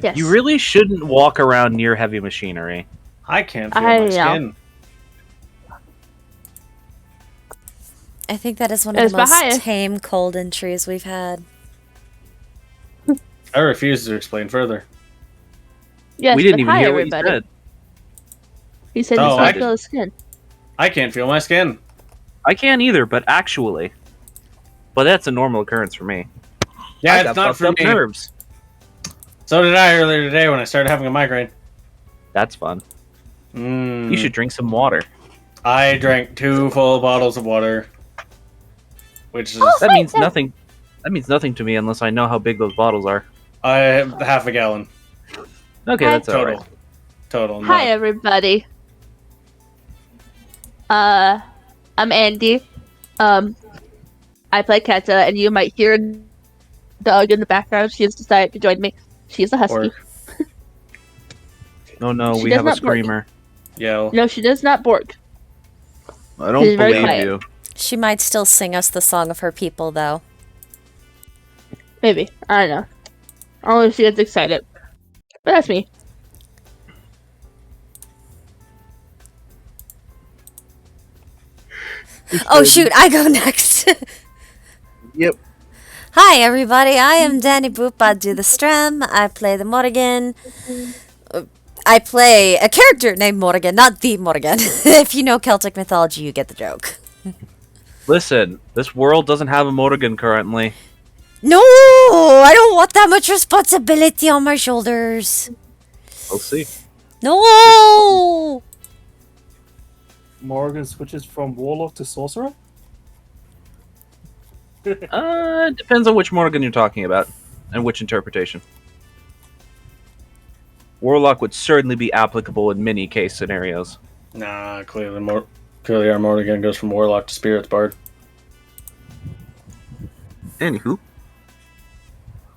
Yes. You really shouldn't walk around near heavy machinery. I can't feel I my know. skin. I think that is one of It's the most behind. tame cold entries we've had. I refuse to explain further. Yes, We didn't but even hi hear everybody. what you said. He said Oh, he I can't did. feel his skin. I can't feel my skin. I can't either, but actually. But that's a normal occurrence for me. Yeah, I it's got not fucked for up me. nerves. So did I earlier today when I started having a migraine. That's fun. Mm. You should drink some water. I drank 2 full bottles of water, which is That means nothing. That means nothing to me unless I know how big those bottles are. half a gallon Okay, Hi. that's total. alright. Total. Hi not- everybody. I'm Andy. I play Keta, and you might hear a dog in the background. She has decided to join me. She's a husky. Or Oh no, She we does have a not bark. screamer. yell. No, she does not bork. I don't She's very believe quiet. you. She might still sing us the song of her people, though. Maybe. I don't know. Only if she gets excited. But that's me. Oh shoot, I go next. Yep. Hi everybody, I am Danny Boop. I do the Strem. I play the Morrigan. I play a character named Morrigan, not the Morrigan. If you know Celtic mythology, you get the joke. Listen, this world doesn't have a Morrigan currently. No, I don't want that much responsibility on my shoulders. We'll see. No. Morgan switches from Warlock to Sorcerer? It depends on which Morrigan you're talking about, and which interpretation. Warlock would certainly be applicable in many case scenarios. Nah, clearly our Morrigan goes from Warlock to Spirit's Bard. Anywho.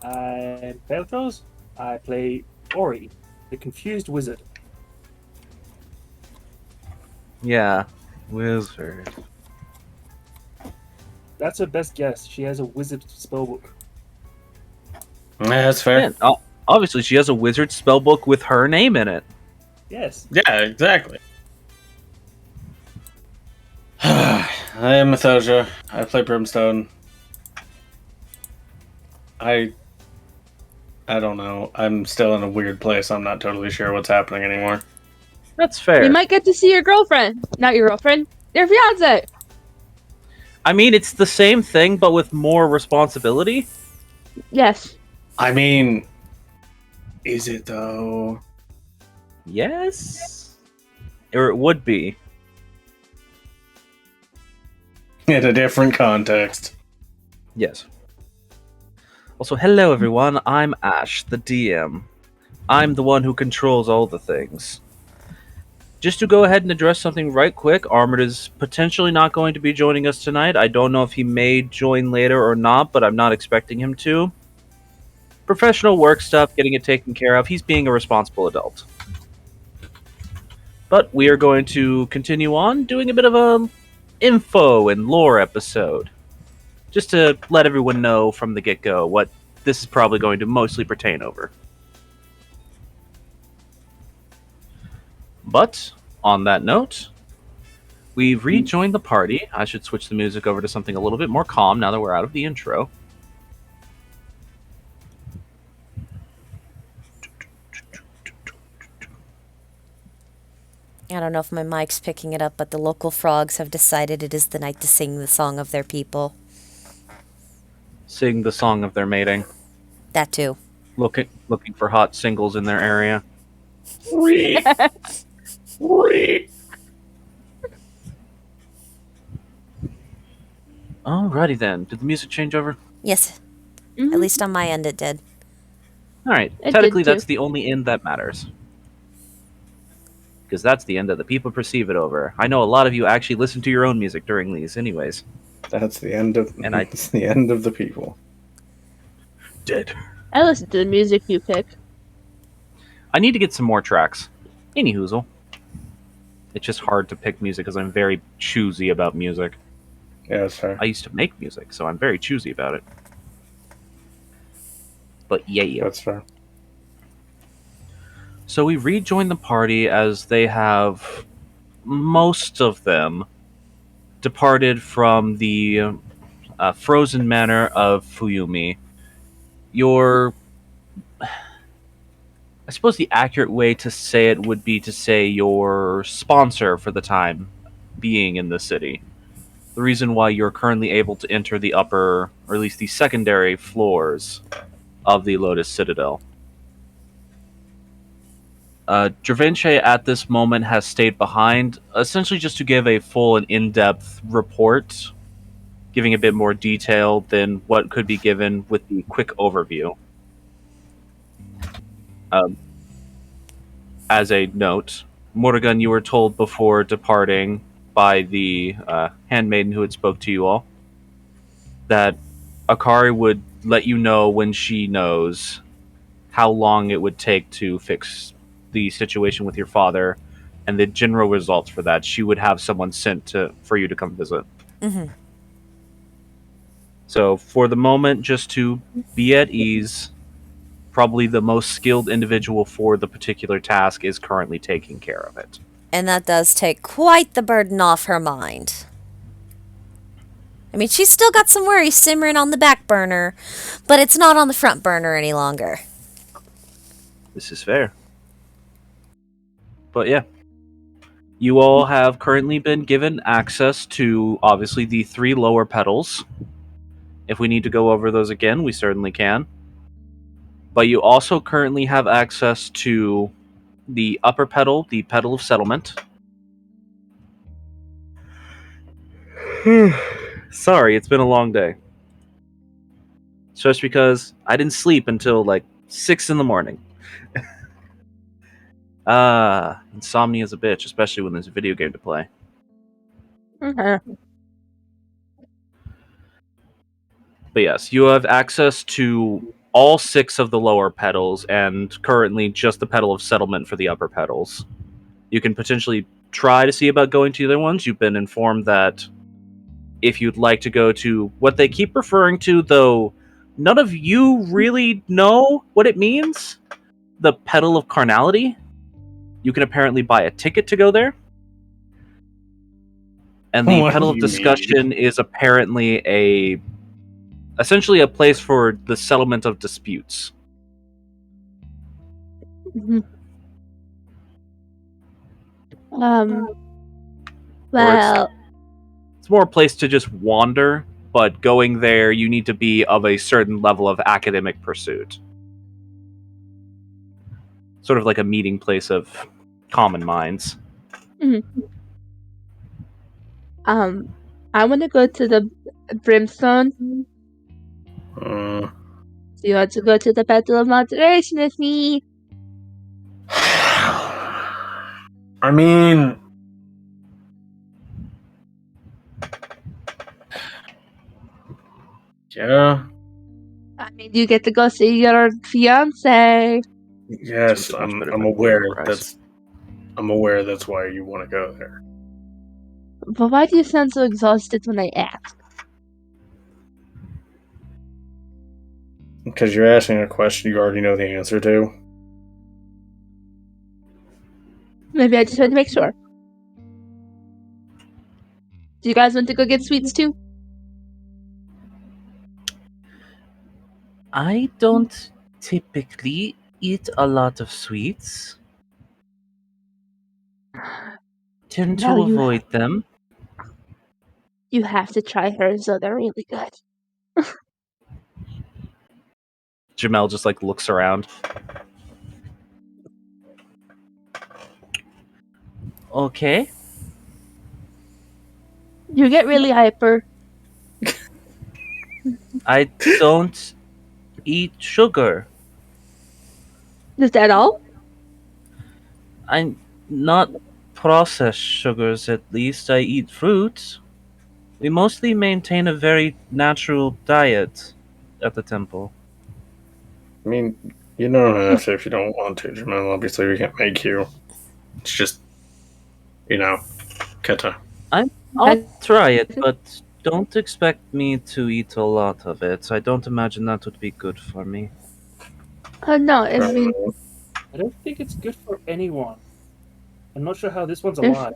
And Beltros, I play Ori, the Confused Wizard. Yeah. Wizard. That's her best guess. She has a wizard spellbook. Yeah, that's fair. Man, obviously she has a wizard spellbook with her name in it. Yes. Yeah, exactly. I am Mythosia. I play Brimstone. I don't know. I'm still in a weird place. I'm not totally sure what's happening anymore. That's fair. You might get to see your girlfriend. Not your girlfriend. Your fiance. I mean, it's the same thing, but with more responsibility. Yes. I mean, is it though? Yes? Or it would be. In a different context. Yes. Also, hello everyone, I'm Ash, the DM. I'm the one who controls all the things. Just to go ahead and address something right quick, Armored is potentially not going to be joining us tonight. I don't know if he may join later or not, but I'm not expecting him to. Professional work stuff, getting it taken care of. He's being a responsible adult. But we are going to continue on doing a bit of a info and lore episode. Just to let everyone know from the get-go what this is probably going to mostly pertain over. But, on that note, we've rejoined the party. I should switch the music over to something a little bit more calm now that we're out of the intro. I don't know if my mic's picking it up, but the local frogs have decided it is the night to sing the song of their people. Sing the song of their mating. That too. Looking for hot singles in their area. Alrighty then. Did the music change over? Yes, Mhm. at least on my end it did. Alright. It Technically, did too. that's the only end that matters. Because that's the end that the people perceive it over. I know a lot of you actually listen to your own music during these, anyways. That's the end of And I- it's the end of the people. Dead. I listen to the music you pick. I need to get some more tracks. Any hoozle. It's just hard to pick music because I'm very choosy about music. Yeah, that's fair. I used to make music, so I'm very choosy about it. But yeah. That's fair. So we rejoin the party as they have, most of them, departed from the frozen manor of Fuyumi. Your, I suppose the accurate way to say it would be to say your sponsor for the time being in the city. The reason why you're currently able to enter the upper, or at least the secondary floors of the Lotus Citadel. Dravinche at this moment has stayed behind, essentially just to give a full and in-depth report, giving a bit more detail than what could be given with the quick overview. As a note, Morrigan, you were told before departing by the handmaiden who had spoke to you all that Akari would let you know when she knows how long it would take to fix the situation with your father and the general results for that. She would have someone sent for you to come visit. Mm-hmm. So for the moment, just to be at ease, probably the most skilled individual for the particular task is currently taking care of it. And that does take quite the burden off her mind. I mean, she's still got some worries simmering on the back burner, but it's not on the front burner any longer. This is fair. But yeah. You all have currently been given access to, obviously, the 3 lower petals. If we need to go over those again, we certainly can. But you also currently have access to the upper petal, the petal of settlement. Sorry, it's been a long day. Just because I didn't sleep until like 6 in the morning. Insomnia is a bitch, especially when there's a video game to play. Mm-hmm. But yes, you have access to all 6 of the lower petals, and currently just the petal of settlement for the upper petals. You can potentially try to see about going to the other ones. You've been informed that if you'd like to go to what they keep referring to, though none of you really know what it means, the petal of carnality, you can apparently buy a ticket to go there. And the What petal do of you mean? discussion is apparently essentially a place for the settlement of disputes. Mm-hmm. Or Well, it's more a place to just wander, but going there, you need to be of a certain level of academic pursuit. Sort of like a meeting place of common minds. I want to go to the Brimstone. Uh, So you want to go to the Battle of Moderation with me? I mean, yeah, I mean, you get to go see your fiance. yes, Sounds like much better I'm than aware Horizon. I'm aware that's why you want to go there. But why do you sound so exhausted when I ask? Because you're asking a question you already know the answer to. Maybe I just wanted to make sure. Do you guys want to go get sweets too? I don't typically eat a lot of sweets. Tend No, to you- avoid them. You have to try hers, though. They're really good. Jamel just like looks around. Okay. You get really hyper. I don't eat sugar. Is that all? I'm not processed sugars, at least. I eat fruit. We mostly maintain a very natural diet at the temple. I mean, you don't have to if you don't want to, Jamel. Obviously, we can't make you. It's just, Keta. I'll try it, but don't expect me to eat a lot of it. I don't imagine that would be good for me. No, I mean, I don't think it's good for anyone. I'm not sure how this one's alive.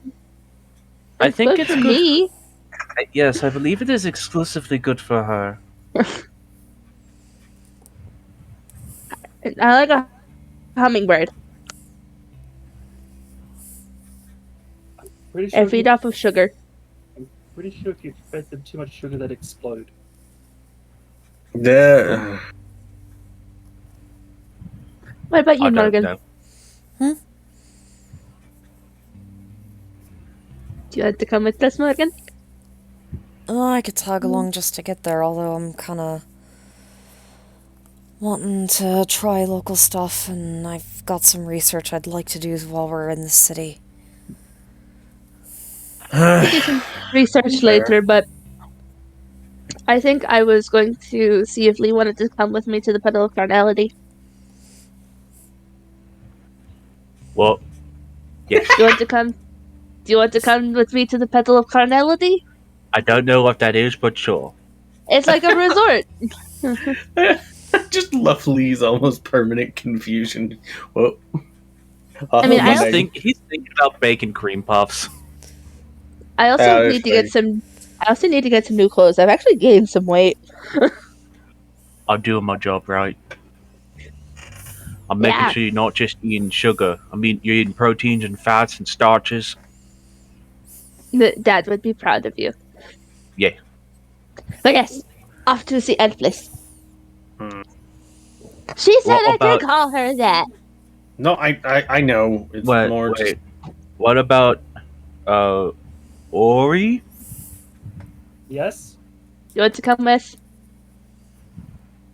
I think good it's for good. me. Yes, I believe it is exclusively good for her. I like a hummingbird. Pretty sure And if you, feed off of sugar. pretty sure if you fed them too much sugar, they'd explode. Yeah. What about you, I don't Morgan? know. Do you want to come with us, Morgan? Oh, I could tag along just to get there, although I'm kind of wanting to try local stuff, and I've got some research I'd like to do while we're in the city. Do some research later, but I think I was going to see if Lee wanted to come with me to the Petal of Carnality. Well, yes. Do you want to come? Do you want to come with me to the Petal of Carnality? I don't know what that is, but sure. It's like a resort. I just love Lee's almost permanent confusion. Whoa. I mean, I He's thinking about bacon cream puffs. I also Yeah, need to get some. I also need to get some new clothes. I've actually gained some weight. I'm doing my job right. I'm making Yeah. sure you're not just eating sugar. I mean, you're eating proteins and fats and starches. Dad would be proud of you. Yeah. But yes, off to see Elfless. Hmm. She said What I about- could call her that. No, I know. It's more just. Wait. What about Ori? Yes? You want to come with?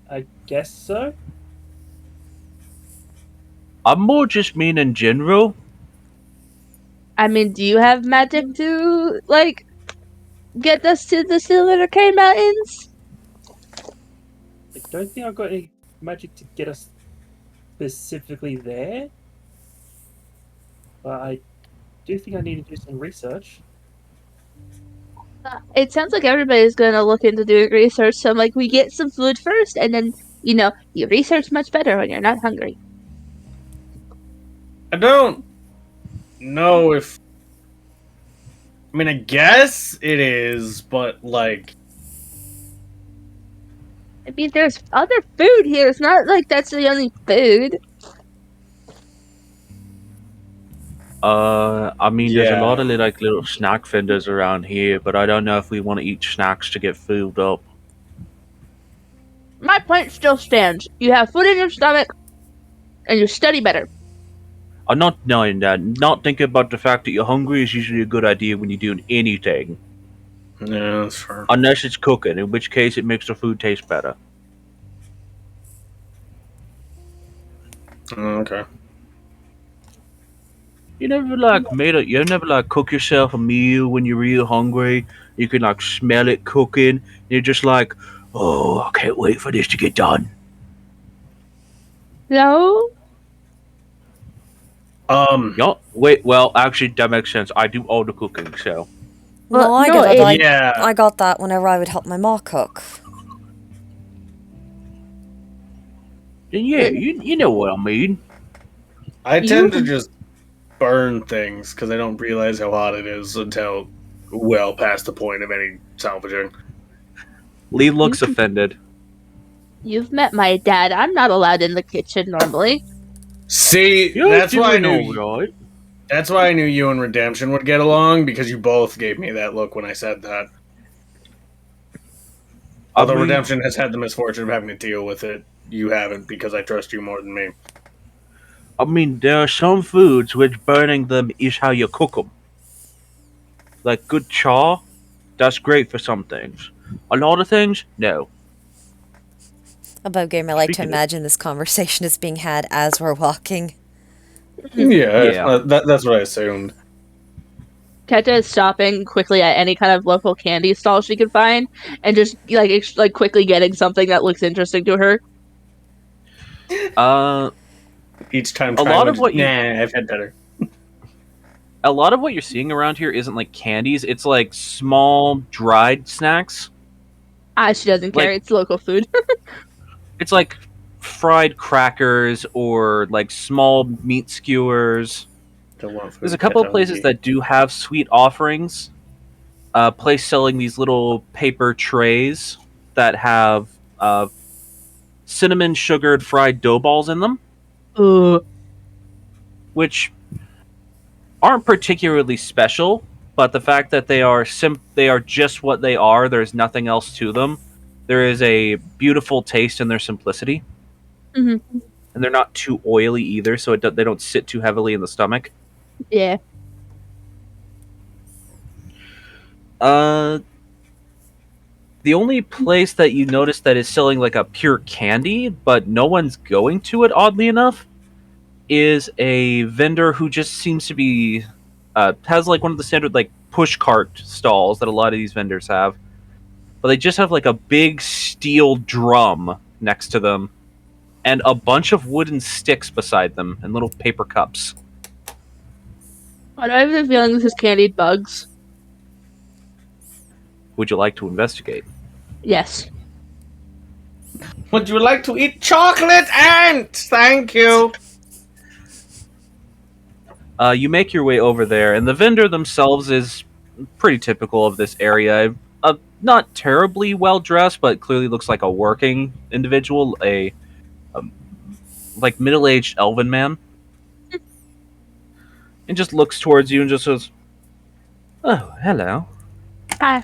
I guess so? I'm more just mean in general. I mean, do you have magic to like get us to the Silver Cane Mountains? I don't think I've got any magic to get us specifically there. But I do think I need to do some research. It sounds like everybody's going to look into doing research. So I'm like, we get some food first, and then you research much better when you're not hungry. I don't know if. I mean, I guess it is, but like. I mean, there's other food here. It's not like that's the only food. I mean, there's a Yeah. lot of little snack vendors around here, but I don't know if we want to eat snacks to get filled up. My point still stands. You have food in your stomach, and you study better. I'm not denying that. Not thinking about the fact that you're hungry is usually a good idea when you're doing anything. Yeah, that's fair. Unless it's cooking, in which case it makes the food taste better. Okay. You never cook yourself a meal when you're real hungry. You can like smell it cooking. And you're just like, oh, I can't wait for this to get done. No? Yeah, wait, well, actually, that makes sense. I do all the cooking, so. Well, no, I no, get it. it- Yeah. I got that whenever I would help my ma cook. Then yeah, you know what I mean. I tend to just burn things because I don't realize how hot it is until well past the point of any salvaging. Lee looks offended. You've met my dad. I'm not allowed in the kitchen normally. See, You're that's why I doing knew. all right. That's why I knew you and Redemption would get along because you both gave me that look when I said that. Although mean- Redemption has had the misfortune of having to deal with it, you haven't because I trust you more than me. I mean, there are some foods which burning them is how you cook them. Like good char, that's great for some things. A lot of things, no. Above game, I like to Speaking of- imagine this conversation is being had as we're walking. Yeah, that's what I assumed. Keta is stopping quickly at any kind of local candy stall she can find, and just like quickly getting something that looks interesting to her. Each time, A lot of what you- Nah, I've had better. A lot of what you're seeing around here isn't like candies, it's like small dried snacks. She doesn't care. Like- It's local food. It's like fried crackers or like small meat skewers. Don't want food There's a couple of technology. places that do have sweet offerings. Place selling these little paper trays that have cinnamon sugared fried dough balls in them, which aren't particularly special, but the fact that they are just what they are, there's nothing else to them. There is a beautiful taste in their simplicity. Mm-hmm. And they're not too oily either, so they don't sit too heavily in the stomach. Yeah. The only place that you notice that is selling like a pure candy, but no one's going to it, oddly enough, is a vendor who just seems to be has like one of the standard like push cart stalls that a lot of these vendors have, but they just have like a big steel drum next to them and a bunch of wooden sticks beside them and little paper cups. I have the feeling this is candied bugs. Would you like to investigate? Yes. Would you like to eat chocolate ants? Thank you. You make your way over there, and the vendor themselves is pretty typical of this area. Not terribly well dressed, but clearly looks like a working individual, a like middle-aged elven man, and just looks towards you and just says, "Oh, hello." Hi.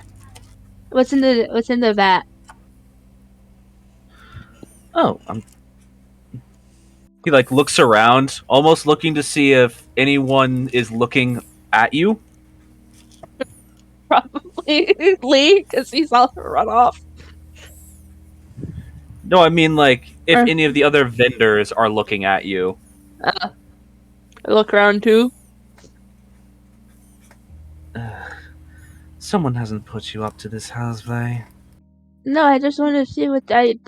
What's in the vat? Oh, He like looks around, almost looking to see if anyone is looking at you. Probably Lee, because he's all run off. No, I mean like if Er. any of the other vendors are looking at you. I look around too. Someone hasn't put you up to this, has they? No, I just want to see what it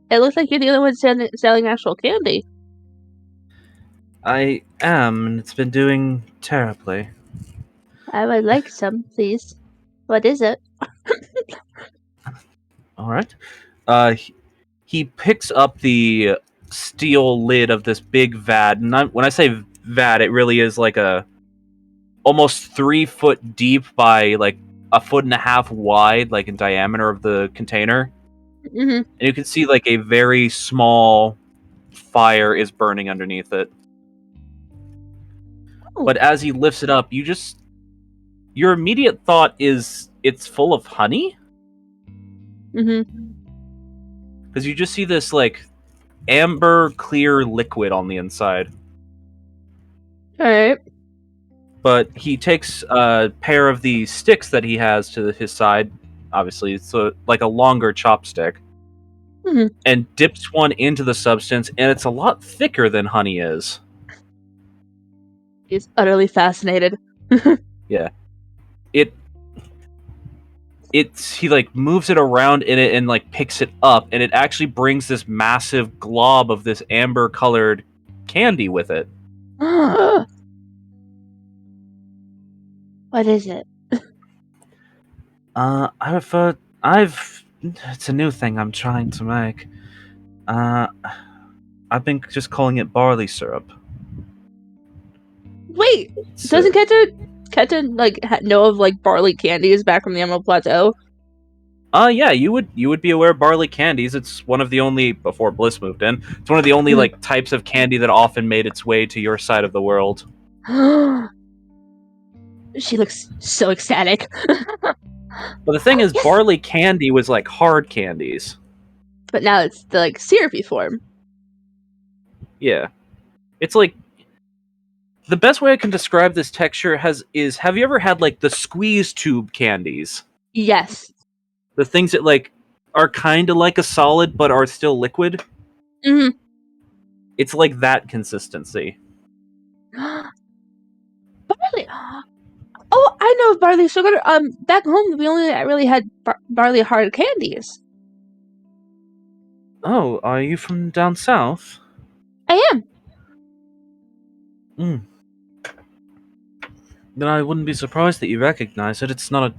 looks like you're the only one selling actual candy. I am, and it's been doing terribly. I would like some, please. What is it? All right. He picks up the steel lid of this big vat, and when I say vat, it really is like a almost 3 foot deep by like a 1.5 foot wide, like in diameter of the container. Mm-hmm. And you can see like a very small fire is burning underneath it. Oh. But as he lifts it up, your immediate thought is it's full of honey. Mm-hmm. Because you just see this like amber clear liquid on the inside. Alright. But he takes a pair of the sticks that he has to his side, obviously it's like a longer chopstick, and dips one into the substance, and it's a lot thicker than honey is. He's utterly fascinated. Yeah. He like moves it around in it and like picks it up, and it actually brings this massive glob of this amber colored candy with it. What is it? It's a new thing I'm trying to make. I've been just calling it barley syrup. Wait, So- doesn't Keta like know of like barley candies back from the Emerald Plateau? Yeah, you would be aware of barley candies. It's one of the only, before Bliss moved in, it's one of the only like types of candy that often made its way to your side of the world. She looks so ecstatic. But the thing is, barley candy was like hard candies. But now it's the like syrupy form. Yeah. It's like the best way I can describe this texture is have you ever had like the squeeze tube candies? Yes. The things that like are kind of like a solid but are still liquid? Mm-hmm. It's like that consistency. Barley. Oh, I know of barley sugar. Back home we only really had barley hard candies. Oh, are you from down south? I am. Then I wouldn't be surprised that you recognize it. It's not a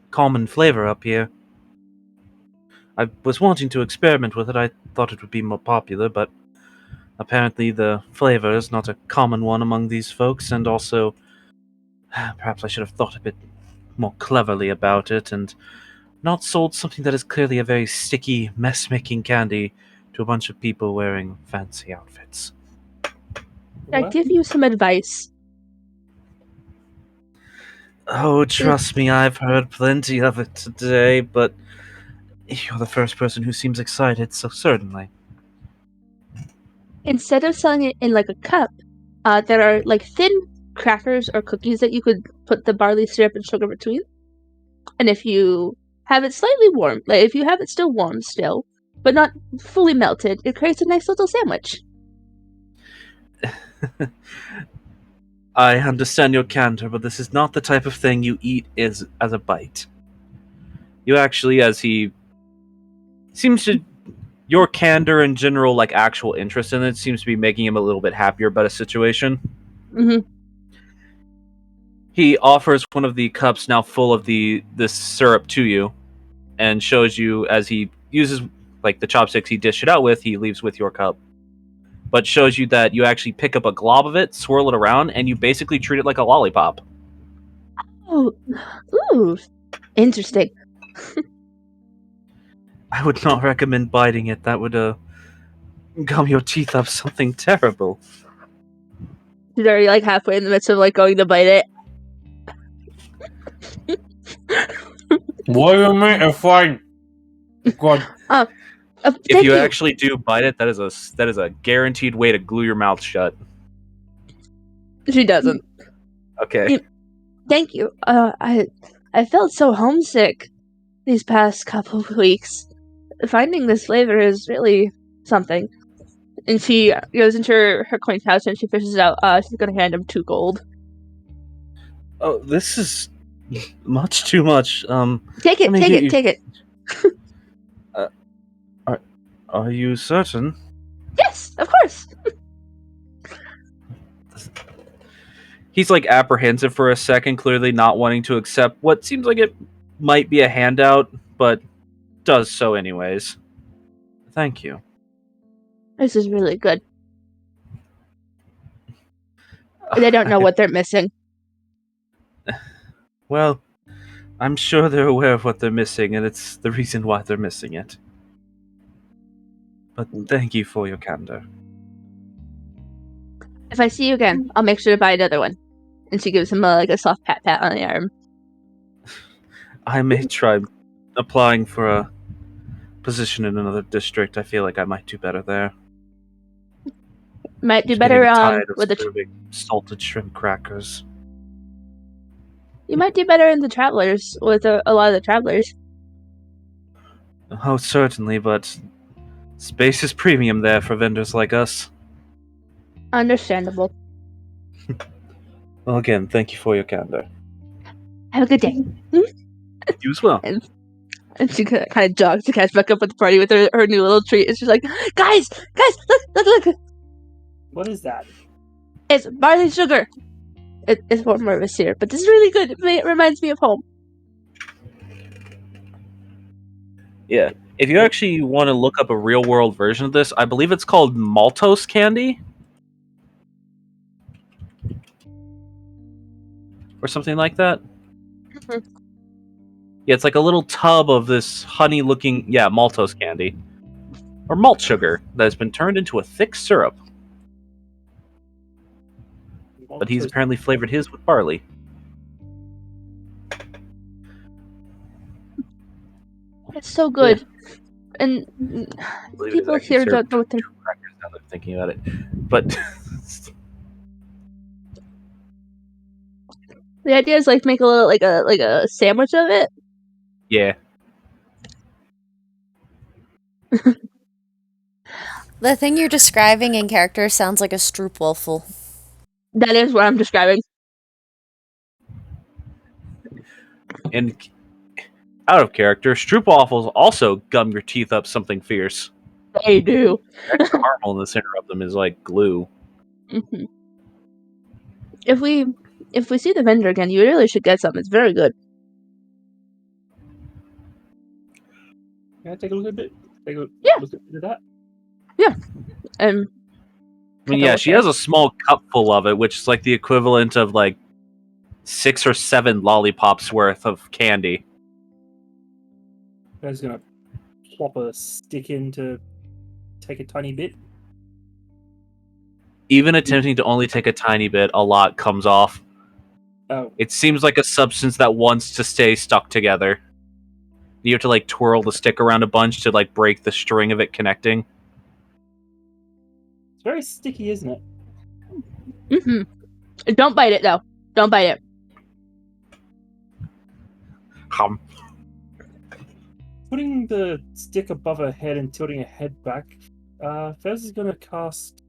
common flavor up here. I was wanting to experiment with it. I thought it would be more popular, but Apparently, the flavor is not a common one among these folks, and also, perhaps I should have thought a bit more cleverly about it and not sold something that is clearly a very sticky, mess-making candy to a bunch of people wearing fancy outfits. I What? give you some advice. Oh, trust me, I've heard plenty of it today, but you're the first person who seems excited, so certainly. Instead of selling it in like a cup, there are like thin crackers or cookies that you could put the barley syrup and sugar between. And if you have it slightly warm, like if you have it still warm still, but not fully melted, it creates a nice little sandwich. I understand your candor, but this is not the type of thing you eat as a bite. You actually, as he seems to, your candor and general like actual interest in it seems to be making him a little bit happier about a situation. Mm-hmm. He offers one of the cups now full of this syrup to you, and shows you as he uses like the chopsticks he dished it out with. He leaves with your cup, but shows you that you actually pick up a glob of it, swirl it around, and you basically treat it like a lollipop. Oh, ooh, interesting. I would not recommend biting it. That would gum your teeth up something terrible. She's already like halfway in the midst of like going to bite it. What do you mean if I... God, If you actually do bite it, that is a guaranteed way to glue your mouth shut. She doesn't. Okay. Thank you. I felt so homesick these past couple of weeks. Finding this flavor is really something. And she goes into her coin pouch and she fishes out. She's gonna hand him 2 gold. Oh, this is much too much. Take it, let me take get it, you- take it. Are you certain? Yes, of course. He's like apprehensive for a second, clearly not wanting to accept what seems like it might be a handout, but does so anyways. Thank you. This is really good. They don't know what they're missing. Well, I'm sure they're aware of what they're missing, and it's the reason why they're missing it. But thank you for your candor. If I see you again, I'll make sure to buy another one. And she gives him a soft pat on the arm. I may try applying for a position in another district. I feel like I might do better there. Might do Just better getting tired of with the. serving salted shrimp crackers. You might do better in the travelers with a lot of the travelers. Oh, certainly, but space is premium there for vendors like us. Understandable. Well, again, thank you for your candor. Have a good day. You as well. And she kind of jogs to catch back up with the party with her new little treat. And she's like, guys, look. What is that? It's barley sugar. It's more of a syrup, but this is really good. It reminds me of home. Yeah. If you actually want to look up a real world version of this, I believe it's called maltose candy. Or something like that. Mhm. Yeah, it's like a little tub of this honey looking, maltose candy. Or malt sugar that has been turned into a thick syrup. But he's apparently flavored his with barley. It's so good. And I believe it is people actually here syrup don't know what they're... crackers now that I'm thinking about it. But The idea is like make a little like a sandwich of it. yeah. The thing you're describing in character sounds like a stroopwafel. That is what I'm describing. And out of character, stroopwafels also gum your teeth up something fierce. They do. The caramel in the center of them is like glue. Hmm. If we see the vendor again, you really should get some. It's very good. Can I take a look at it? Yeah. Look at that. And I mean, yeah, she has a small cup full of it, which is like the equivalent of like 6 or 7 lollipops worth of candy. I was gonna plop a stick in to take a tiny bit. Even attempting to only take a tiny bit, a lot comes off. Oh, It seems like a substance that wants to stay stuck together. You have to like twirl the stick around a bunch to like break the string of it connecting. it's very sticky, isn't it? Mm-hmm. Don't bite it though. Don't bite it. Putting the stick above her head and tilting her head back, Fez is gonna cast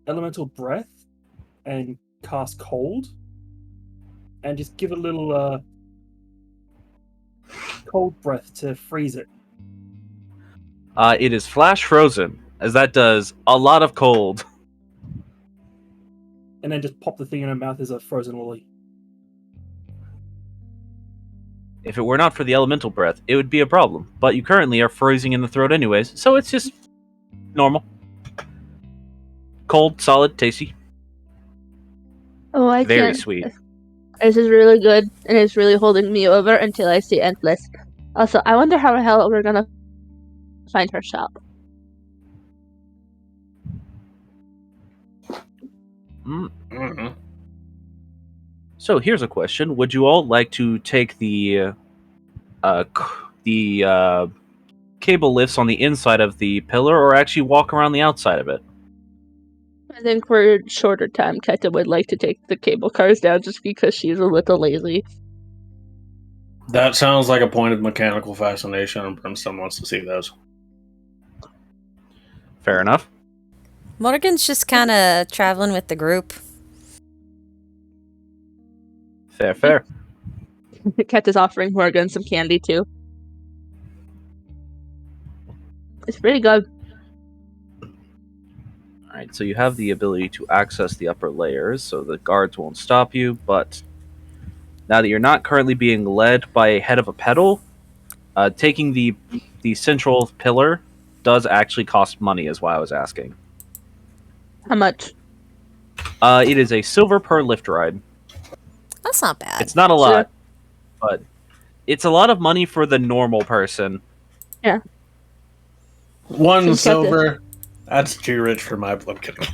Elemental Breath and cast Cold, and just give a little cold breath to freeze it. It is flash frozen, as that does a lot of cold. And then just pop the thing in her mouth as a frozen lolly. If it were not for the elemental breath, it would be a problem. But you currently are freezing in the throat anyways, so it's just normal. Cold, solid, tasty. Oh, I Very can't. sweet. This is really good, and it's really holding me over until I see Endless. Also, I wonder how the hell we're gonna find her shop. Mm-hmm. So here's a question: would you all like to take the cable lifts on the inside of the pillar, or actually walk around the outside of it? I think for a shorter time, Keta would like to take the cable cars down just because she's a little lazy. That sounds like a point of mechanical fascination, and Brimstone wants to see those. Fair enough. Morgan's just kind of traveling with the group. Fair. Keta's offering Morgan some candy too. It's pretty good. Alright, so you have the ability to access the upper layers, so the guards won't stop you, but now that you're not currently being led by a head of a pedal, taking the central pillar does actually cost money, is why I was asking. How much? It is a silver per lift ride. That's not bad. It's not a lot, but it's a lot of money for the normal person. Yeah. One Since silver. That's too rich for my blood. Kidding.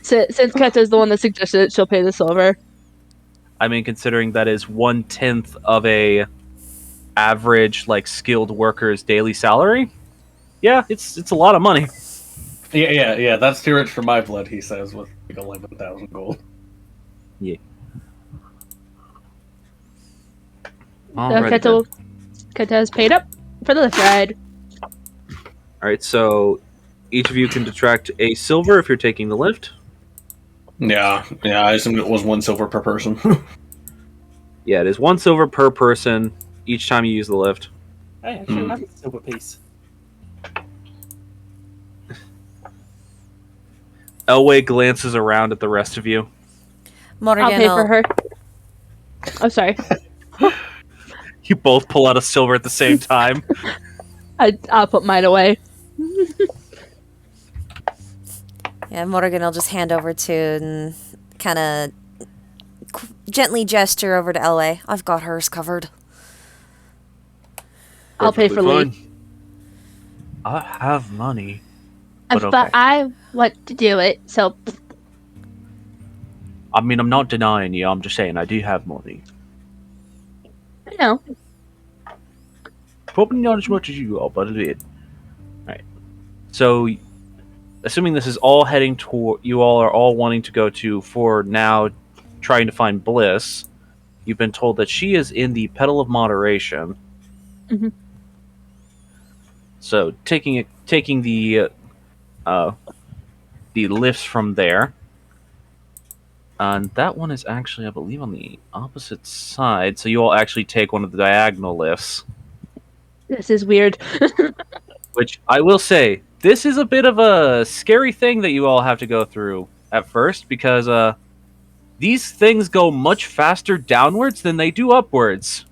Since Keta's the one that suggested it, she'll pay the silver. I mean, considering that is 1/10 of a average like skilled worker's daily salary. Yeah, it's a lot of money. Yeah. That's too rich for my blood. He says with like 11,000 gold. Yeah. So Alrighty then. Keta has paid up for the lift ride. Alright, so each of you can detract a silver if you're taking the lift. Yeah. I assumed it was 1 silver per person. Yeah, it is 1 silver per person each time you use the lift. Hey, I should have a silver piece. Elway glances around at the rest of you. Morgan I'll pay will- for her. Oh, sorry. You both pull out a silver at the same time. I'll put mine away. Yeah, Morgan will just hand over to and kind of gently gesture over to LA. I've got hers covered. I'll pay for Perfectly Lee. fine. I have money. But But okay. I want to do it, so I mean, I'm not denying you. I'm just saying I do have money. I know. Probably not as much as you are, but a bit. Right. So, assuming this is all heading toward, you all are all wanting to go to, for now, trying to find Bliss. You've been told that she is in the Petal of Moderation. Mhm. So, taking the lifts from there. And that one is actually, I believe, on the opposite side. So you all actually take one of the diagonal lifts. This is weird. Which, I will say, this is a bit of a scary thing that you all have to go through at first. Because these things go much faster downwards than they do upwards.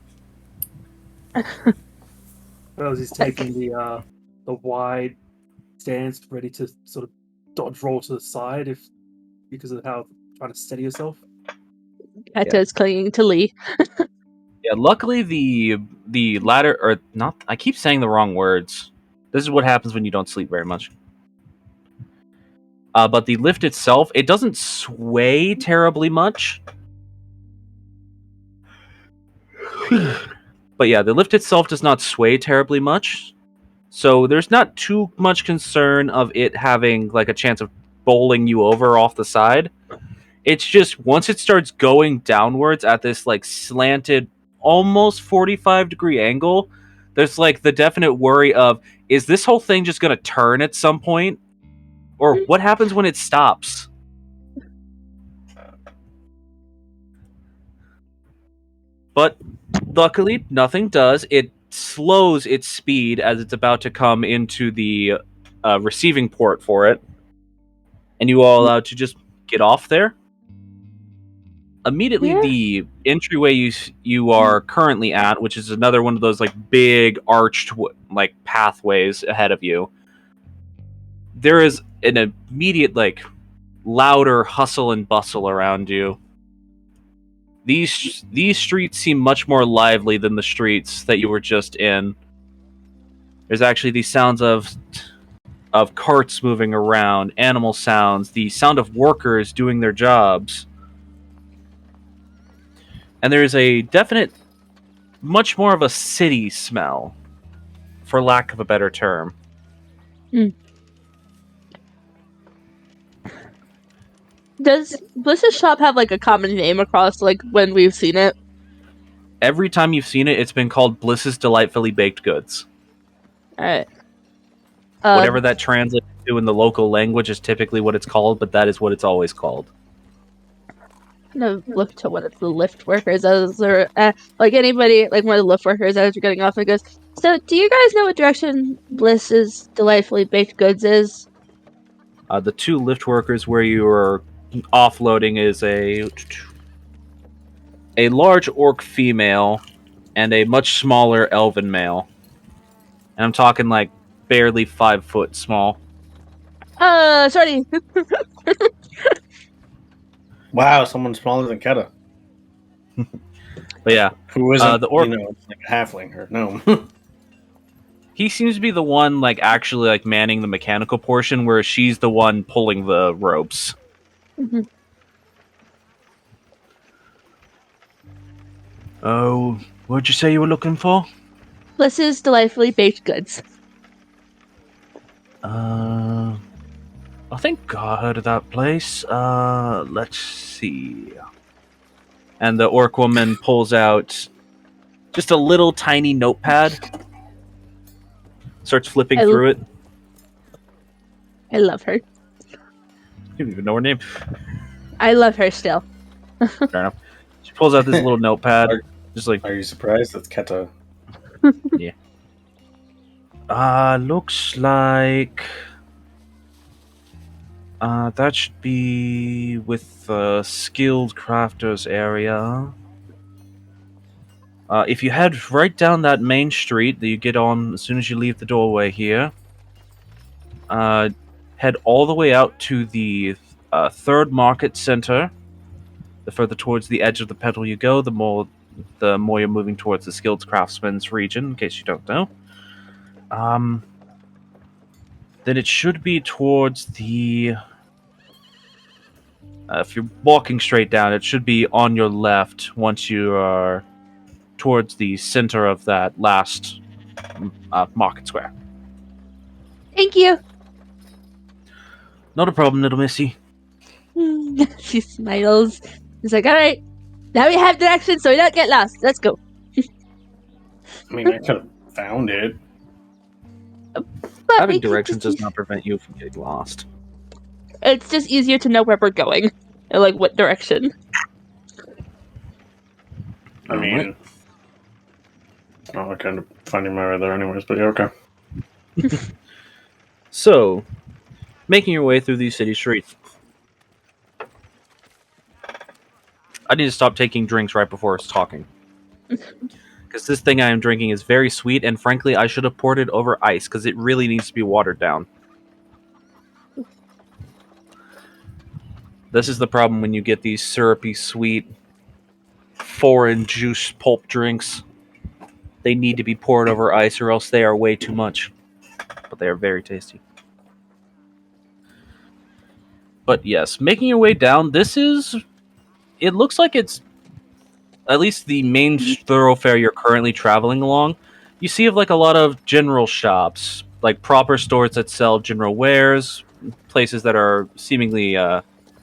Wells is taking the wide stance, ready to sort of dodge roll to the side because of how trying to steady yourself. Keta is clinging to Lee. Yeah, luckily the ladder, or not, I keep saying the wrong words. This is what happens when you don't sleep very much. But the lift itself, it doesn't sway terribly much. But yeah, the lift itself does not sway terribly much. So there's not too much concern of it having like a chance of bowling you over off the side. It's just once it starts going downwards at this like slanted, almost 45-degree angle, there's like the definite worry of, is this whole thing just going to turn at some point? Or what happens when it stops? But luckily, nothing does. It slows its speed as it's about to come into the receiving port for it. And you are allowed to just get off there. Immediately, Yeah. the entryway you are currently at, which is another one of those like big arched like pathways ahead of you, there is an immediate like louder hustle and bustle around you. These streets seem much more lively than the streets that you were just in. There's actually these sounds of carts moving around, animal sounds, the sound of workers doing their jobs. And there's a definite, much more of a city smell, for lack of a better term. Does Bliss's shop have like a common name across like when we've seen it? Every time you've seen it, it's been called Bliss's Delightfully Baked Goods. Alright. Whatever that translates to in the local language is typically what it's called, but that is what it's always called. Look to one of the lift workers as they're like anybody, like one of the lift workers as you're getting off and goes, so do you guys know what direction Bliss's Delightfully Baked Goods is? The two lift workers where you are offloading is a large orc female and a much smaller elven male. And I'm talking like barely 5 foot small. Sorry. Wow, someone smaller than Keta. But yeah, Who isn't, the orc. like a halfling or no. He seems to be the one like actually like manning the mechanical portion, where she's the one pulling the ropes. Mhm. Oh, what'd you say you were looking for? Bliss's Delightfully Baked Goods. I think I heard of that place. Let's see. And the orc woman pulls out just a little tiny notepad. Starts flipping through it. I love her. You don't even know her name. I love her still. Fair enough. She pulls out this little notepad. Just like, Are you surprised? That's Keta. looks like that should be with the skilled crafters area. If you head right down that main street that you get on as soon as you leave the doorway here, head all the way out to the third market center. The further towards the edge of the petal you go, the more you're moving towards the skilled craftsman's region, in case you don't know. Then it should be towards the... if you're walking straight down, it should be on your left once you are towards the center of that last market square. Thank you. Not a problem, little missy. She smiles. She's like, alright, now we have direction so we don't get lost. Let's go. I mean, I could have found it. But Having we can directions just- does not prevent you from getting lost. It's just easier to know where we're going. And like what direction. I mean, I'm not kind of finding my way there anyways, but yeah, okay. So, making your way through these city streets. I need to stop taking drinks right before it's talking. Because this thing I am drinking is very sweet, and frankly, I should have poured it over ice, because it really needs to be watered down. This is the problem when you get these syrupy, sweet, foreign juice pulp drinks. They need to be poured over ice or else they are way too much. But they are very tasty. But yes, making your way down, it looks like it's at least the main thoroughfare you're currently traveling along. You see like a lot of general shops, like proper stores that sell general wares, places that are seemingly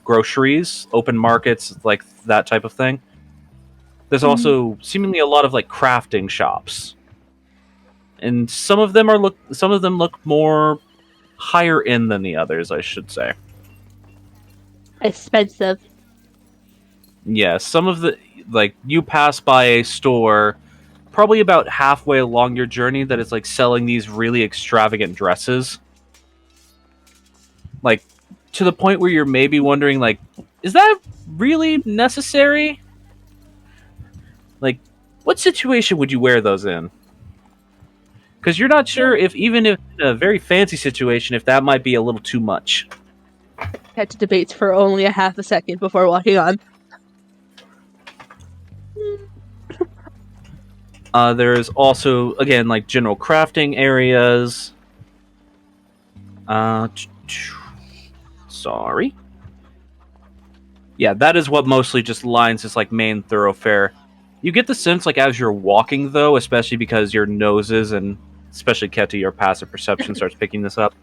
groceries, open markets, like that type of thing. There's also seemingly a lot of like crafting shops, and some of them look more higher end than the others, I should say. Expensive. Yeah, some of the like you pass by a store probably about halfway along your journey that is like selling these really extravagant dresses. Like to the point where you're maybe wondering like, is that really necessary? Like, what situation would you wear those in? Because you're not sure if even if in a very fancy situation, if that might be a little too much. Had to debate for only a half a second before walking on. There's also, again, like general crafting areas. Sorry. Yeah, that is what mostly just lines this like main thoroughfare. You get the sense like as you're walking though, especially because your noses and especially Keta, your passive perception starts picking this up.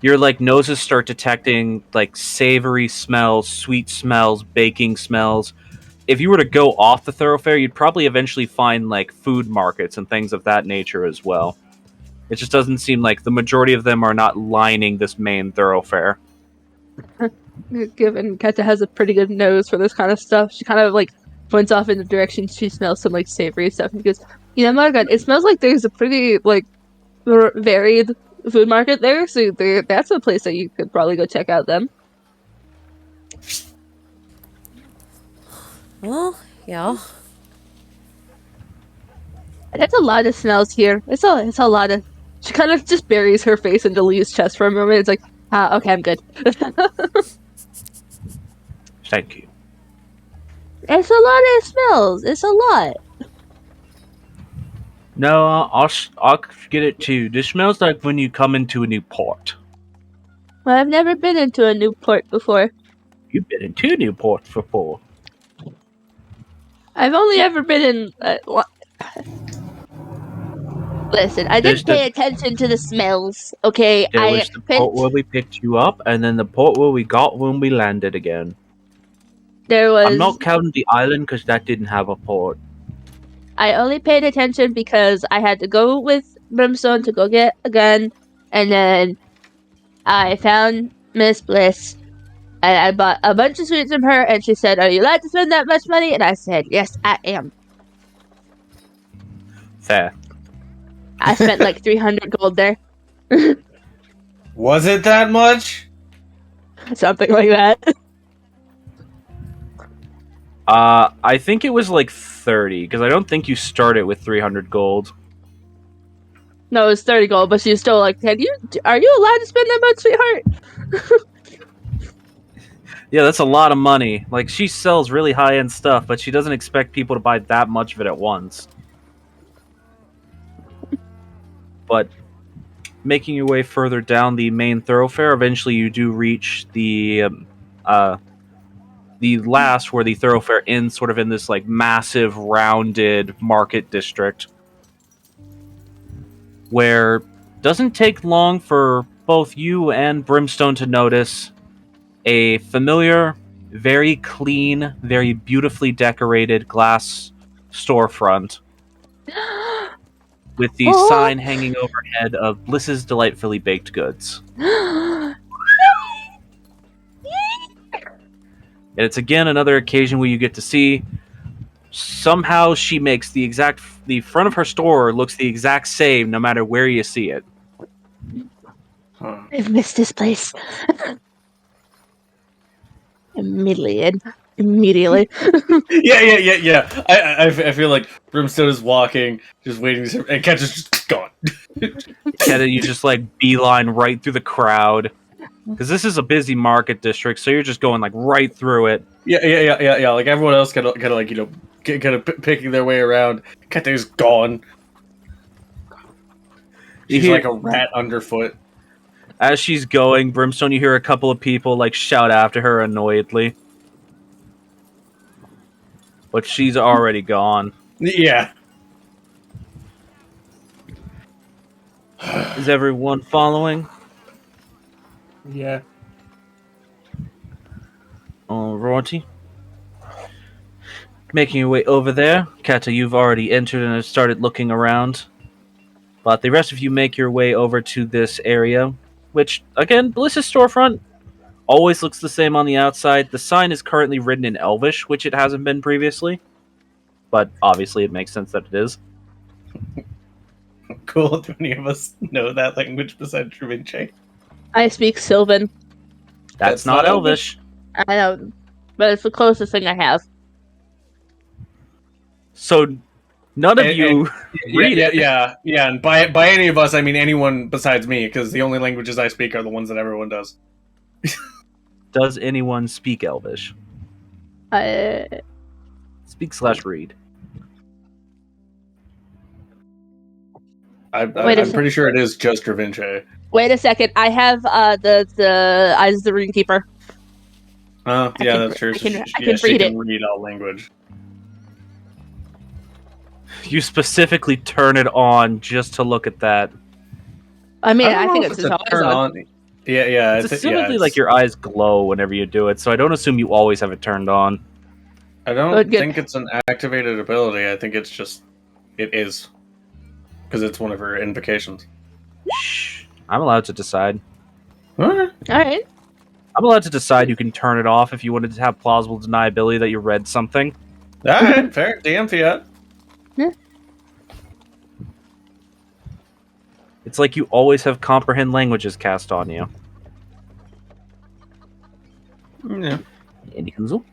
Your like noses start detecting like savory smells, sweet smells, baking smells. If you were to go off the thoroughfare, you'd probably eventually find like food markets and things of that nature as well. It just doesn't seem like the majority of them are not lining this main thoroughfare. Given Keta has a pretty good nose for this kind of stuff, she kind of like points off in the direction she smells some like savory stuff and goes, "You know, my God, it smells like there's a pretty like varied food market there. So that's a place that you could probably go check out then." Well, yeah. That's a lot of smells here. It's a lot of. She kind of just buries her face into Lee's chest for a moment. It's like, okay, I'm good. Thank you. It's a lot of smells. It's a lot. No, I'll get it too. This smells like when you come into a new port. Well, I've never been into a new port before. You've been in 2 new ports before. I've only ever been in. Listen, I didn't pay attention to the smells. Okay, There was the port where we picked you up, and then the port where we got when we landed again. There was. I'm not counting the island because that didn't have a port. I only paid attention because I had to go with Brimstone to go get a gun, and then I found Miss Bliss, and I bought a bunch of sweets from her, and she said, "Are you allowed to spend that much money?" And I said, "Yes, I am." Fair. I spent like 300 gold there. Was it that much? Something like that. I think it was like 30, because I don't think you started with 300 gold. No, it was 30 gold, but she's still like, are you allowed to spend that much, sweetheart? Yeah, that's a lot of money. Like, she sells really high-end stuff, but she doesn't expect people to buy that much of it at once. But making your way further down the main thoroughfare, eventually you do reach the last where the thoroughfare ends, sort of in this like massive rounded market district, where it doesn't take long for both you and Brimstone to notice a familiar, very clean, very beautifully decorated glass storefront with the sign hanging overhead of Bliss's Delightfully Baked Goods. And it's again another occasion where you get to see somehow she makes the front of her store looks the exact same no matter where you see it. Huh. I've missed this place. Immediately. Yeah. I feel like Brimstone is walking, just waiting, and Cat is just gone. Keta, you just like beeline right through the crowd. Because this is a busy market district, so you're just going like right through it. Yeah. Like everyone else, kind of like kind of picking their way around. Kate's gone. She's like a rat underfoot. As she's going, Brimstone, you hear a couple of people like shout after her annoyedly. But she's already gone. Yeah. Is everyone following? Yeah. Alrighty. Making your way over there. Kata, you've already entered and have started looking around. But the rest of you make your way over to this area, which, again, Bliss's storefront always looks the same on the outside. The sign is currently written in Elvish, which it hasn't been previously. But obviously it makes sense that it is. Cool. Do any of us know that language besides Travince? I speak Sylvan. That's not Elvish. I know, but it's the closest thing I have. So none of you read it. Yeah. And by any of us, I mean anyone besides me, because the only languages I speak are the ones that everyone does. Does anyone speak Elvish? Speak/read. I'm pretty sure it is just Travince. Wait a second. I have the Eyes of the Runekeeper. Yeah, that's true. I can she read can it. read all language. You specifically turn it on just to look at that. I mean, don't I know think if it's a always turn on. Yeah. It's specifically like your eyes glow whenever you do it, so I don't assume you always have it turned on. I don't think it's an activated ability. I think it's just it is because it's one of her invocations. Shh. I'm allowed to decide. Huh? All right. I'm allowed to decide you can turn it off if you wanted to have plausible deniability that you read something. All right, fair. DM fiat. It's like you always have comprehend languages cast on you. Yeah, Andy Hazel?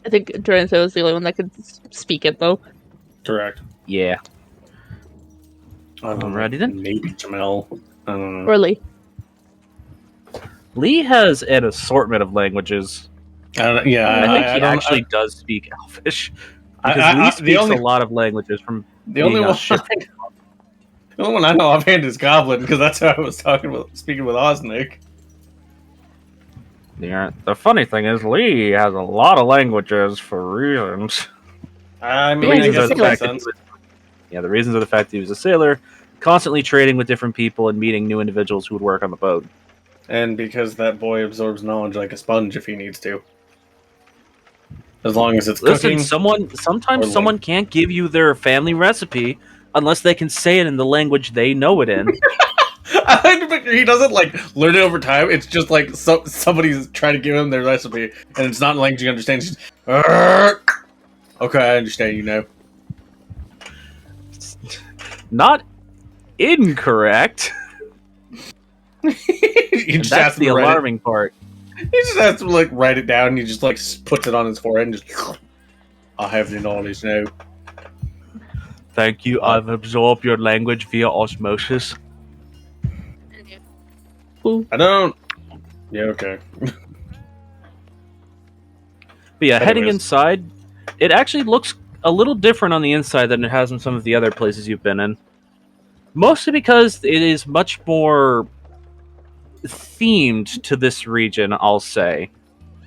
I think Dorenzo was the only one that could speak it, though. correct. Yeah. Alrighty then. Maybe Jamel. I don't know. Or Lee. Lee has an assortment of languages. I think he actually does speak Elvish. Because Lee speaks a lot of languages from the only one. The only one I know offhand is Goblin, because that's how I was speaking with Osnick. The funny thing is, Lee has a lot of languages for reasons. I mean, Yeah, I he's guess a that makes sailor. sense. The reasons are the fact that he was a sailor, constantly trading with different people and meeting new individuals who would work on the boat. And because that boy absorbs knowledge like a sponge if he needs to. As long as it's cooking. Sometimes someone can't give you their family recipe unless they can say it in the language they know it in. I like to picture he doesn't learn it over time. It's just like somebody's trying to give him their recipe, and it's not in language you understand. It's just, okay, I understand you now. Not incorrect. That's the alarming part. He just has to write it down. And he just puts it on his forehead and just. I have the knowledge now. Thank you. I've absorbed your language via osmosis. I don't. Yeah. Okay. But yeah, heading inside, it actually looks a little different on the inside than it has in some of the other places you've been in. Mostly because it is much more themed to this region, I'll say.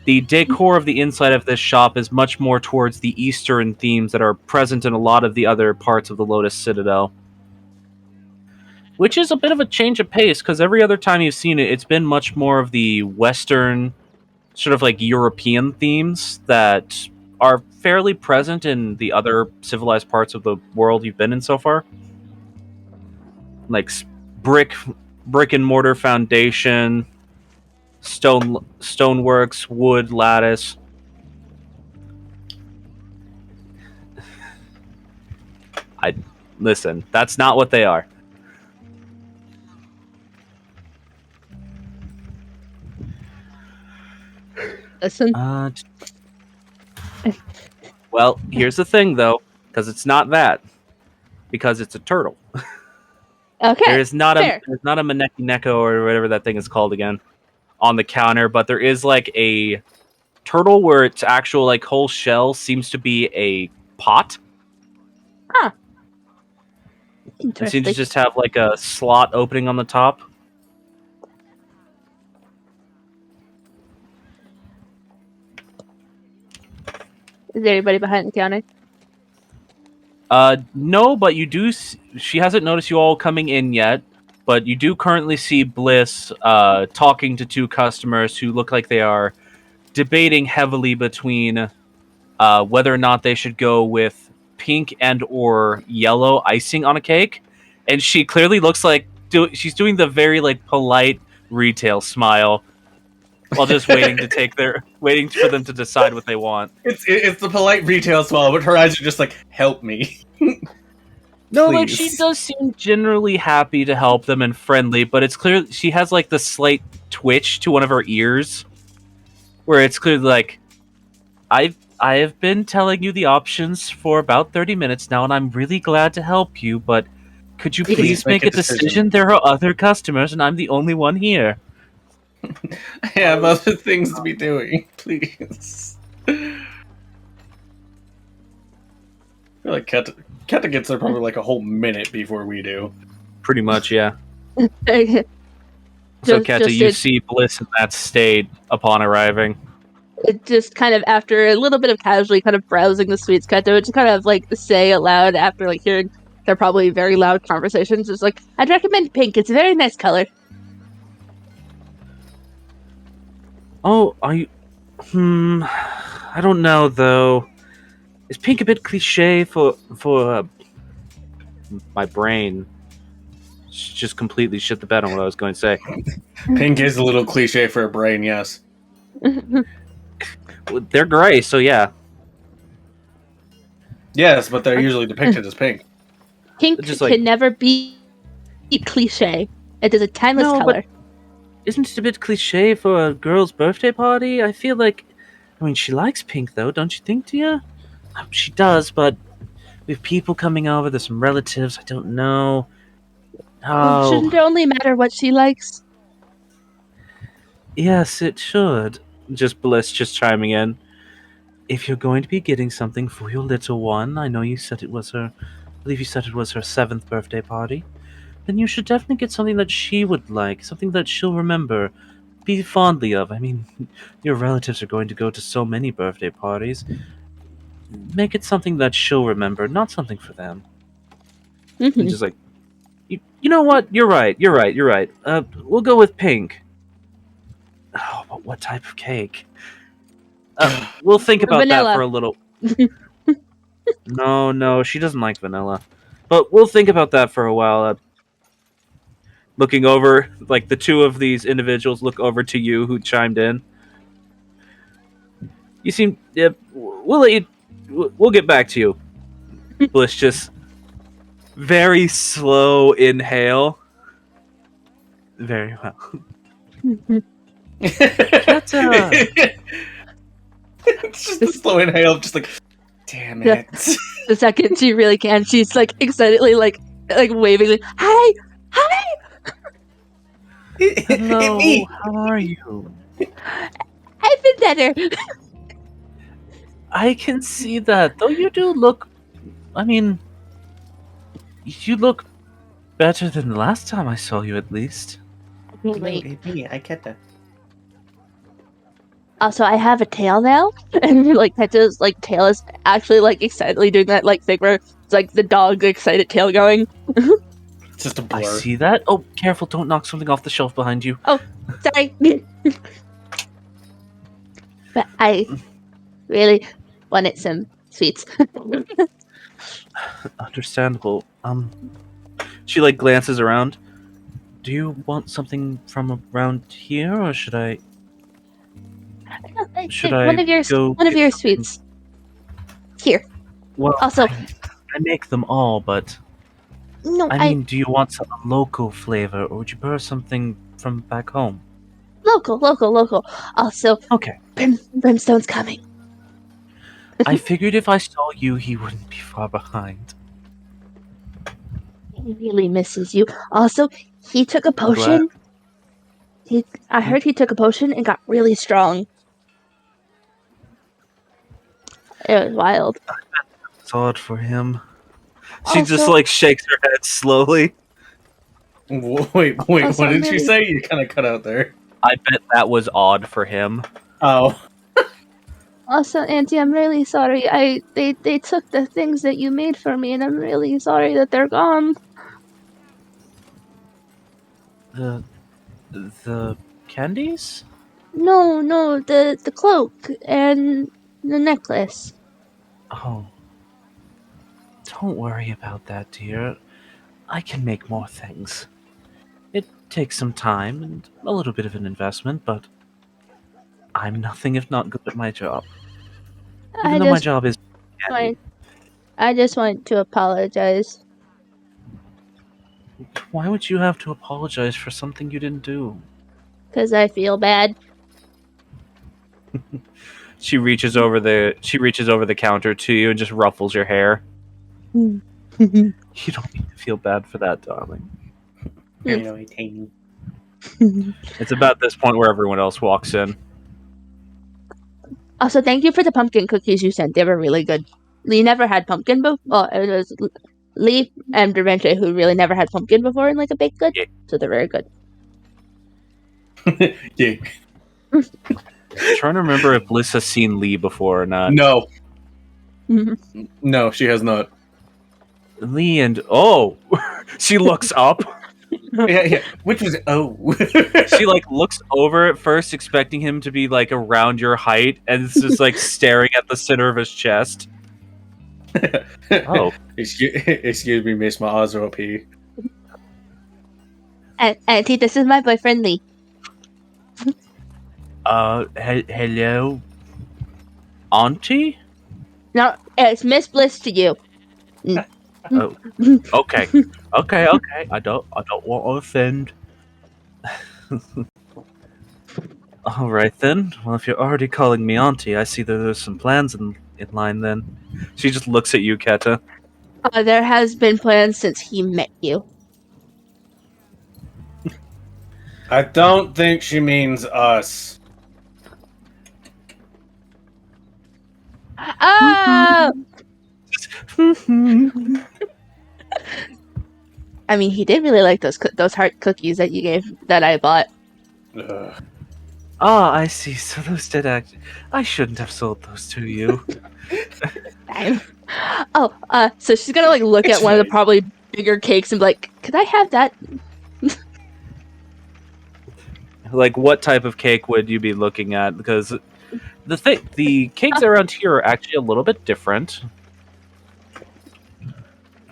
The decor of the inside of this shop is much more towards the Eastern themes that are present in a lot of the other parts of the Lotus Citadel. Which is a bit of a change of pace, because every other time you've seen it, it's been much more of the Western, sort of European themes that are fairly present in the other civilized parts of the world you've been in so far. Like brick and mortar foundation, stoneworks, wood, lattice. Listen, that's not what they are. Listen. Well, here's the thing, though, because it's not that. Because it's a turtle. Okay. There's not a Maneki Neko or whatever that thing is called again. on the counter, but there is like a turtle where its actual like whole shell seems to be a pot. It seems to Interesting. just have like a slot opening on the top. Is there anybody behind the counter? No, but you do. She hasn't noticed you all coming in yet, but you do currently see Bliss talking to two customers who look like they are debating heavily between whether or not they should go with pink and or yellow icing on a cake. And she clearly looks like she's doing the very like polite retail smile while just waiting for them to decide what they want. It's the polite retail smile, but her eyes are just like, help me. No, like Please. she does seem generally happy to help them and friendly, but it's clear she has like the slight twitch to one of her ears, where it's clearly like, I have been telling you the options for about 30 minutes now, and I'm really glad to help you, but could you please make a decision? There are other customers, and I'm the only one here. I have other things to be doing. Please. I feel like Keta gets there probably like a whole minute before we do. Pretty much, yeah. So, Just- Keta, just you it- see Bliss in that state upon arriving. It just kind of after a little bit of casually kind of browsing the sweets, Keta would just kind of like say aloud after like hearing their probably very loud conversations. It's like, I'd recommend pink. It's a very nice color. Oh, I don't know though. Is pink a bit cliche for my brain? Just completely shit the bed on what I was going to say. Pink is a little cliche for a brain, yes. They're gray, so yeah. Yes, but they're usually depicted as pink. Pink Just like- can never be cliche. It is a timeless No, but- color. Isn't it a bit cliche for a girl's birthday party? I feel like, I mean, she likes pink though, don't you think, dear? She does, but with people coming over, there's some relatives, I don't know. Shouldn't Oh, it only matter what she likes? yes, it should. Just Bliss just chiming in. If you're going to be getting something for your little one, I know you said it was her, I believe you said it was her 7th birthday party, then you should definitely get something that she would like, something that she'll remember, be fondly of. I mean, your relatives are going to go to so many birthday parties. Make it something that she'll remember, not something for them. Mhm. And just like, you know what? You're right. We'll go with pink. Oh, but what type of cake? We'll think about Vanilla. that for a little. No, she doesn't like vanilla. But we'll think about that for a while. Looking over, like the two of these individuals look over to you who chimed in. You seem. Yep. We'll let you. We'll get back to you. Bliss just very slow inhale. Very well. It's just a slow inhale, just like, damn Yeah. it. The second she really can, she's like excitedly like waving like, hi! Hello, Me. how are you? I've been better. I can see that. Though you do look. I mean. You look better than the last time I saw you, at least. Wait. Me, I get that. Also, I have a tail now, and like Keta's like tail is actually like excitedly doing that like thing where it's like the dog excited tail going. It's just a blur. I see that. Oh, careful, don't knock something off the shelf behind you. Sorry. But I really wanted some sweets. Understandable. She like glances around. Do you want something from around here, or should I? Should one I of your go one of get your something? sweets. Here. Well, Also, I make them all, but no, I mean, do you want some local flavor, or would you prefer something from back home? local. Also, Okay. Brimstone's coming. I figured if I saw you, he wouldn't be far behind. He really misses you. Also, he took a glad. potion. I heard he took a potion and got really strong. It was wild. It's odd for him. She just Also- like shakes her head slowly. Wait, Also, what I'm did you really- say? You kind of cut out there. I bet that was odd for him. Oh, Also, Auntie, I'm really sorry. They took the things that you made for me, and I'm really sorry that they're gone. The candies? No, the cloak and the necklace. Oh. Don't worry about that, dear. I can make more things. It takes some time and a little bit of an investment, but I'm nothing if not good at my job. Even though my job is candy. I just want to apologize. Why would you have to apologize for something you didn't do? Because I feel bad. She reaches over the counter to you and just ruffles your hair. You don't need to feel bad for that, darling. I know, tiny. It's about this point where everyone else walks in. Also, thank you for the pumpkin cookies you sent. They were really good. Lee never had pumpkin before. Well, it was Lee and Dervente who really never had pumpkin before in like a baked good. Yeah. So they're very good. yeah. I'm trying to remember if Bliss has seen Lee before or not. No, Mhm. no, she has not. Lee and she looks up. Yeah. Which was She like looks over at first, expecting him to be like around your height, and it's just like staring at the center of his chest. Oh, Excuse me, Miss Maazropi. Auntie, this is my boyfriend Lee. hello, Auntie. No, it's Miss Bliss to you. Oh, okay. I don't want to offend. All right then. Well, if you're already calling me auntie, I see that there's some plans in line. Then she just looks at you, Keta. There has been plans since he met you. I don't think she means us. Oh! I mean, he did really like those heart cookies that you gave that I bought. Ugh. Ah, I see. So those did act. I shouldn't have sold those to you. Fine. Oh, so she's gonna like look It's at one of the fine. probably bigger cakes and be like, "Could I have that?" Like, what type of cake would you be looking at? Because the cakes around here are actually a little bit different.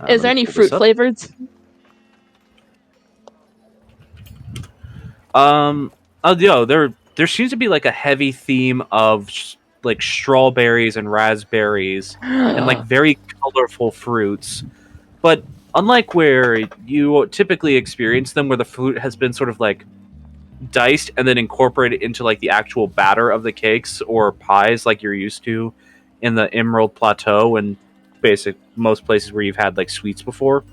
Is there let me any pull fruit this up. flavors? There seems to be like a heavy theme of like strawberries and raspberries and like very colorful fruits. But unlike where you typically experience them, where the fruit has been sort of like diced and then incorporated into like the actual batter of the cakes or pies, like you're used to in the Emerald Plateau and most places where you've had like sweets before.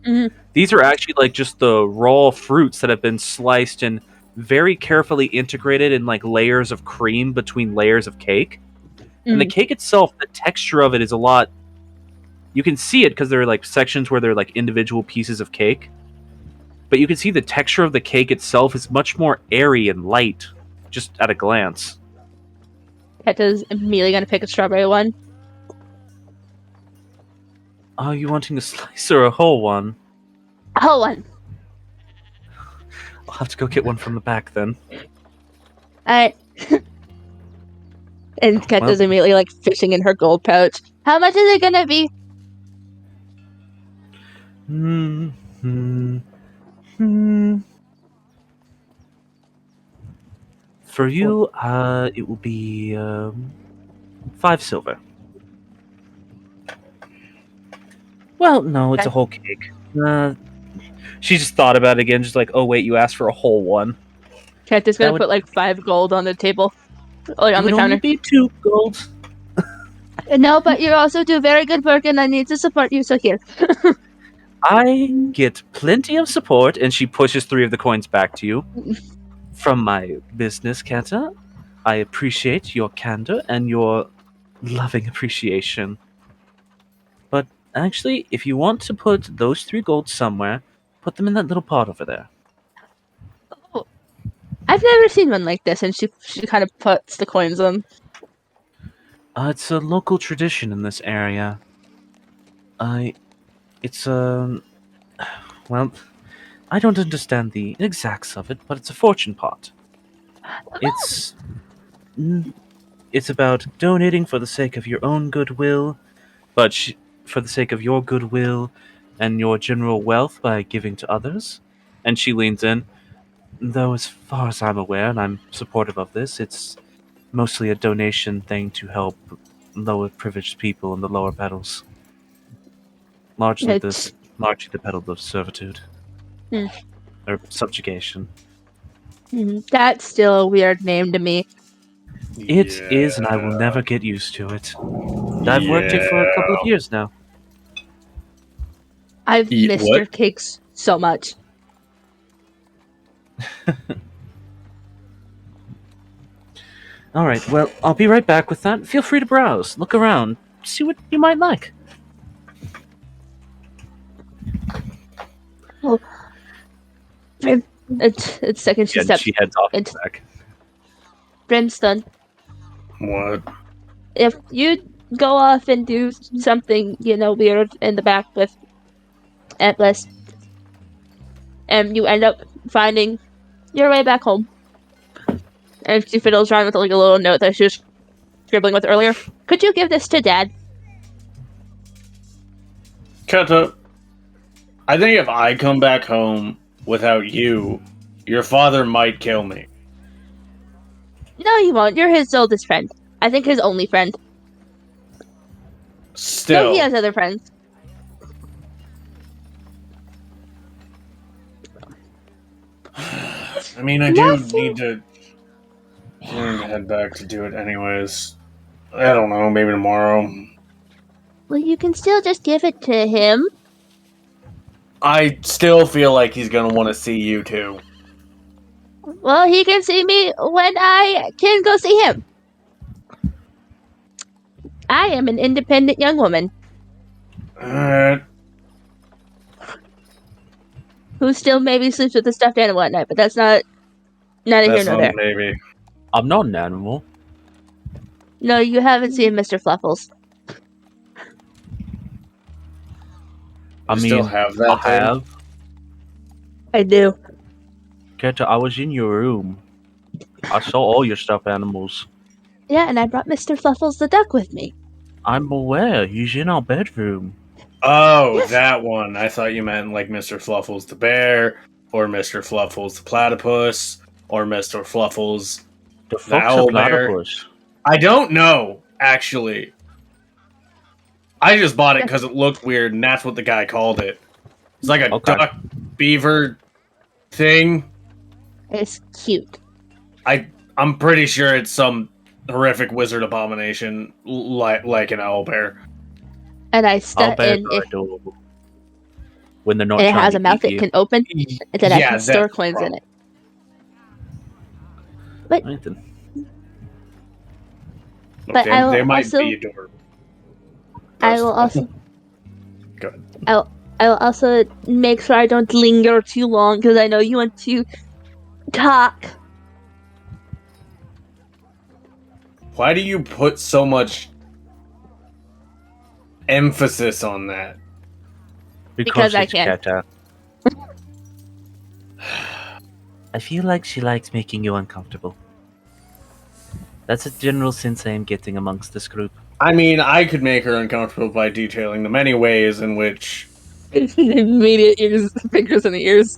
Mhm. These are actually like just the raw fruits that have been sliced and very carefully integrated in like layers of cream between layers of cake. And the cake itself, the texture of it is a lot. You can see it because there are like sections where they're like individual pieces of cake. But you can see the texture of the cake itself is much more airy and light, just at a glance. Keta's immediately gonna pick a strawberry one. Are you wanting a slice or a whole one? A whole one. I'll have to go get one from the back then. Alright. And Keta's immediately like fishing in her gold pouch. How much is it gonna be? For you, it will be 5 silver. Well, no, it's a whole cake. She just thought about it again, just like, oh wait, you asked for a whole one. Keta's That gonna would- put like 5 gold on the table. Or on It the would only counter. be 2 gold. No, but you also do very good work and I need to support you, so here. I get plenty of support, and she pushes 3 of the coins back to you. From my business, Kata, I appreciate your candor and your loving appreciation. But actually, if you want to put those 3 golds somewhere, put them in that little pot over there. I've never seen one like this, and she kind of puts the coins in. It's a local tradition in this area. It's well, I don't understand the exacts of it, but it's a fortune pot. It's about donating for the sake of your own goodwill, but for the sake of your goodwill and your general wealth by giving to others. And she leans in. Though, as far as I'm aware, and I'm supportive of this, it's mostly a donation thing to help lower privileged people in the lower petals. Largely the petal of servitude. Hmm. Or subjugation. That's still a weird name to me. It is, and I will never get used to it. I've worked it for a couple of years now. I've missed what? your cakes so much. Alright, well, I'll be right back with that. Feel free to browse, look around, see what you might like. Well, it's second she And steps she heads off into back. Brimstone. What? If you go off and do something, weird in the back with Atlas, and you end up finding your way back home, and she fiddles around with like a little note that she was scribbling with earlier, could you give this to Dad? Kata, I think if I come back home without you, your father might kill me. No, you won't. You're his oldest friend. I think his only friend. Still. No, he has other friends. I mean, I do need to head back to do it anyways. I don't know, maybe tomorrow. Well, you can still just give it to him. I still feel like he's gonna want to see you too. Well, he can see me when I can go see him. I am an independent young woman who still maybe sleeps with the stuffed animal at night, but that's not neither here nor there. Maybe. I'm not an animal. No, you haven't seen Mr. Fluffles. I You mean, still have that I thing? have. I do. Keta, I was in your room. I saw all your stuffed animals. Yeah, and I brought Mr. Fluffles the duck with me. I'm aware. He's in our bedroom. Oh, Yes. that one. I thought you meant like Mr. Fluffles the bear, or Mr. Fluffles the platypus, or Mr. Fluffles. The fuck's owl a bear. platypus? I don't know, actually. I just bought it because it looked weird, and that's what the guy called it. It's like a Okay. duck beaver thing. It's cute. I'm pretty sure it's some horrific wizard abomination like an owl bear. And I I'll stuck bet in they're it. adorable. When they're not And it trying has to a mouth eat it you. can open, and then I can store that's coins in the it. But Right then. But they, I will they might also- be adorable. I will also Go ahead. I will also make sure I don't linger too long because I know you want to talk. Why do you put so much emphasis on that? Because I it's can. Keta. I feel like she likes making you uncomfortable. That's a general sense I am getting amongst this group. I mean, I could make her uncomfortable by detailing the many ways in which Immediate ears, fingers in the ears.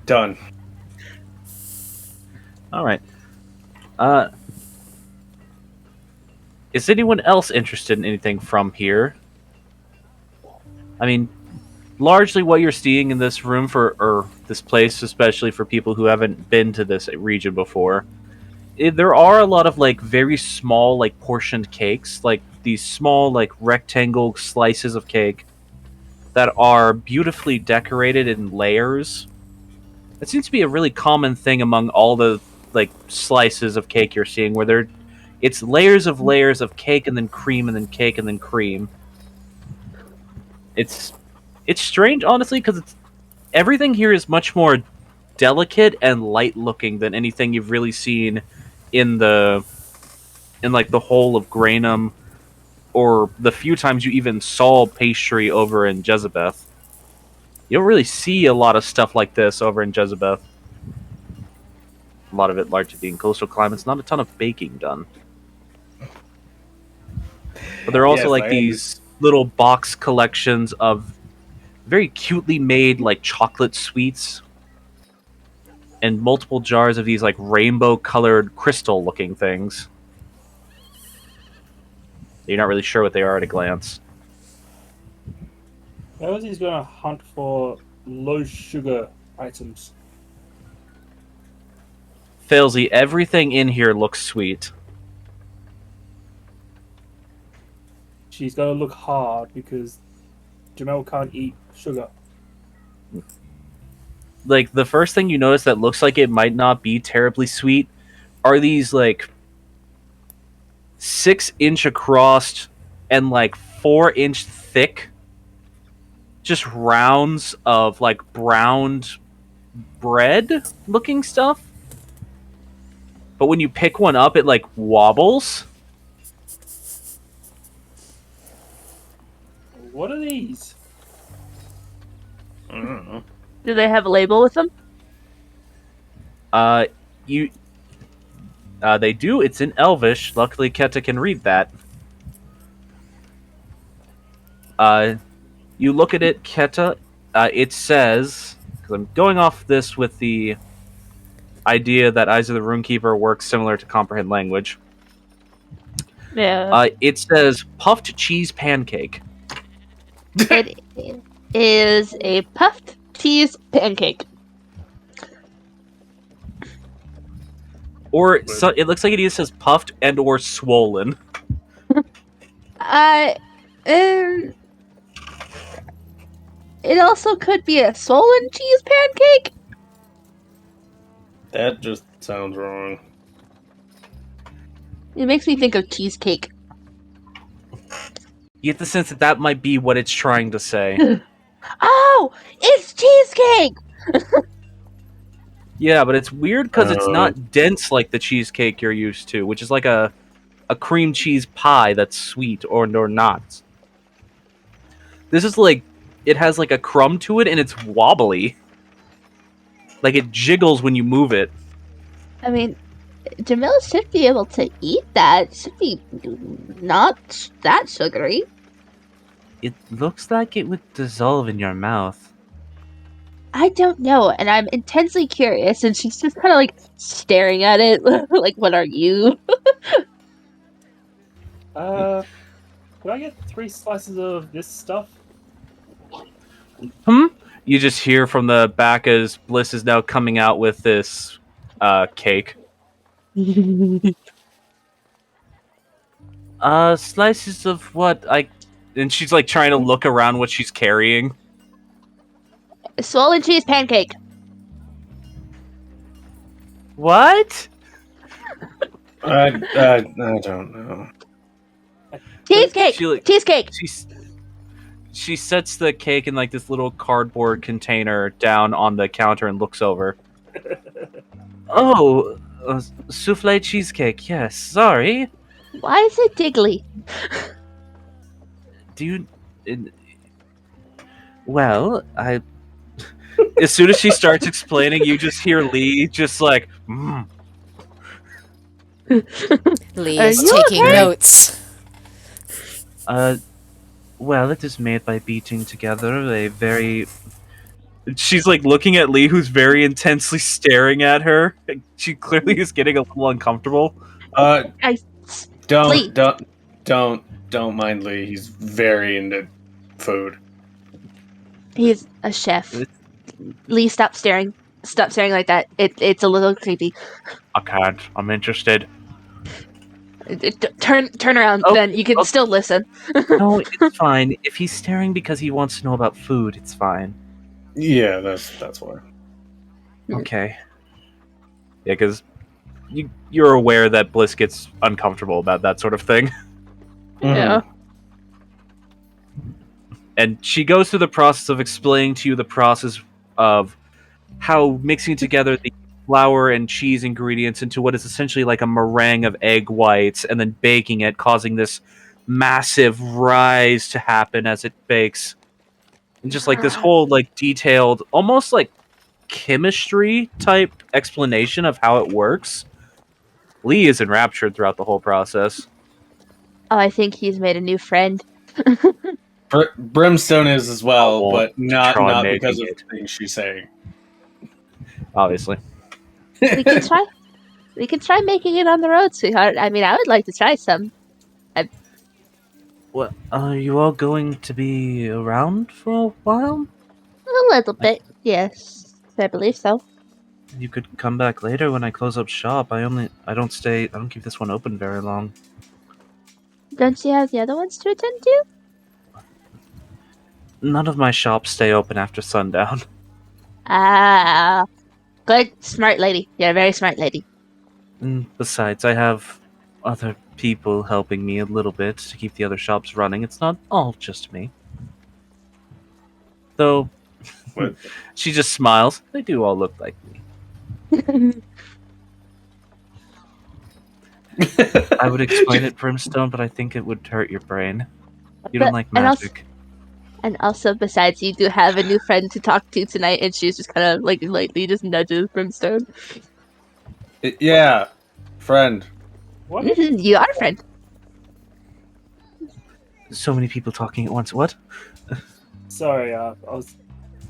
done. Alright. Is anyone else interested in anything from here? I mean, largely what you're seeing in this room or this place, especially for people who haven't been to this region before, there are a lot of like very small like portioned cakes, like these small like rectangle slices of cake that are beautifully decorated in layers It seems to be a really common thing among all the like slices of cake you're seeing, where it's layers of cake and then cream and then cake and then cream. It's strange, honestly, because everything here is much more delicate and light looking than anything you've really seen in like the whole of Grainham, or the few times you even saw pastry over in Jezebeth. You don't really see a lot of stuff like this over in Jezebeth. A lot of it largely being coastal climates, not a ton of baking done. But there are also Yes, these little box collections of very cutely made like chocolate sweets, and multiple jars of these like rainbow colored crystal looking things. You're not really sure what they are at a glance. Rosie's gonna hunt for low sugar items. Failsy, everything in here looks sweet. She's gonna look hard because Jamel can't eat sugar. Like, the first thing you notice that looks like it might not be terribly sweet are these, like, 6-inch across and, like, 4-inch thick, just rounds of, like, browned bread-looking stuff. But when you pick one up, it, like, wobbles. What are these? I don't know. Do they have a label with them? They do. It's in Elvish. Luckily, Keta can read that. You look at it, Keta. It says, because I'm going off this with the idea that Eyes of the Runekeeper works similar to Comprehend Language. Yeah. It says puffed cheese pancake. It is a puffed cheese pancake. Or so, it looks like it either says puffed and or swollen. It also could be a swollen cheese pancake. That just sounds wrong. It makes me think of cheesecake. You get the sense that that might be what it's trying to say. Oh, it's cheesecake! Yeah, but it's weird because it's not dense like the cheesecake you're used to, which is like a cream cheese pie that's sweet or not. This is like, it has like a crumb to it and it's wobbly. Like it jiggles when you move it. I mean, Jamil should be able to eat that. It should be not that sugary. It looks like it would dissolve in your mouth. I don't know, and I'm intensely curious, and she's just kind of like staring at it, like, what are you? Could I get 3 slices of this stuff? You just hear from the back as Bliss is now coming out with this cake. Slices of what? And she's like trying to look around what she's carrying. Swollen cheese pancake. What? I don't know. Cheesecake! Cheesecake! She sets the cake in like this little cardboard container down on the counter and looks over. Oh, souffle cheesecake. Yes, sorry. Why is it diggly? Do you? Well, I. As soon as she starts explaining, you just hear Lee just like. Lee Are is you taking okay? notes. Well, it is made by beating together a very. She's like looking at Lee, who's very intensely staring at her. She clearly is getting a little uncomfortable. Lee. Don't mind Lee. He's very into food. He's a chef. Lee, stop staring. Stop staring like that. It's a little creepy. I can't. I'm interested. Turn around, Oh, then you can oh. still listen. No, it's fine. If he's staring because he wants to know about food, it's fine. Yeah, that's why. Okay. Yeah, because you're aware that Bliss gets uncomfortable about that sort of thing. Yeah. And she goes through the process of explaining to you the process of how mixing together the flour and cheese ingredients into what is essentially like a meringue of egg whites and then baking it, causing this massive rise to happen as it bakes. And just like this whole like detailed, almost like chemistry type explanation of how it works. Lee is enraptured throughout the whole process. Oh, I think he's made a new friend. Brimstone is as well, Oh, but not try because of making the things she's saying. Obviously. We can try. We can try making it on the road, sweetheart. I mean, I would like to try some. What, are you all going to be around for a while? A little bit, yes. I believe so. You could come back later when I close up shop. I don't keep this one open very long. Don't you have the other ones to attend to? None of my shops stay open after sundown. Ah, good, smart lady. You're a very smart lady. And besides, I have other people helping me a little bit to keep the other shops running. It's not all just me. Though, What? she just smiles. They do all look like me. I would explain it, Brimstone, but I think it would hurt your brain. You don't like magic. And also, besides, you do have a new friend to talk to tonight, and she's just kind of like lightly just nudges Brimstone. Yeah, friend. What? You are a friend. So many people talking at once. What? Sorry, I was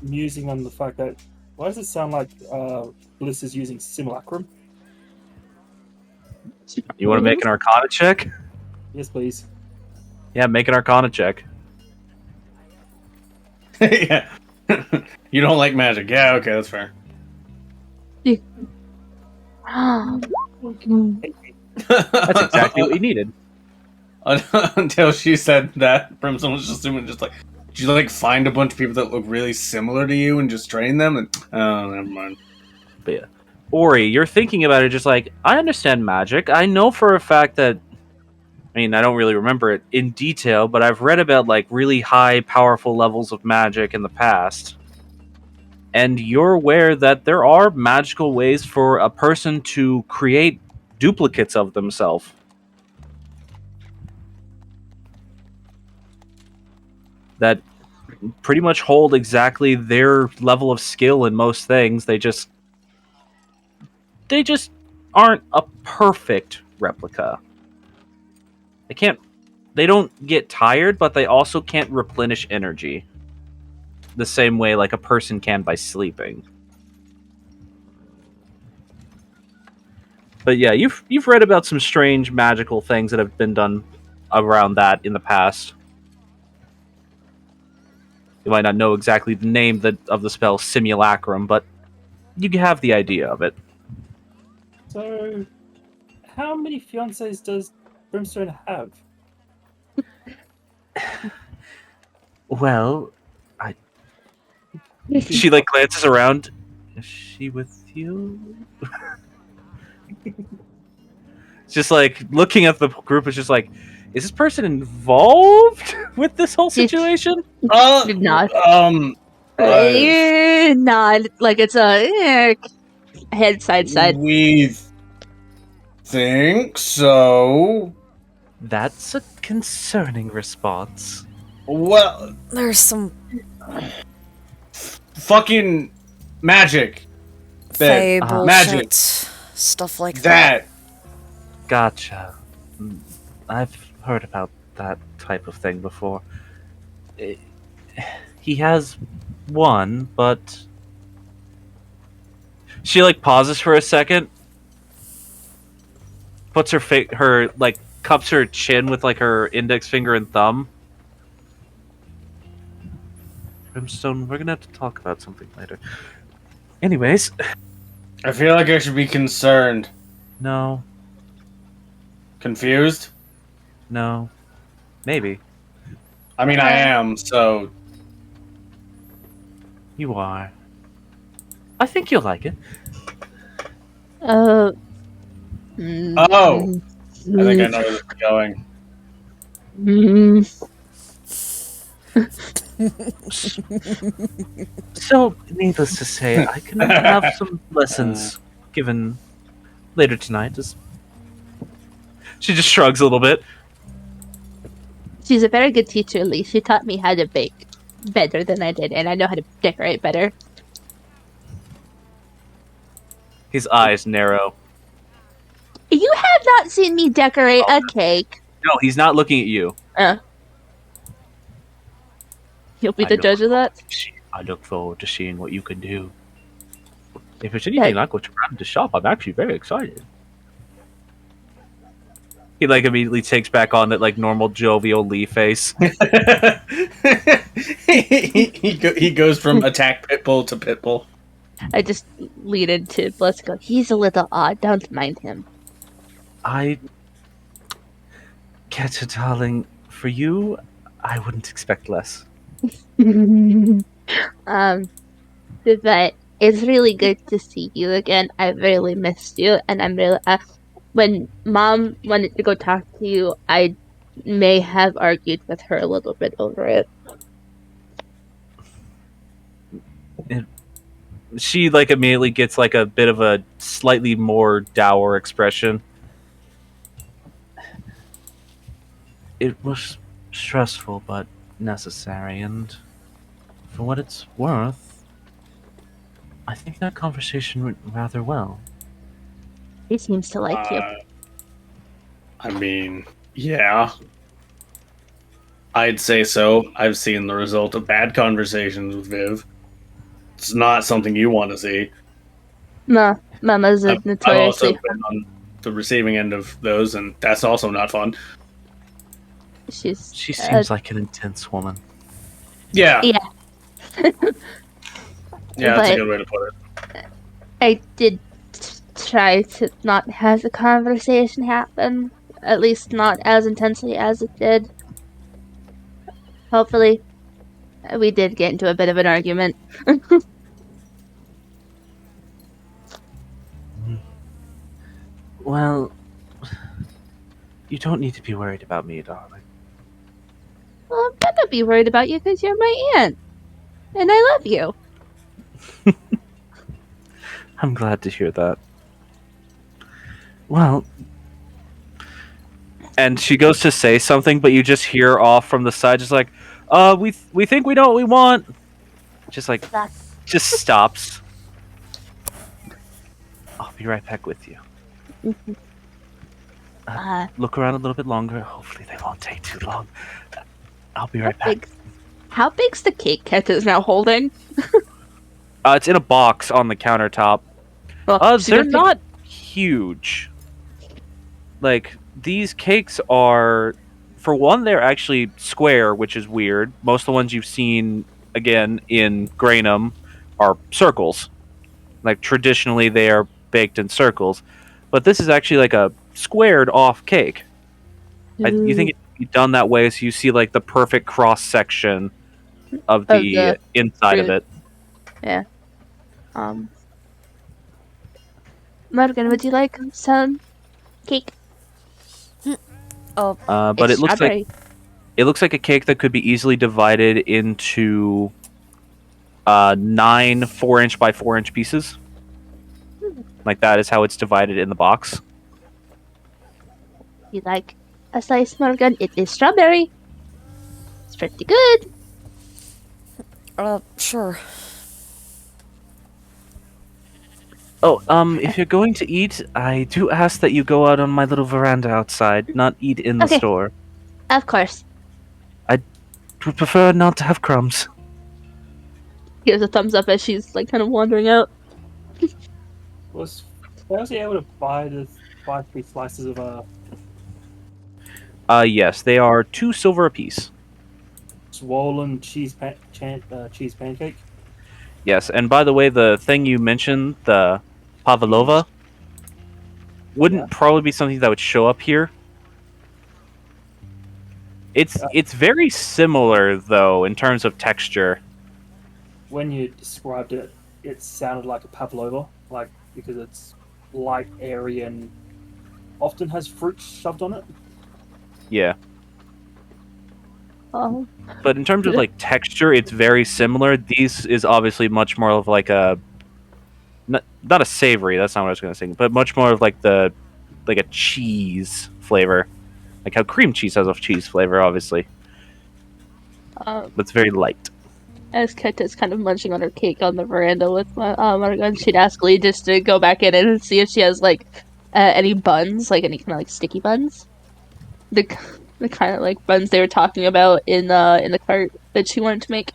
musing on the fact that why does it sound like Bliss is using simulacrum? You want to make an Arcana check? Yes, please. Yeah, make an Arcana check. Yeah. You don't like magic. Yeah, okay, that's fair. That's exactly what you needed. Until she said that, Brimstone was just assuming, just like, did you like find a bunch of people that look really similar to you and just train them? And oh, never mind. But yeah. Ori, you're thinking about it just like, I understand magic. I know for a fact that, I mean, I don't really remember it in detail, but I've read about like really high, powerful levels of magic in the past. And you're aware that there are magical ways for a person to create duplicates of themselves. That pretty much hold exactly their level of skill in most things. They just aren't a perfect replica. They don't get tired, but they also can't replenish energy the same way like a person can by sleeping. But yeah, you've read about some strange magical things that have been done around that in the past. You might not know exactly the name of the spell simulacrum, but you have the idea of it. So, how many fiancés does Brimstone have? Well, she like glances around. Is she with you? It's just like looking at the group. It's just like, is this person involved with this whole situation? Did not. Uh, Not like it's a head side. We think so. That's a concerning response. Well, There's some fucking magic. fey That- bullshit. magic. Stuff like That. Gotcha. I've heard about that type of thing before. He has one, but she like pauses for a second, puts her like cups her chin with like her index finger and thumb. Brimstone, we're gonna have to talk about something later. Anyways, I feel like I should be concerned. no, Confused? maybe I mean, I am, so. you are. I think you'll like it. Uh. Oh, I think I know where this is going. So, needless to say, I can have some lessons given later tonight. She just shrugs a little bit. She's a very good teacher, Lee. She taught me how to bake better than I did, and I know how to decorate better. His eyes narrow. You have not seen me decorate a cake. No, he's not looking at you. You'll be I the look judge of that? I look forward to seeing what you can do. If it's anything like what you ran to shop, I'm actually very excited. He like immediately takes back on that like normal jovial Lee face. he goes from attack Pitbull to Pitbull. I just lead into Bless and go, he's a little odd, don't mind him. I get it, darling. For you, I wouldn't expect less. But it's really good to see you again. I really missed you, and I'm really when Mom wanted to go talk to you, I may have argued with her a little bit over it. She like immediately gets like a bit of a slightly more dour expression. It was stressful but necessary, and for what it's worth, I think that conversation went rather well. He seems to like you. I mean, yeah. I'd say so. I've seen the result of bad conversations with Viv. It's not something you want to see. No, Mama's a I've also notoriously. been on the receiving end of those, and that's also not fun. She seems like an intense woman. Yeah. Yeah. Yeah, that's a But- good way to put it. I did try to not have the conversation happen, at least not as intensely as it did. Hopefully, we did get into a bit of an argument. Well, you don't need to be worried about me, darling. Well, I'm gonna be worried about you because you're my aunt, and I love you. I'm glad to hear that. Well, and she goes to say something, but you just hear off from the side, just like, we think we know what we want. Just like, just stops. I'll be right back with you. Look around a little bit longer. Hopefully they won't take too long. I'll be right back. How big's the cake Ket is now holding? It's in a box on the countertop. Well, she They're doesn't- not huge. Like, these cakes are, for one, they're actually square, which is weird. Most of the ones you've seen, again, in Grainham are circles. Like, traditionally, they are baked in circles. But this is actually like a squared off cake. You think it would be done that way so you see, like, the perfect cross-section of the inside of fruit. it. Yeah. Morgan, would you like some cake? Oh, But It's it looks strawberry. like a cake that could be easily divided into 9 4-inch by 4-inch pieces. Like that is how it's divided in the box. You like a slice, Morgan? It is strawberry. It's pretty good. sure. Oh, if you're going to eat, I do ask that you go out on my little veranda outside, not eat in the Okay. store. Of course. Would prefer not to have crumbs. Gives a thumbs up as she's like kind of wandering out. Was he able to buy 3 slices of Yes, they are 2 silver apiece. swollen cheese cheese pancake? Yes, and by the way, the thing you mentioned, the pavlova, wouldn't probably be something that would show up here. It's very similar though in terms of texture. When you described it, it sounded like a pavlova, like because it's light, airy, and often has fruit shoved on it. Yeah. Oh, But in terms of like texture, it's very similar. These is obviously much more of like a not a savory. That's not what I was going to say, but much more of like a cheese flavor, like how cream cheese has a cheese flavor, obviously. But it's very light. as Keta's kind of munching on her cake on the veranda with Margot, she'd ask Lee just to go back in and see if she has like any buns, like any kind of like sticky buns. The kind of like buns they were talking about in the cart that she wanted to make.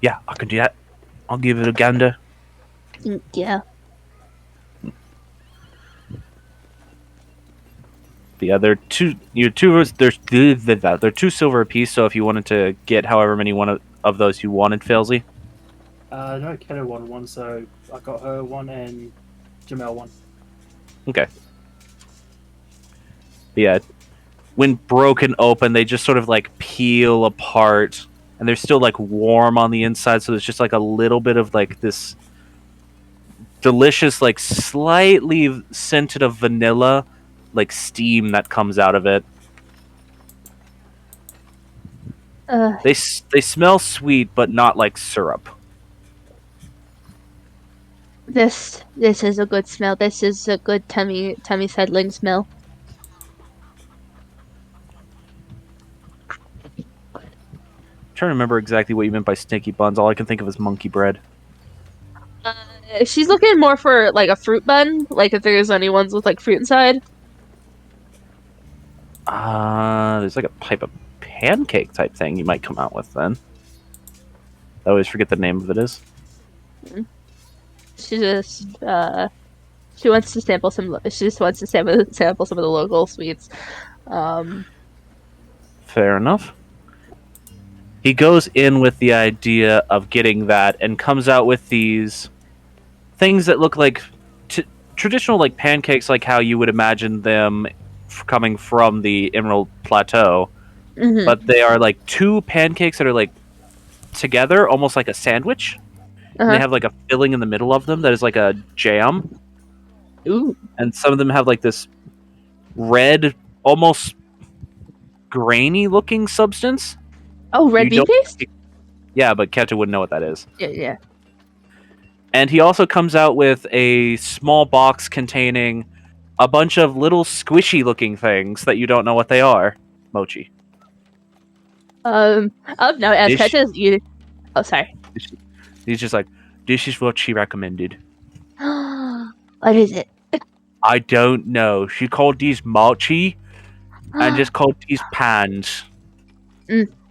Yeah, I can do that. I'll give it a gander. Yeah. The other two, they're two silver apiece. So if you wanted to get however many of those you wanted, Failsy. No, Keto wanted one, so I got her one and Jamel one. Okay. Yeah. When broken open, they just sort of like peel apart, and they're still like warm on the inside. So there's just like a little bit of like this delicious, like slightly scented of vanilla, like steam that comes out of it. They smell sweet, but not like syrup. This is a good smell. This is a good tummy settling smell. I'm trying to remember exactly what you meant by sticky buns. All I can think of is monkey bread. She's looking more for like a fruit bun, like if there's any ones with like fruit inside. There's like a type of pancake type thing you might come out with then. I always forget the name of it is. She just she wants to sample some. She just wants to sample some of the local sweets. Fair enough. He goes in with the idea of getting that and comes out with these things that look like traditional like pancakes, like how you would imagine them coming from the Emerald Plateau. Mm-hmm. But they are like two pancakes that are like together, almost like a sandwich. And they have like a filling in the middle of them that is like a jam. Ooh. And some of them have like this red, almost grainy looking substance. Oh, red bean paste? Yeah, but Keta wouldn't know what that is. Yeah. And he also comes out with a small box containing a bunch of little squishy looking things that you don't know what they are. Mochi. Oh no, as Keta's eating. Oh, sorry. He's just like, this is what she recommended. What is it? I don't know. She called these mochi and just called these pans.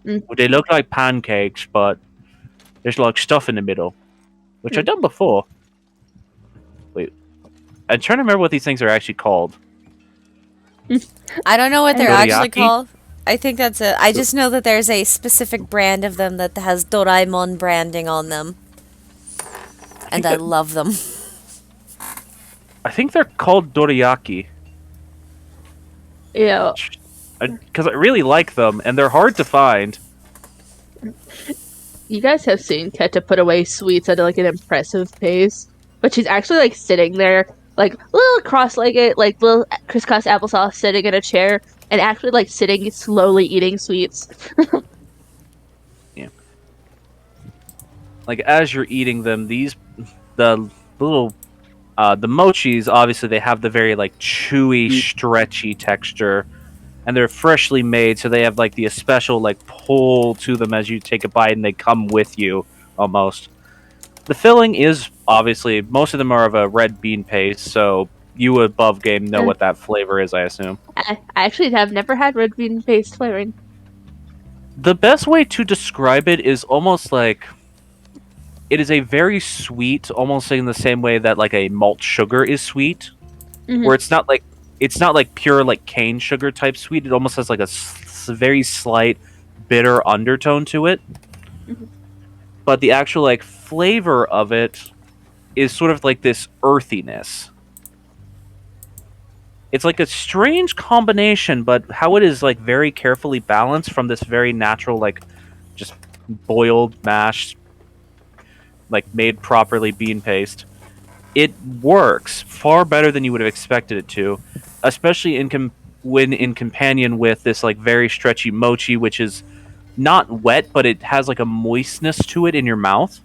Well, they look like pancakes, but there's like stuff in the middle, which I've done before. Wait, I'm trying to remember what these things are actually called. I don't know what they're actually Dorayaki? called. I think that's it. I just know that there's a specific brand of them that has Doraemon branding on them. And I love them. I think they're called dorayaki. Yeah. Because I really like them, and they're hard to find. You guys have seen Keta put away sweets at like an impressive pace, but she's actually like sitting there, like little cross-legged, like little crisscross applesauce, sitting in a chair and actually like sitting slowly eating sweets. Yeah. Like as you're eating them, the little the mochis, obviously they have the very like chewy, stretchy texture. And they're freshly made, so they have like the special like pull to them as you take a bite, and they come with you almost. The filling is obviously most of them are of a red bean paste, so you above game know what that flavor is, I assume. I actually have never had red bean paste flavoring. The best way to describe it is almost like it is a very sweet, almost in the same way that like a malt sugar is sweet, where it's not like pure like cane sugar type sweet. It almost has like a very slight bitter undertone to it. But the actual like flavor of it is sort of like this earthiness. It's like a strange combination, but how it is like very carefully balanced from this very natural like just boiled, mashed like made properly bean paste. It works far better than you would have expected it to, especially when in companion with this like very stretchy mochi, which is not wet, but it has like a moistness to it in your mouth.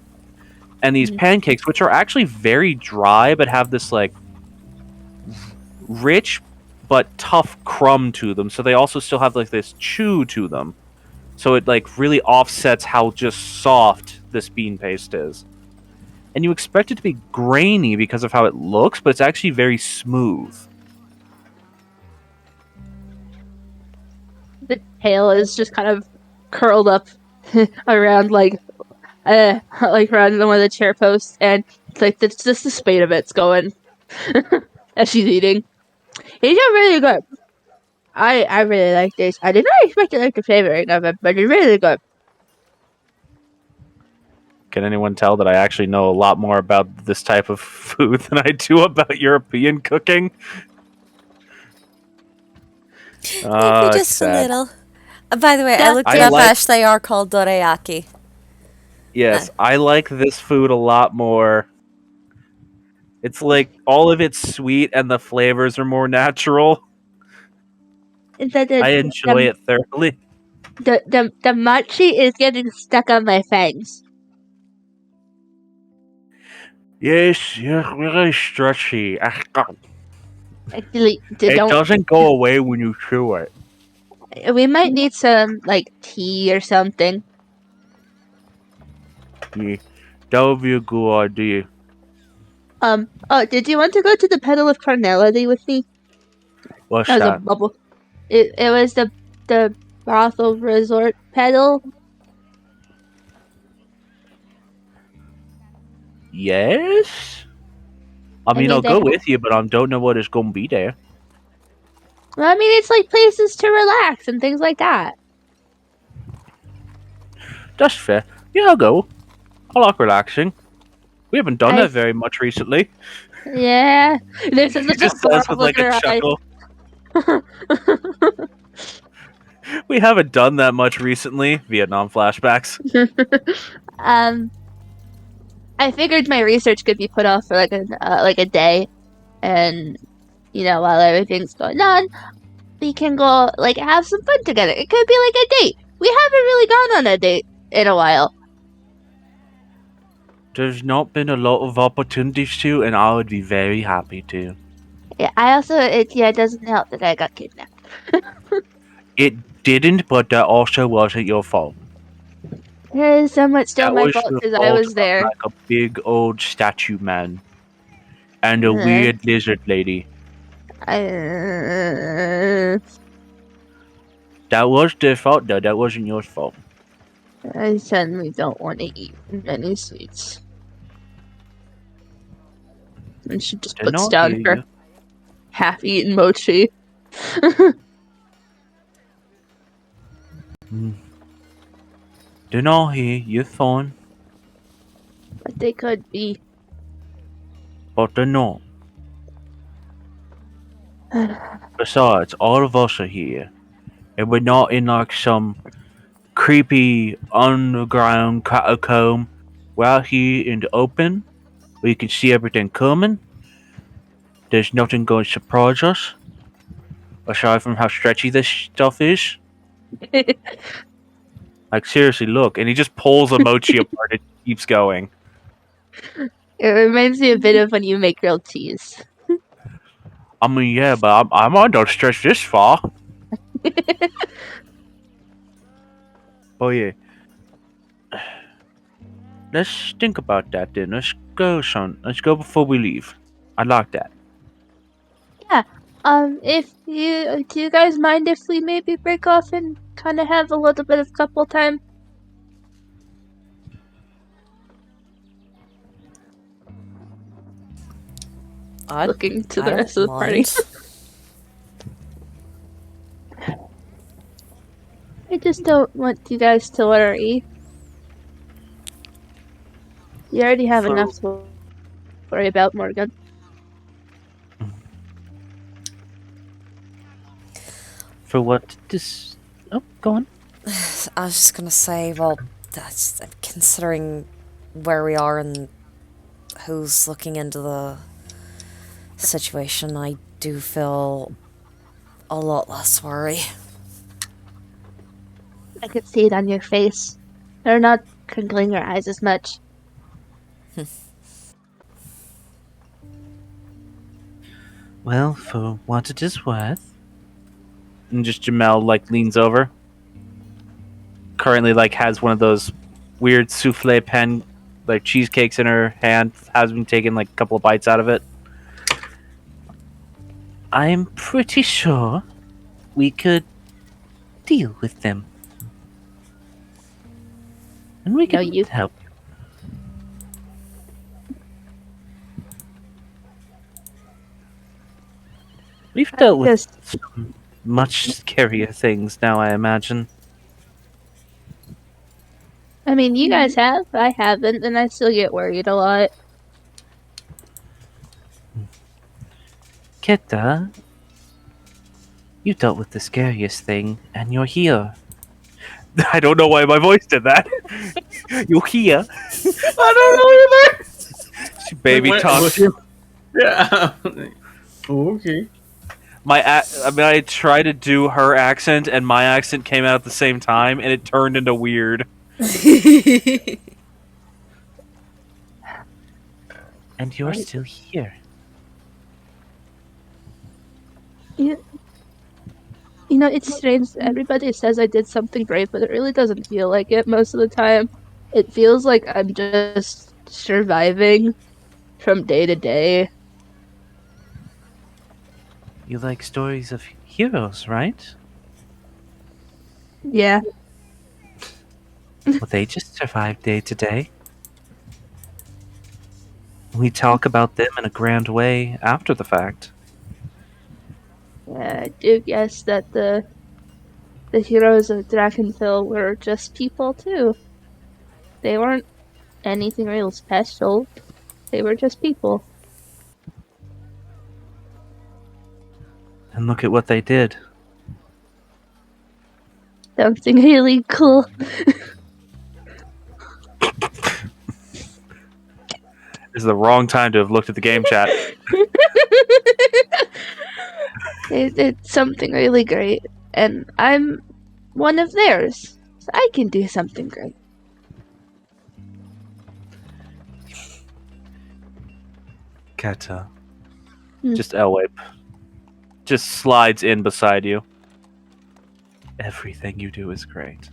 And these pancakes, which are actually very dry, but have this like rich but tough crumb to them. So they also still have like this chew to them. So it like really offsets how just soft this bean paste is. And you expect it to be grainy because of how it looks, but it's actually very smooth. The tail is just kind of curled up around like around one of the chair posts, and it's like it's just the spade of it's going as she's eating. It's really good. I really like this. I did not expect to like the flavoring of it, but it's really good. Can anyone tell that I actually know a lot more about this type of food than I do about European cooking? Maybe just sad. a little. By the way, I Yeah, looked I it up, like- Ash. They are called dorayaki. Yes, I like this food a lot more. It's like all of it's sweet and the flavors are more natural. It's that I enjoy it thoroughly. the mochi is getting stuck on my fangs. Yes, you're really stretchy. Actually, It doesn't go away when you chew it. we might need some like tea or something. Yeah, that would be a good idea. Oh, did you want to go to the Pedal of Carnality with me? What's That was a that? bubble. It was the brothel resort pedal. Yes? I mean, I'll they go have- with you, but I don't know what is going to be there. Well, I mean, it's like places to relax and things like that. That's fair. Yeah, I'll go. I like relaxing. We haven't done I- that very much recently. Yeah, there's He just says with like a chuckle. We haven't done that much recently. Vietnam flashbacks. I figured my research could be put off for like a day, and while everything's going on, we can go like have some fun together. It could be like a date. We haven't really gone on a date in a while. There's not been a lot of opportunities to, and I would be very happy to. Yeah, I also it doesn't help that I got kidnapped. It didn't, but that also wasn't your fault. It is somewhat still That my was fault the because I fault was of, there. like a big old statue man and a Uh-huh. weird lizard lady. That was their fault, though. That wasn't your fault. I suddenly don't want to eat many sweets. And she just Did puts not down hear her you. half-eaten mochi. Do not hear. You're fine. But they could be. But they're not. Besides, all of us are here. And we're not in like some creepy underground catacomb. We're out here in the open, where you can see everything coming. There's nothing going to surprise us. Aside from how stretchy this stuff is. Like, seriously, look. And he just pulls a mochi apart and keeps going. It reminds me a bit of when you make grilled cheese. I mean, yeah, but I might not stretch this far. Oh, yeah. Let's think about that then. Let's go, son. Let's go before we leave. I like that. Do you guys mind if we maybe break off and kind of have a little bit of couple time? Looking to the rest of the party. I just don't want you guys to worry. You already have So- enough to worry about, Morgan. For what this... Oh, go on. I was just gonna say, well, that's considering where we are and who's looking into the situation, I do feel a lot less worry. I could see it on your face. They're not crinkling your eyes as much. Well, for what it is worth. And just Jamel, like, leans over. Currently, like, has one of those weird souffle pen, like, cheesecakes in her hand. Has been taking, like, a couple of bites out of it. I'm pretty sure we could deal with them. And we No, can you- help. We've dealt with Just some much scarier things now, I imagine. I mean, you guys have. I haven't, and I still get worried a lot. Keta, you dealt with the scariest thing, and you're here. I don't know why my voice did that. You're here. I don't know either. Baby Wait, talk. Yeah. Okay. I tried to do her accent, and my accent came out at the same time, and it turned into weird. And you're still here. You know, it's strange. Everybody says I did something great, but it really doesn't feel like it most of the time. It feels like I'm just surviving from day to day. You like stories of heroes, right? Yeah. Well, they just survive day to day. We talk about them in a grand way after the fact. I do guess that the heroes of Drakenfell were just people too. They weren't anything real special. They were just people. And look at what they did. Something really cool. This is the wrong time to have looked at the game chat. It's something really great, and I'm one of theirs. So I can do something great. Keta. Hmm. Just Elwape. Just slides in beside you. Everything you do is great.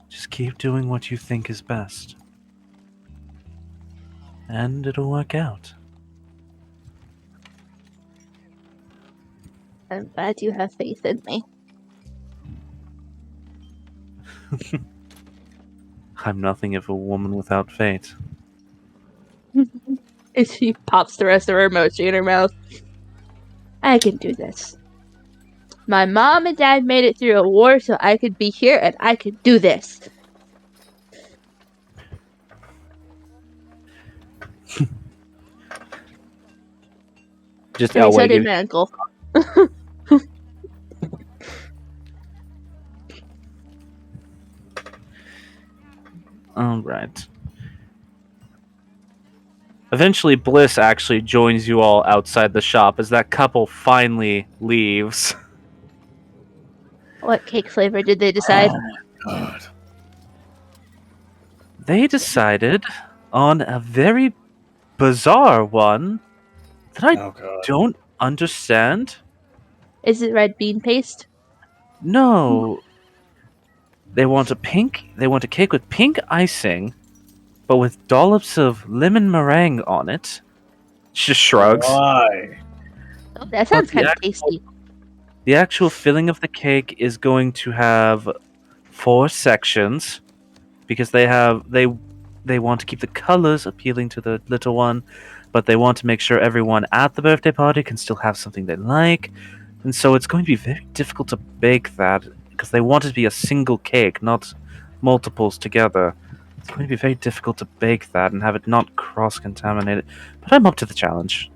Just keep doing what you think is best. And it'll work out. I'm glad you have faith in me. I'm nothing if a woman without fate. And she pops the rest of her emoji in her mouth. I can do this. My mom and dad made it through a war so I could be here, and I could do this. Just And so Elway did gives my uncle. Alright. Eventually, Bliss actually joins you all outside the shop as that couple finally leaves. What cake flavor did they decide? God. They decided on a very bizarre one that I Oh God. don't understand. Is it red bean paste? No. They want a cake with pink icing, but with dollops of lemon meringue on it. She just shrugs. Why? Oh, that sounds the kind of actual- tasty. The actual filling of the cake is going to have 4 sections because they want to keep the colors appealing to the little one, but they want to make sure everyone at the birthday party can still have something they like. And so it's going to be very difficult to bake that because they want it to be a single cake, not multiples together. It's going to be very difficult to bake that and have it not cross-contaminated. But I'm up to the challenge.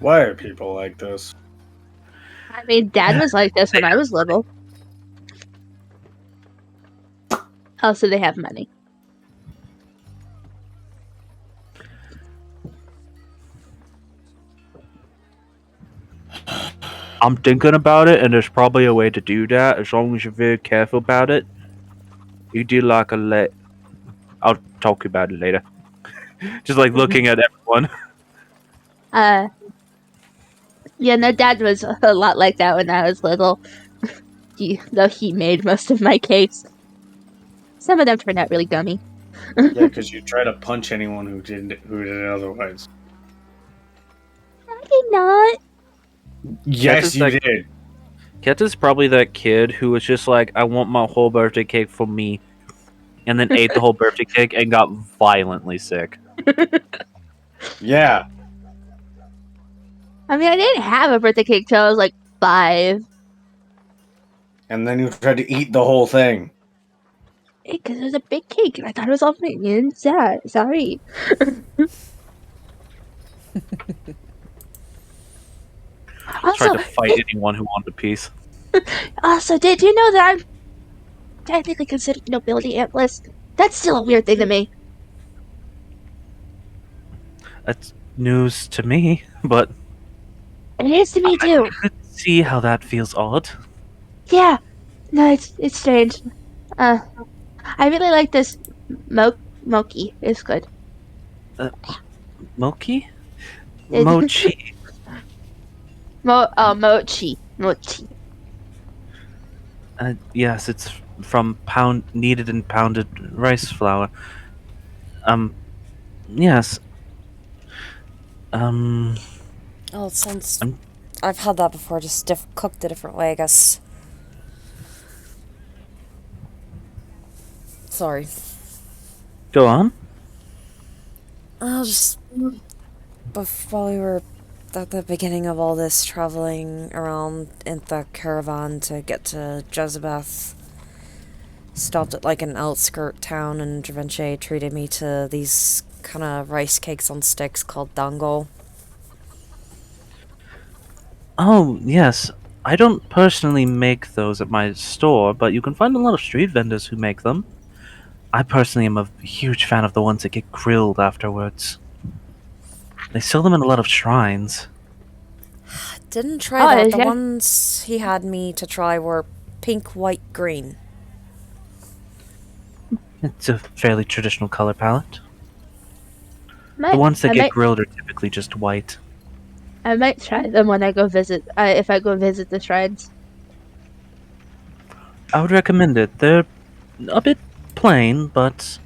Why are people like this? I mean, Dad was like this when I was little. Also, they have money. I'm thinking about it, and there's probably a way to do that as long as you're very careful about it. You do like a let. I'll talk about it later. Just like looking at everyone. Yeah, no, Dad was a lot like that when I was little. Though he made most of my cakes. Some of them turned out really gummy. Yeah, because you try to punch anyone who did otherwise. I did not. Yes, is you like- did. Keta's probably that kid who was just like, I want my whole birthday cake for me. And then ate the whole birthday cake and got violently sick. Yeah. I mean, I didn't have a birthday cake till I was like 5. And then you tried to eat the whole thing. Because it was a big cake and I thought it was all minions. Yeah, sorry. Tried to fight anyone who wanted a piece. Also, did you know that I'm technically considered nobility antlers? That's still a weird thing to me. That's news to me, but It is to me too. I could see how that feels odd. Yeah. No, it's strange. I really like this Moki. It's good. Moki? It- Mochi. Mochi. Yes, it's from kneaded and pounded rice flour. Yes. Oh, it sounds. I've had that before, just cooked a different way, I guess. Sorry. Go on. Just before we were at the beginning of all this traveling around in the caravan to get to Jezebeth, stopped at like an outskirt town, and Dravenche treated me to these kind of rice cakes on sticks called dango. Oh, yes. I don't personally make those at my store, but you can find a lot of street vendors who make them. I personally am a huge fan of the ones that get grilled afterwards. They sell them in a lot of shrines. Didn't try that. The yeah. ones he had me to try were pink, white, green. It's a fairly traditional color palette. The The ones that get grilled are typically just white. I might try them when I go visit. If I go visit the shrines. I would recommend it. They're a bit plain, but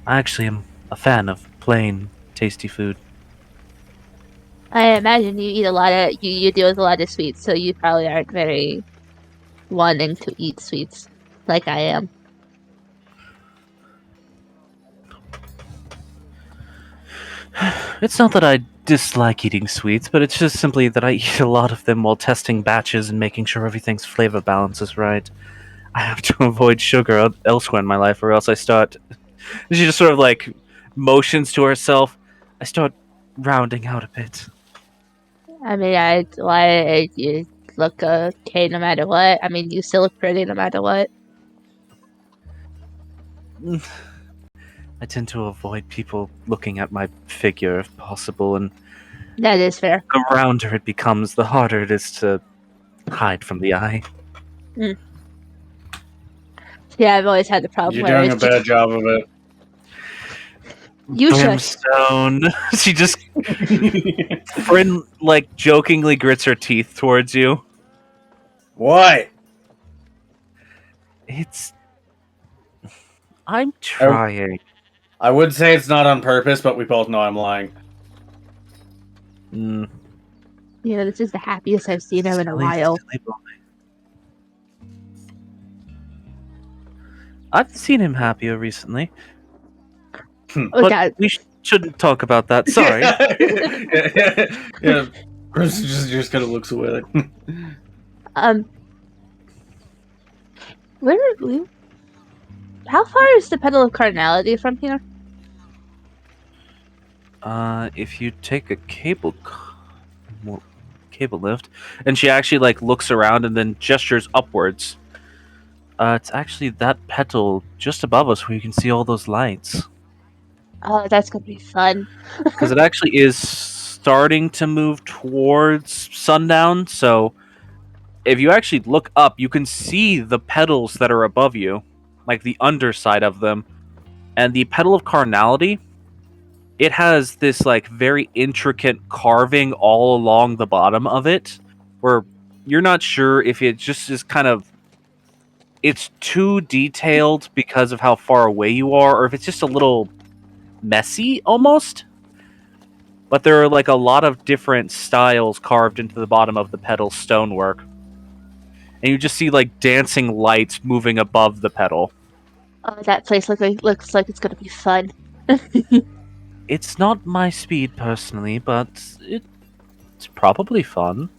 I actually am a fan of plain, tasty food. I imagine you eat a lot of you deal with a lot of sweets, so you probably aren't very wanting to eat sweets like I am. It's not that I dislike eating sweets, but it's just simply that I eat a lot of them while testing batches and making sure everything's flavor balance is right. I have to avoid sugar elsewhere in my life, or else I start. She just sort of like motions to herself. I start rounding out a bit. I mean, you look okay no matter what. I mean, you still look pretty no matter what. I tend to avoid people looking at my figure if possible, and That is fair. the rounder it becomes, the harder it is to hide from the eye. Yeah, I've always had the problem You're where doing a it's just, bad job of it. you should. Brimstone. She just Bryn like jokingly grits her teeth towards you. What? I'm trying. I would say it's not on purpose, but we both know I'm lying. Mm, You know, this is the happiest I've seen him in a silly, while. silly boy. I've seen him happier recently, Oh, but God. we shouldn't talk about that. Sorry. yeah. Chris just kind of looks away. Like, Where are we? How far is the Pedal of Cardinality from here? If you take a cable lift, and she actually like looks around and then gestures upwards. It's actually that petal just above us where you can see all those lights. Oh, that's gonna be fun. Because it actually is starting to move towards sundown, so if you actually look up, you can see the petals that are above you, like the underside of them. And the petal of carnality, it has this like very intricate carving all along the bottom of it, where you're not sure if it just is kind of it's too detailed because of how far away you are, or if it's just a little messy almost. But there are like a lot of different styles carved into the bottom of the petal stonework. And you just see like dancing lights moving above the petal. Oh, that place looks like it's gonna be fun. It's not my speed personally, but it's probably fun.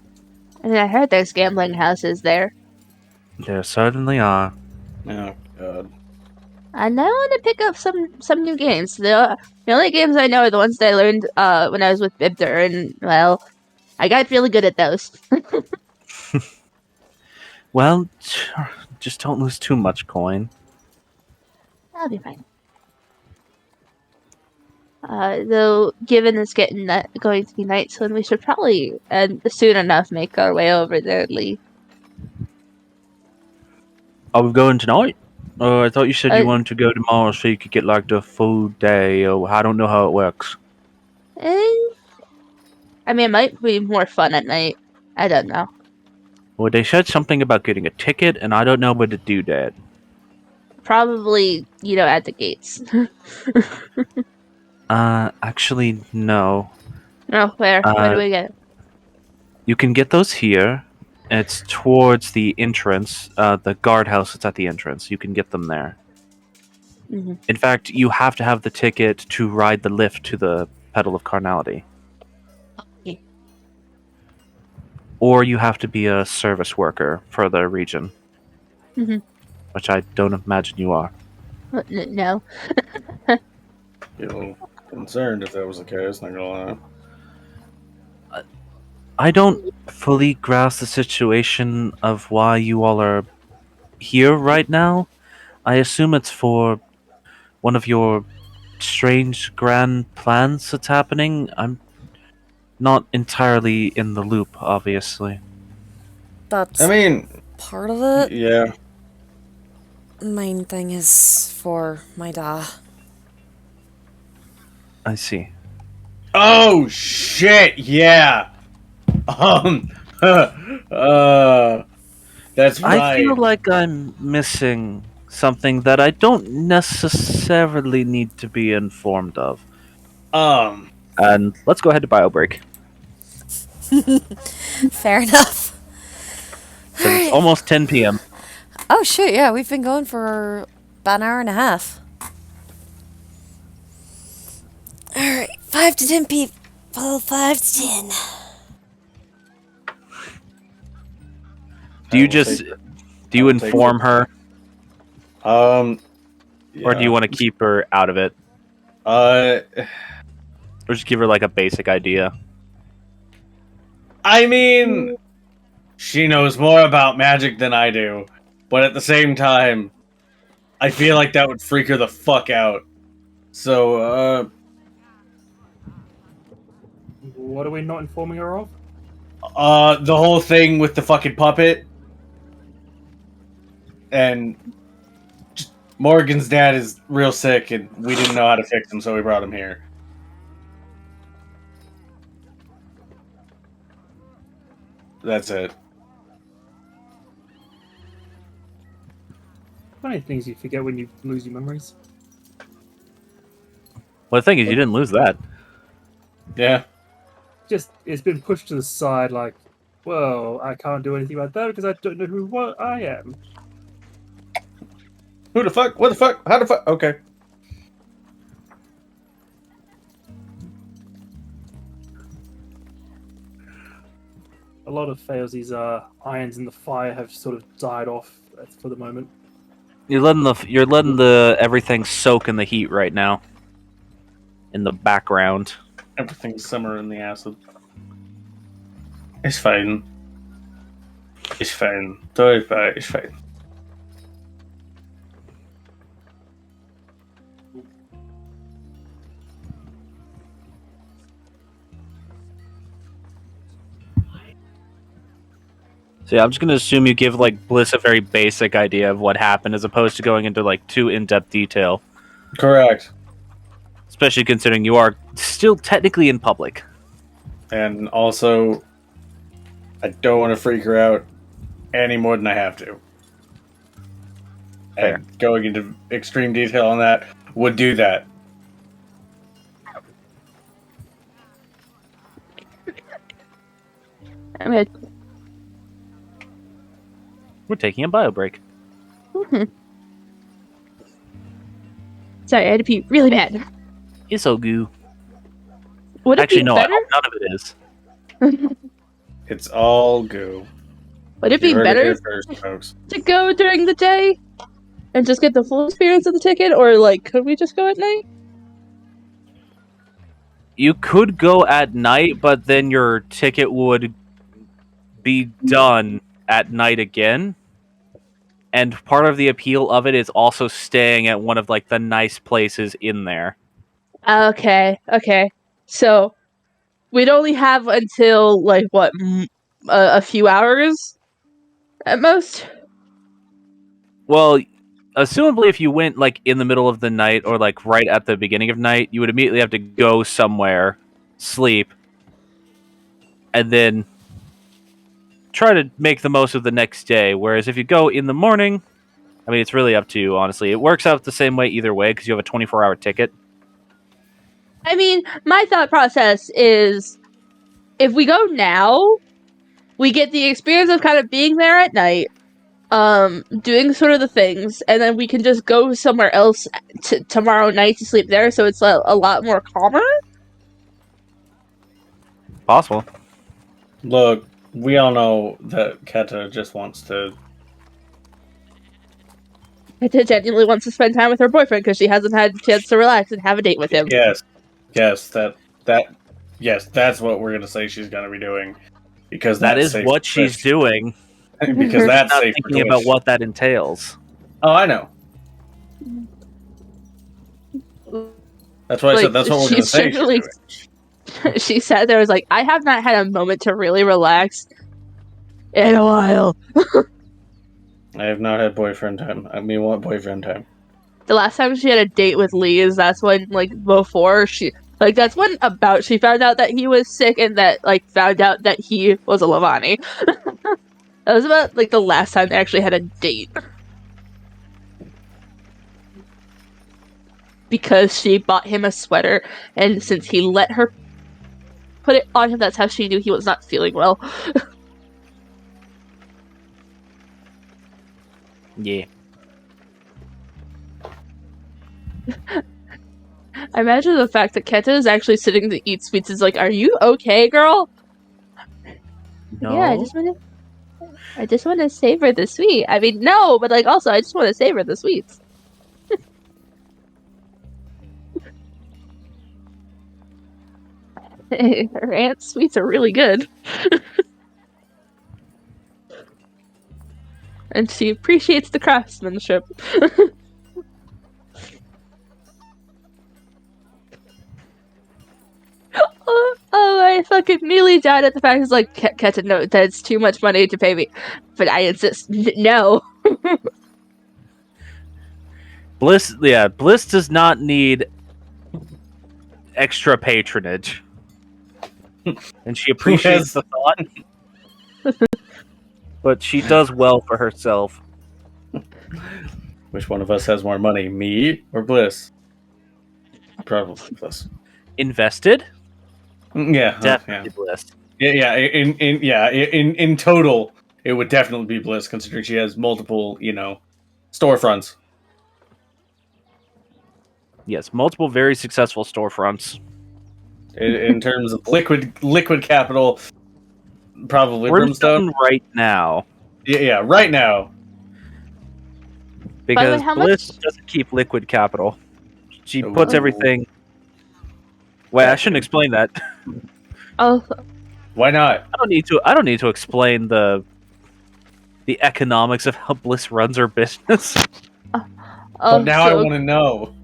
And I heard there's gambling houses there. There certainly are. Oh god. And I want to pick up some new games. The only games I know are the ones that I learned when I was with Bibder, and well, I got really good at those. Well, just don't lose too much coin. That'll be fine. Though, given it's going to be night soon, we should probably soon enough make our way over there, Lee. Are we going tonight? I thought you said you Uh, wanted to go tomorrow so you could get like the full day, or I don't know how it works. I mean, it might be more fun at night. I don't know. Well, they said something about getting a ticket, and I don't know where to do that. Probably, at the gates. Actually, no. Oh, where? Where do we get it? You can get those here. It's towards the entrance, the guardhouse that's at the entrance. You can get them there. Mhm. In fact, you have to have the ticket to ride the lift to the Petal of Carnality. Okay. Or you have to be a service worker for the region. Mhm. Which I don't imagine you are. No. Be a little concerned if that was the case, not gonna lie. I don't fully grasp the situation of why you all are here right now. I assume it's for one of your strange grand plans that's happening. I'm not entirely in the loop, obviously. That's I mean, part of it. yeah. Main thing is for my da. I see. Oh shit! Yeah. Um. That's right. I feel like I'm missing something that I don't necessarily need to be informed of. And let's go ahead to bio break. Fair enough. 'Cause it's almost 10 p.m. Oh shit, yeah, we've been going for about an hour and a half. Alright, 5 to 10 people. 5 to 10. Do you I will just take- do you I will take inform it. her, or do yeah. you want to keep her out of it, Uh, or just give her like a basic idea? I mean, she knows more about magic than I do, but at the same time, I feel like that would freak her the fuck out. So, What are we not informing her of? the whole thing with the fucking puppet, and Morgan's dad is real sick, and we didn't know how to fix him, so we brought him here. That's it. Funny things you forget when you lose your memories. Well, the thing is, you didn't lose that. Yeah. Just it's been pushed to the side. Like, well, I can't do anything about that because I don't know what I am. Who the fuck? What the fuck? How the fuck? Okay. A lot of Failsy's irons in the fire have sort of died off for the moment. You're letting the everything soak in the heat right now. In the background. Everything's summer in the acid. It's fine. It's fine. It's fine. So yeah, I'm just going to assume you give like Bliss a very basic idea of what happened, as opposed to going into like too in-depth detail. Correct. Especially considering you are still technically in public. And also, I don't want to freak her out any more than I have to. Fair. And going into extreme detail on that would do that. I mean, We're taking a bio break. sorry, I had to pee really bad. It's all goo. Would it Actually, be no, I better? hope none of it is. It's all goo. Would it You be heard it better here first, folks. to go during the day and just get the full experience of the ticket, or like, could we just go at night? You could go at night, but then your ticket would be done at night again. And part of the appeal of it is also staying at one of like the nice places in there. Okay. So we'd only have until like what, a few hours at most. Well, assumably if you went like in the middle of the night or like right at the beginning of night, you would immediately have to go somewhere, sleep, and then try to make the most of the next day. Whereas if you go in the morning, I mean, it's really up to you, honestly. It works out the same way either way because you have a 24-hour ticket. I mean, my thought process is, if we go now, we get the experience of kind of being there at night, doing sort of the things, and then we can just go somewhere else tomorrow night to sleep there, so it's a lot more calmer. Possible. Look, we all know that Keta just wants to. Keta genuinely wants to spend time with her boyfriend because she hasn't had a chance to relax and have a date with him. Yes, that's what we're gonna say she's gonna be doing, because That that's is safe what for she's Twitch. doing. Because that's Not safe for thinking about Twitch. what that entails. Oh, I know. That's why I said that's what we're gonna she's say. she's genuinely- doing. She sat there, was like, I have not had a moment to really relax in a while. I have not had boyfriend time. I mean, what boyfriend time? The last time she had a date with Lee is that's when, like, before she, like, that's when about she found out that he was sick and that, like, found out that he was a Lavani. That was about, like, the last time they actually had a date. Because she bought him a sweater, and since he let her put it on him, that's how she knew he was not feeling well. Yeah. I imagine the fact that Keta is actually sitting to eat sweets is like, are you okay, girl? No. Yeah, I just want to savor the sweet. I mean, no, but like also, I just want to savor the sweets. Her aunt's sweets are really good. And she appreciates the craftsmanship. Oh, I fucking nearly died at the fact it's like, Keta, no, that's too much money to pay me. But I insist, no. Bliss does not need extra patronage. And she appreciates the thought. But she does well for herself. Which one of us has more money, me or Bliss? Probably Bliss. Invested? Yeah, Definitely Bliss. yeah. In total, it would definitely be Bliss, considering she has multiple, storefronts. Yes, multiple very successful storefronts. In terms of liquid capital, probably Brimstone. right now. Yeah, right now. Because how Bliss much- doesn't keep liquid capital. She Oh. puts everything. Wait, I shouldn't explain that. Oh, Why not? I don't need to explain the economics of how Bliss runs her business. But now I so, want to know.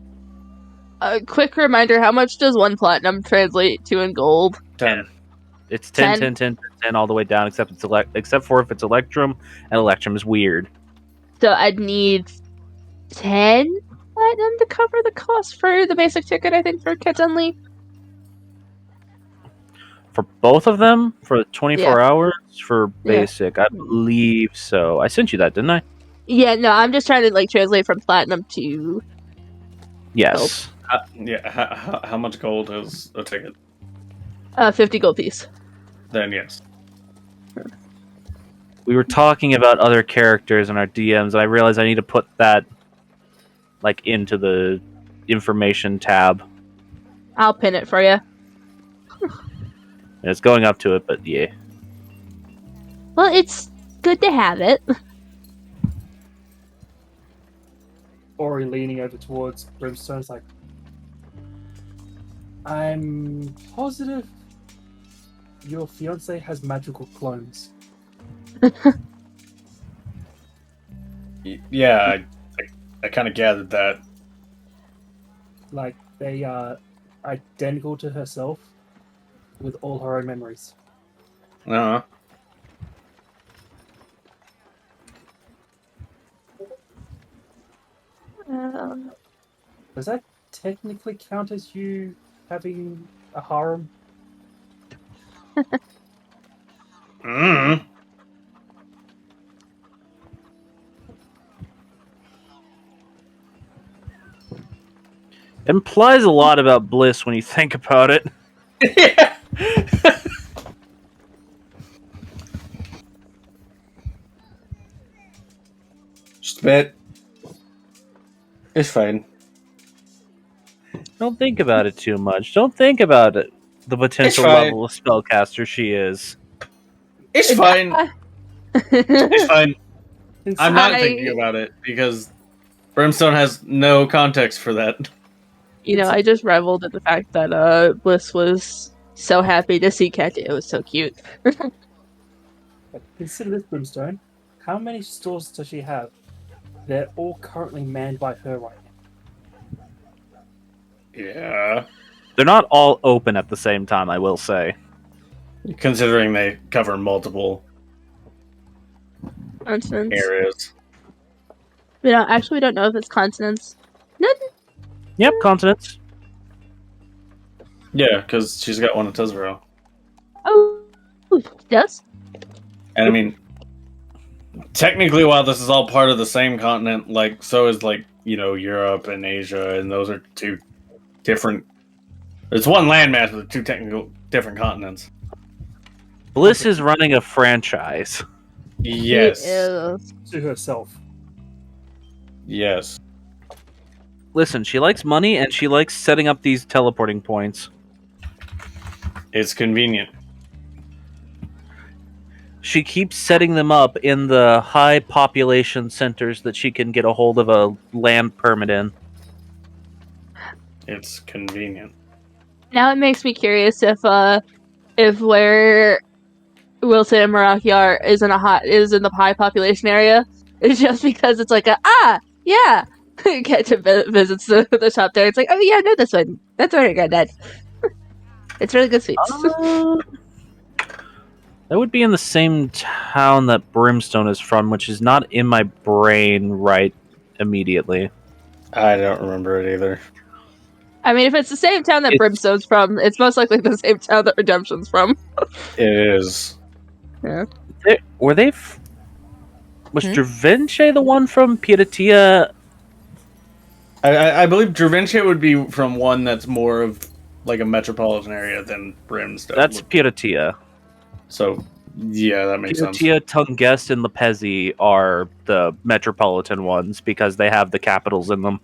a quick reminder: how much does one platinum translate to in gold? 10. It's 10, 10? 10, 10, 10 all the way down, except for if it's Electrum, and Electrum is weird. So I'd need 10 platinum to cover the cost for the basic ticket, I think, for Kids Only. For both of them, for 24 Yeah. hours, for Yeah. basic, I believe so. I sent you that, didn't I? Yeah, no, I'm just trying to like translate from platinum to Yes. How much gold is a ticket? 50 gold piece. Then yes. We were talking about other characters in our DMs, and I realized I need to put that like into the information tab. I'll pin it for you. And it's going up to it, but yeah. Well, it's good to have it. Ori leaning over towards Brimstone is like, I'm positive your fiance has magical clones. Yeah, I kind of gathered that. Like, they are identical to herself with all her own memories. Uh-huh. Does that technically count as you having a harem? Mm. Implies a lot about Bliss when you think about it. Yeah. Just a bit. It's fine. Don't think about it too much. Don't think about it. The potential fine. level of spellcaster she is. It's fine. It's fine. I'm not I- thinking about it because Brimstone has no context for that. You know, I just reveled at the fact that Bliss was so happy to see Cat. It was so cute. But consider this, Brimstone. How many stores does she have? They're all currently manned by her right now. Yeah. They're not all open at the same time, I will say. Considering they cover multiple Continents. areas. We don't know if it's continents. Nothing. Yep, continents. Yeah, because she's got one in Tezero. Oh, yes. And I mean, technically, while this is all part of the same continent, like, so is, like, you know, Europe and Asia, and those are two different... It's one landmass with two technical different continents. Bliss is running a franchise. Yes. She is. To herself. Yes. Listen, she likes money and she likes setting up these teleporting points. It's convenient. She keeps setting them up in the high population centers that she can get a hold of a land permit in. It's convenient. Now it makes me curious if where Wilson and Meraki are is in the high population area. It's just because it's like yeah. Get to visits the shop there. It's like, oh yeah, I know this one. That's where I got that. It's really good sweets. That would be in the same town that Brimstone is from, which is not in my brain right immediately. I don't remember it either. I mean, if it's the same town that Brimstone's from, it's most likely the same town that Redemption's from. It is. Yeah. Was Dravinche the one from Piratia? I believe Dravinche would be from one that's more of like a metropolitan area than Brimstone. That's Piratia. So, yeah, that makes sense. Piratia, Tungest, and Lepezi are the metropolitan ones because they have the capitals in them.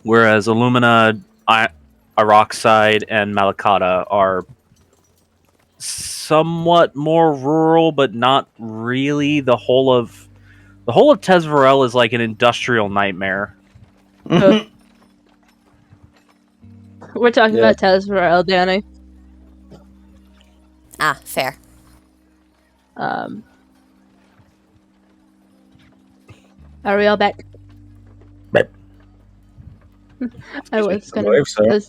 Whereas Illumina, Aroxide, and Malakata are somewhat more rural, but not really. The whole of Tezverel is like an industrial nightmare. We're talking about Tezverel, Danny. Ah, fair. Are we all back? Right. I was I believe so.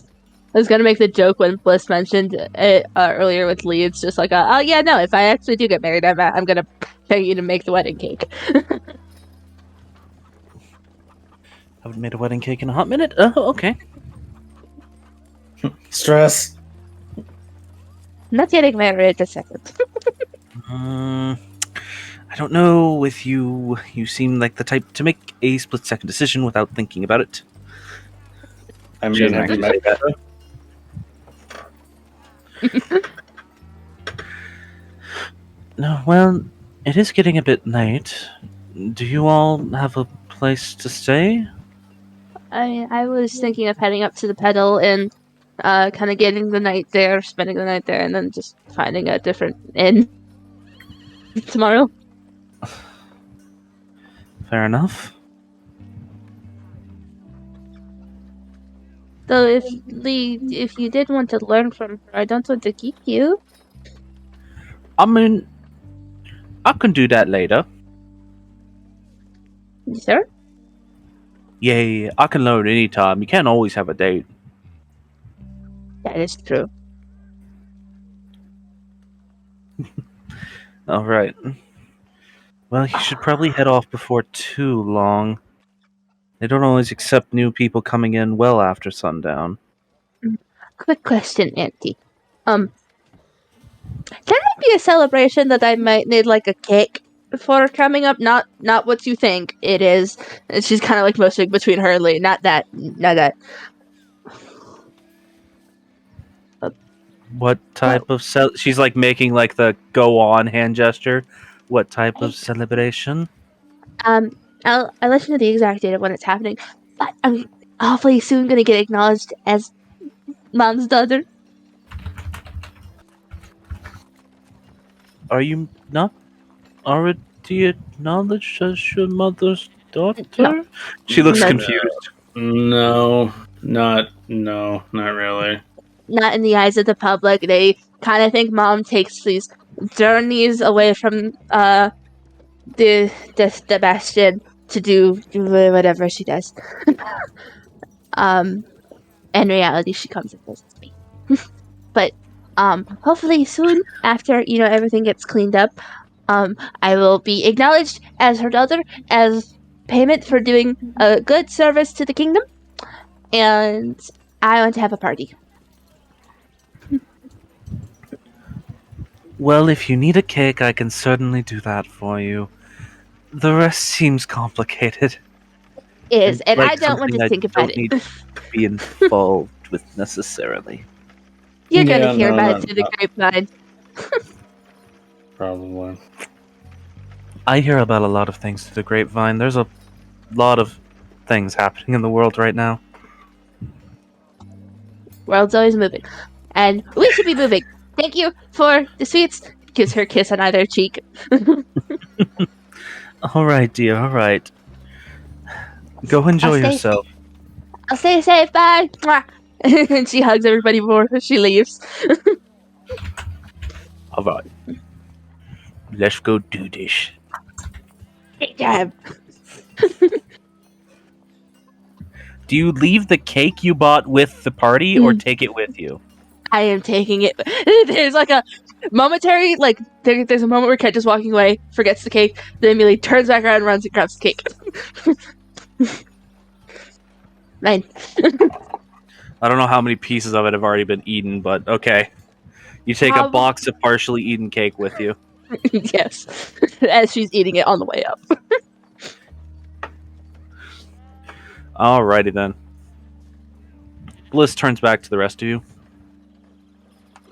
was gonna make the joke when Bliss mentioned it earlier with Lee. It's just like, oh yeah, no. If I actually do get married, I'm gonna pay you to make the wedding cake. Haven't made a wedding cake in a hot minute. Oh, okay. Stress. Not getting married a second. I don't know. With you, you seem like the type to make a split-second decision without thinking about it. I She mean, doesn't have you actually met say that. No, well, it is getting a bit late. Do you all have a place to stay? I was thinking of heading up to the pedal and kind of getting the night there, spending the night there, and then just finding a different inn tomorrow. Fair enough. Though if Lee, if you did want to learn from her, I don't want to keep you. I mean, I can do that later. Sure. Yay, I can learn anytime. You can't always have a date. That is true. Alright. Well, you should probably head off before too long. They don't always accept new people coming in well after sundown. Quick question, Auntie. Can it be a celebration that I might need like a cake for coming up? Not what you think it is. And she's kind of like motioning between her and Lee. Not that. What type of she's like making like the go on hand gesture. What type of celebration? I'll let you know the exact date of when it's happening. But I'm awfully soon gonna get acknowledged as Mom's daughter. Are you not already acknowledged as your mother's daughter? No. She looks No. confused. No, not really. Not in the eyes of the public. They kind of think Mom takes these journeys away from the Bastion to do whatever she does. In reality, she comes and visits me. But hopefully soon, after everything gets cleaned up, I will be acknowledged as her daughter as payment for doing a good service to the kingdom, and I want to have a party. Well, if you need a cake, I can certainly do that for you. The rest seems complicated. And Like I don't want something to I think about don't need it. to be involved with necessarily. You're gonna Yeah, hear no, about no, it through the no. grapevine. Probably. I hear about a lot of things through the grapevine. There's a lot of things happening in the world right now. World's always moving, and we should be moving. Thank you for the sweets. Gives her a kiss on either cheek. All right, dear. All right. Go enjoy stay yourself. I'll stay safe. Bye. Mwah. And she hugs everybody before she leaves. All right. Let's go do this. Great job. Do you leave the cake you bought with the party or take it with you? I am taking it. There's like a momentary, there's a moment where Kent is walking away, forgets the cake, then immediately turns back around and runs and grabs the cake. Mine. I don't know how many pieces of it have already been eaten, but okay. You take a box of partially eaten cake with you. Yes. As she's eating it on the way up. Alrighty then. Bliss turns back to the rest of you.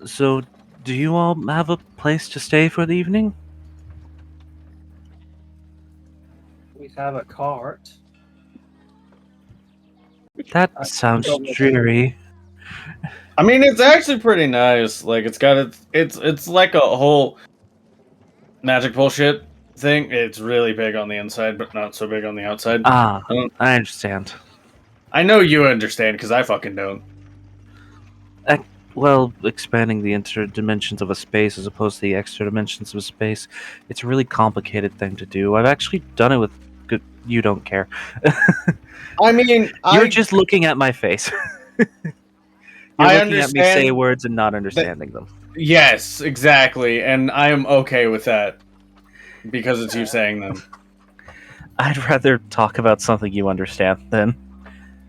So, do you all have a place to stay for the evening? We have a cart. That I sounds don't know. dreary. I mean, it's actually pretty nice. Like, it's got it's like a whole magic bullshit thing. It's really big on the inside, but not so big on the outside. I understand. I know you understand because I fucking don't. Well, expanding the interdimensions of a space as opposed to the extra dimensions of a space, it's a really complicated thing to do. I've actually done it with good. You don't care. I mean, You're just looking at my face. You're I looking at me say understand words and not understanding them. Yes, exactly, and I am okay with that because it's you saying them. I'd rather talk about something you understand then,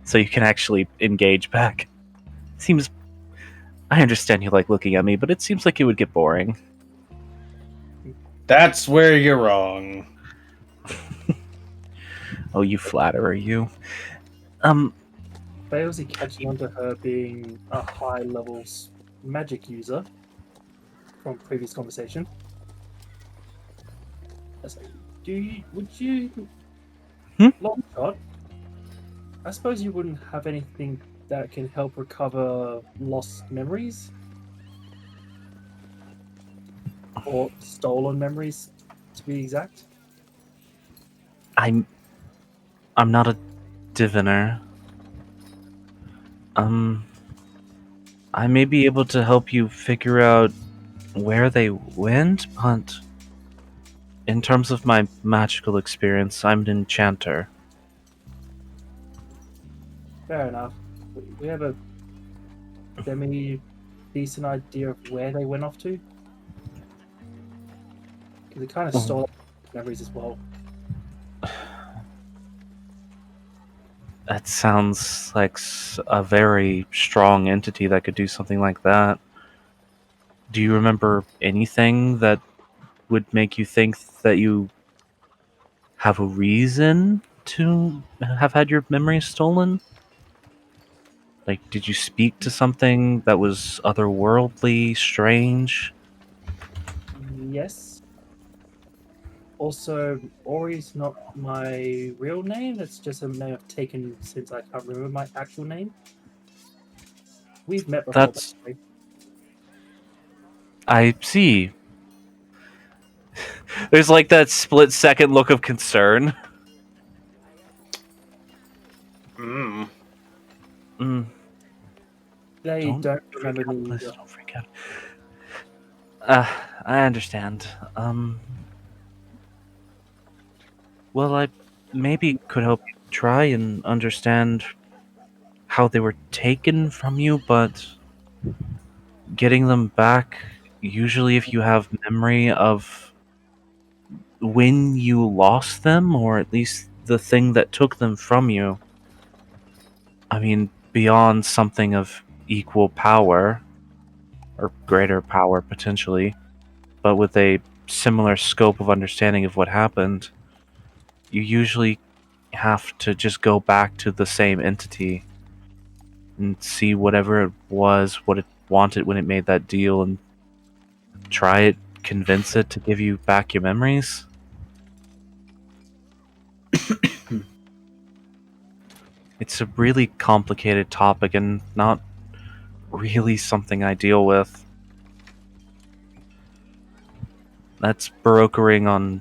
so you can actually engage back. Seems. I understand you like looking at me, but it seems like it would get boring. That's where you're wrong. Oh, you flatterer, you. Failsy catching on to her being a high level magic user from previous conversation. That's like, would you long shot? I suppose you wouldn't have anything that can help recover lost memories or stolen memories, to be exact. I'm not a diviner. I may be able to help you figure out where they went, but in terms of my magical experience, I'm an enchanter. Fair enough. We have a semi decent idea of where they went off to. Because it kind of stole memories as well. That sounds like a very strong entity that could do something like that. Do you remember anything that would make you think that you have a reason to have had your memories stolen? Like, did you speak to something that was otherworldly, strange? Yes. Also, Ori's not my real name. That's just a name I've taken since I can't remember my actual name. We've met before. That's. By the way. I see. There's like that split second look of concern. Mm. They don't remember me Please either. don't freak out. I understand. Well, I maybe could help you try and understand how they were taken from you, but getting them back, usually if you have memory of when you lost them, or at least the thing that took them from you, I mean, beyond something of equal power, or greater power potentially, but with a similar scope of understanding of what happened, you usually have to just go back to the same entity and see whatever it was, what it wanted when it made that deal, and try it, convince it to give you back your memories. It's a really complicated topic and not really something I deal with. That's brokering on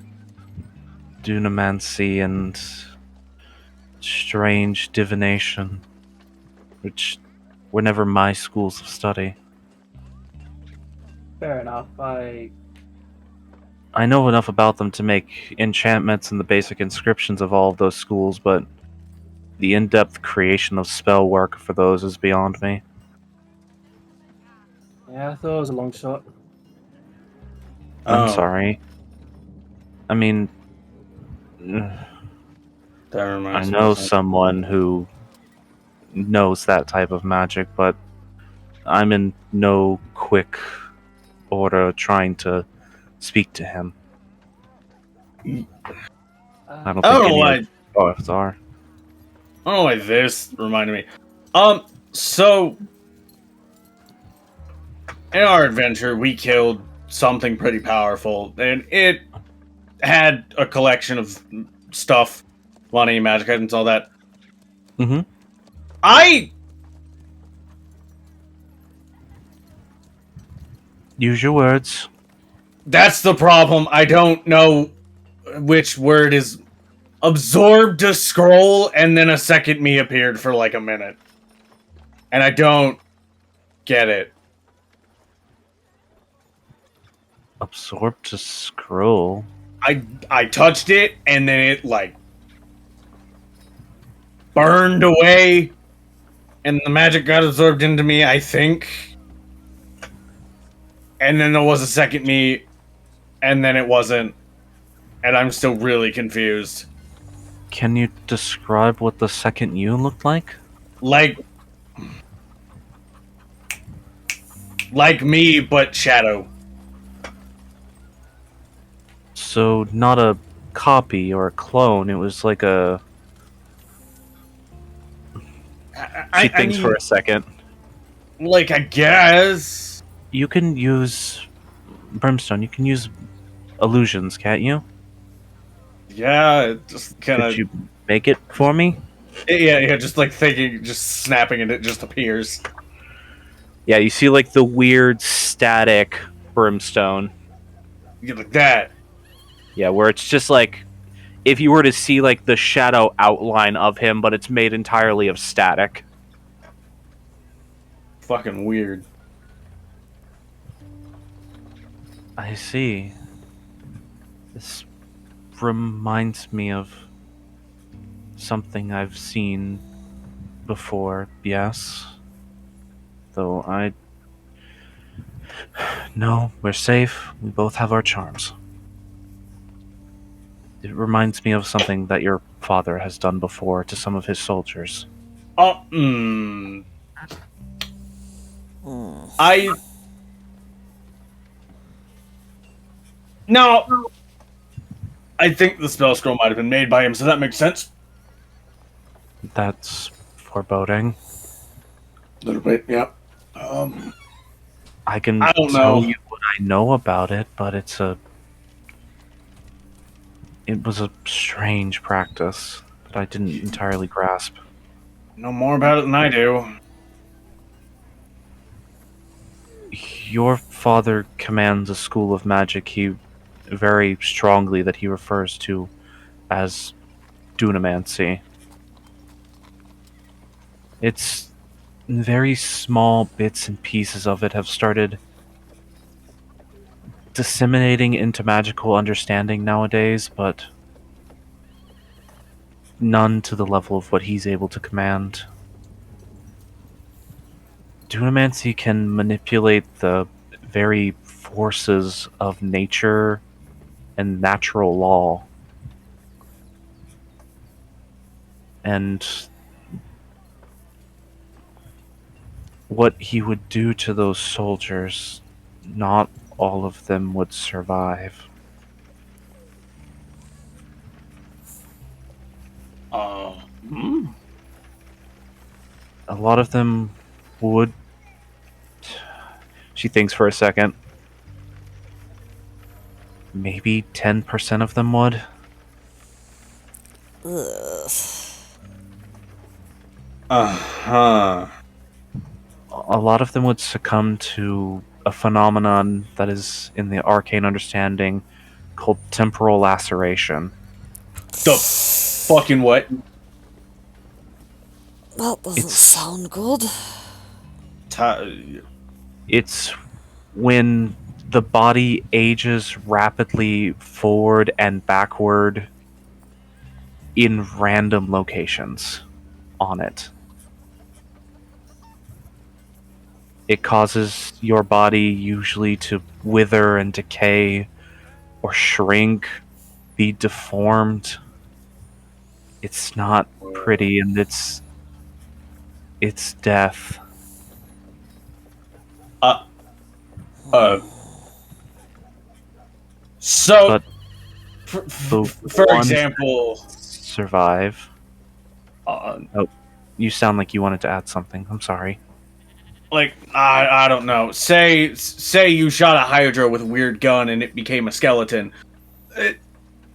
dunamancy and strange divination, which were never my schools of study. Fair enough. I know enough about them to make enchantments and the basic inscriptions of all of those schools, but the in-depth creation of spell work for those is beyond me. thought it was a long shot. I'm Oh. sorry. I mean, That I reminds know me. someone who knows that type of magic, but I'm in no quick order trying to speak to him. I don't I don't think know any why. of OFs are. I don't know why this reminded me. So in our adventure, we killed something pretty powerful, and it had a collection of stuff, money, magic items, all that. Mm-hmm. Use your words. That's the problem. I don't know which word is absorbed a scroll, and then a second me appeared for like a minute. And I don't get it. Absorb to scroll. I touched it, and then it like burned away. and the magic got absorbed into me, I think. And then there was a second me, and then it wasn't. And I'm still really confused. Can you describe what the second you looked like? Like me, but shadow. So, not a copy or a clone, it was like a... She thinks for a second. Like, I guess. You can use... Brimstone, you can use illusions, can't you? Yeah, it just kind Could of. you make it for me? Yeah, just like thinking, just snapping, and it just appears. Yeah, you see like the weird static Brimstone. You like that. Yeah, where it's just like if you were to see like the shadow outline of him, but it's made entirely of static. Fucking weird. I see. This reminds me of something I've seen before, yes. Though No, we're safe. We both have our charms. It reminds me of something that your father has done before to some of his soldiers. Oh, No! I think the spell scroll might have been made by him, so that makes sense. That's foreboding. A little bit, yeah. I can I don't tell know. you what I know about it, but it was a strange practice that I didn't entirely grasp. Know more about it than I do. Your father commands a school of magic he very strongly that he refers to as dunamancy. It's very small bits and pieces of it have started disseminating into magical understanding nowadays, but none to the level of what he's able to command. Dunamancy can manipulate the very forces of nature and natural law. And what he would do to those soldiers, not all of them would survive. A lot of them would. She thinks for a second. Maybe 10% of them would. Ugh. Uh-huh. A lot of them would succumb to a phenomenon that is in the arcane understanding called temporal laceration. The fucking what? That doesn't It's- sound good. It's when the body ages rapidly forward and backward in random locations on it. It causes your body usually to wither and decay or shrink, be deformed. It's not pretty, and it's death. So, But for the ones example, survive. uh, You sound like you wanted to add something. I'm sorry. like I don't know. Say you shot a Hydra with a weird gun and it became a skeleton.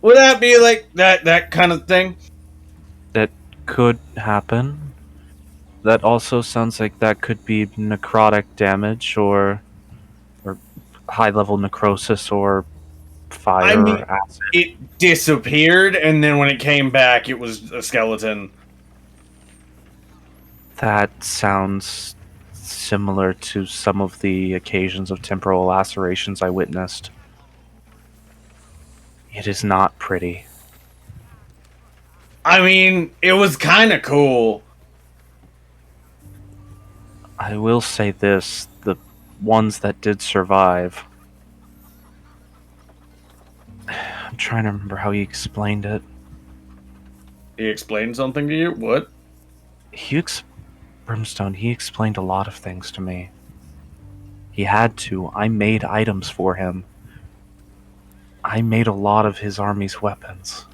Would that be like that kind of thing? That could happen. That also sounds like that could be necrotic damage or high level necrosis or fire I mean- or acid. It disappeared, and then when it came back, it was a skeleton. That sounds similar to some of the occasions of temporal lacerations I witnessed. It is not pretty. I mean, it was kind of cool. I will say this, the ones that did survive, I'm trying to remember how he explained it. He explained something to you? What? Brimstone, he explained a lot of things to me. He had to. I made items for him. I made a lot of his army's weapons.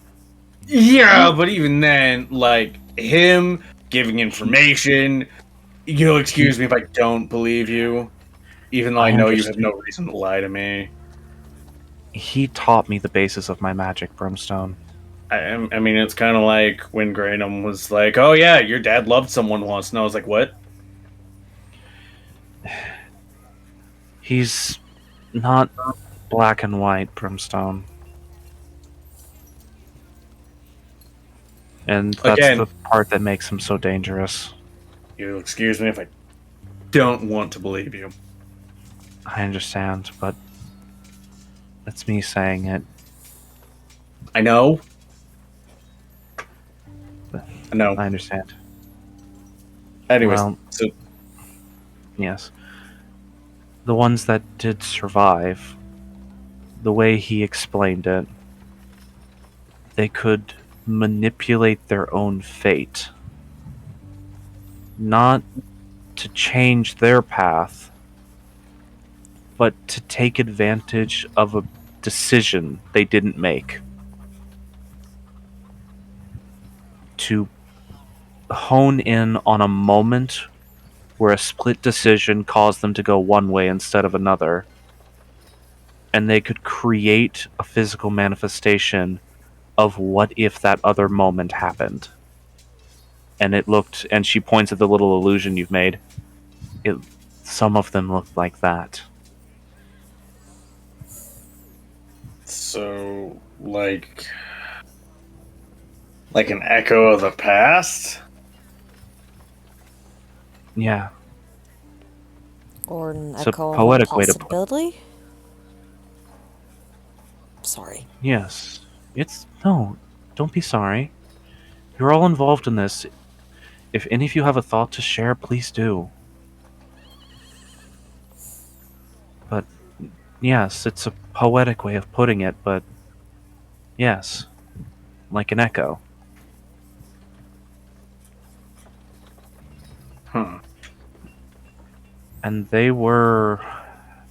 Yeah, but even then, like, him giving information, you'll excuse me if I don't believe you, even though I know you have no reason to lie to me. He taught me the basis of my magic, Brimstone. I mean, it's kind of like when Granum was like, "Oh yeah, your dad loved someone once," and I was like, "What?" He's not black and white, Brimstone. And that's Again, the part that makes him so dangerous. you'll excuse me if I don't want to believe you. I understand, but that's me saying it. I know. I know. I understand. Anyways, Well, so yes. The ones that did survive, the way he explained it, they could manipulate their own fate. Not to change their path, but to take advantage of a decision they didn't make. To hone in on a moment where a split decision caused them to go one way instead of another, and they could create a physical manifestation of what if that other moment happened. And it looked, and she points at the little illusion you've made. Some of them looked like that. So, like an echo of the past? Yeah. Or an It's a echo of a poetic way to put it. possibility? Sorry. Yes. No, don't be sorry. You're all involved in this. If any of you have a thought to share, please do. But, yes, it's a poetic way of putting it, but yes, like an echo. Huh. And they were,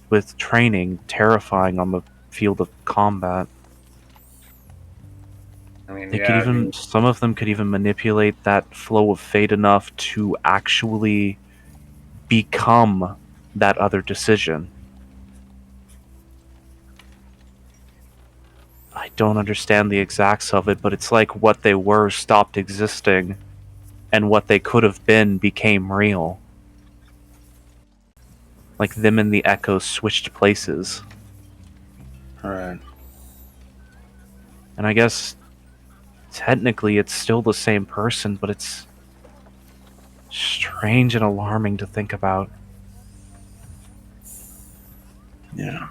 with training, terrifying on the field of combat. I mean, They yeah, could I even, mean, some of them could even manipulate that flow of fate enough to actually become that other decision. I don't understand the exacts of it, but it's like what they were stopped existing, and what they could have been became real. Like them and the Echo switched places. alright. And I guess technically it's still the same person, but it's strange and alarming to think about. Yeah.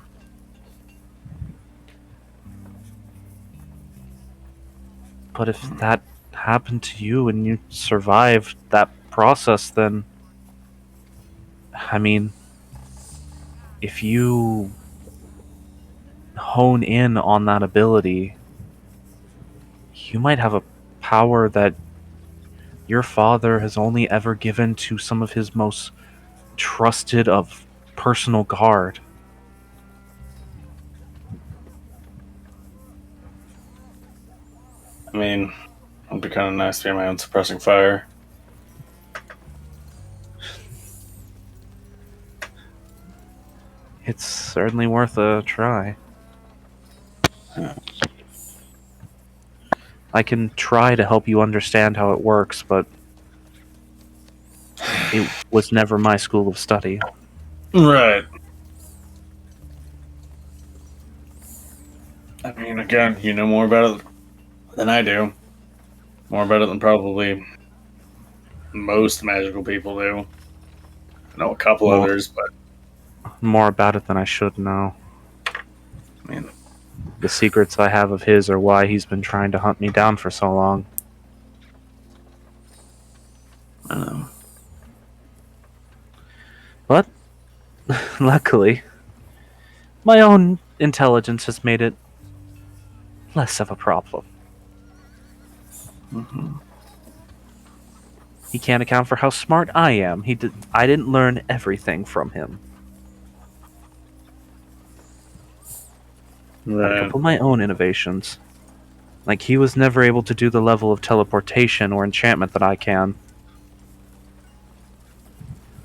But if that happened to you and you survived that process, then I mean, if you hone in on that ability, you might have a power that your father has only ever given to some of his most trusted of personal guard. I mean, it'd be kind of nice to be my own suppressing fire. It's certainly worth a try. I can try to help you understand how it works, but it was never my school of study. Right. I mean, again, you know more about it than I do. More about it than probably most magical people do. I know a couple Well, others, but More about it than I should know. I mean, The secrets I have of his are why he's been trying to hunt me down for so long. I don't know. But, luckily, my own intelligence has made it less of a problem. Mhm. He can't account for how smart I am. I didn't learn everything from him. I had a Right. couple of my own innovations. Like, he was never able to do the level of teleportation or enchantment that I can.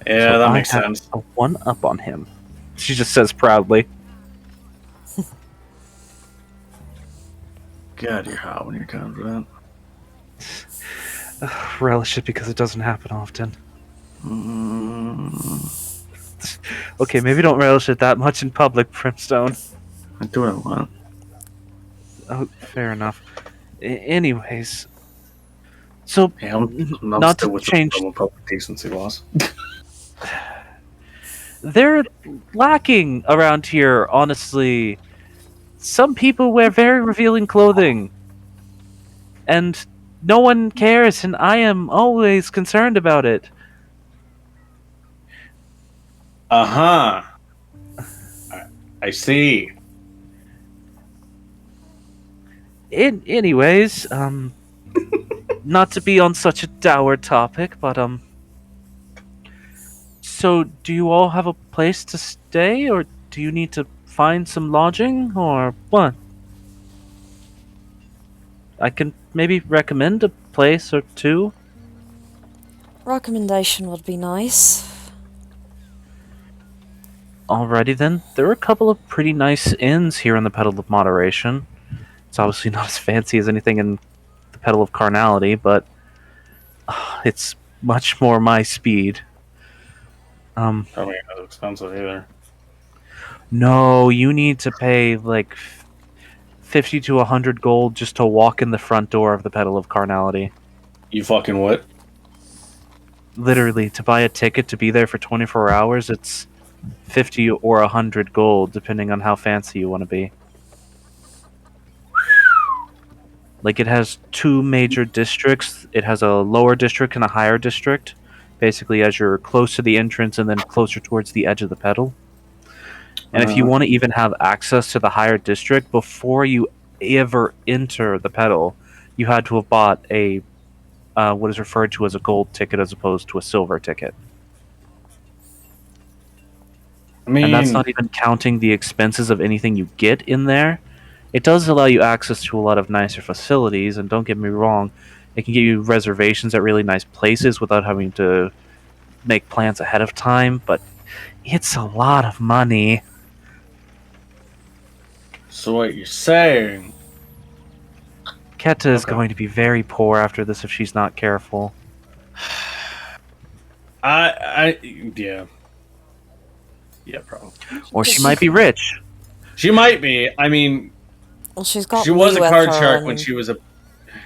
Yeah, So that I makes have sense. a one-up on him. She just says proudly. God, you're hot when you're confident. Relish it because it doesn't happen often. Mm, Okay, maybe don't relish it that much in public, Brimstone. I do what I want. Oh, fair enough. Anyways, so Yeah, I'm not still to with the change, problem of public decency laws. they're lacking around here. Honestly, some people wear very revealing clothing, and no one cares, and I am always concerned about it. Uh-huh. I see. Anyways, not to be on such a dour topic, but so do you all have a place to stay, or do you need to find some lodging, or what? I can maybe recommend a place or two. Recommendation would be nice. Alrighty then, there are a couple of pretty nice inns here in the Petal of Moderation. It's obviously not as fancy as anything in the Petal of Carnality, but it's much more my speed. Probably not as expensive either. No, you need to pay like 50 to 100 gold just to walk in the front door of the Petal of Carnality. You fucking what? Literally, to buy a ticket to be there for 24 hours, it's 50 or 100 gold, depending on how fancy you want to be. Like, it has two major districts. It has a lower district and a higher district. Basically, as you're close to the entrance and then closer towards the edge of the petal. And if you want to even have access to the higher district, before you ever enter the petal, you had to have bought a what is referred to as a gold ticket as opposed to a silver ticket. I mean, And that's not even counting the expenses of anything you get in there. It does allow you access to a lot of nicer facilities, and don't get me wrong, it can give you reservations at really nice places without having to make plans ahead of time, but it's a lot of money. so what you're saying? Keta is Okay. going to be very poor after this if she's not careful. Yeah. Yeah, probably. Or she might be rich. She might be. I mean, Well, she's got she was a me with card her shark when and- she was a.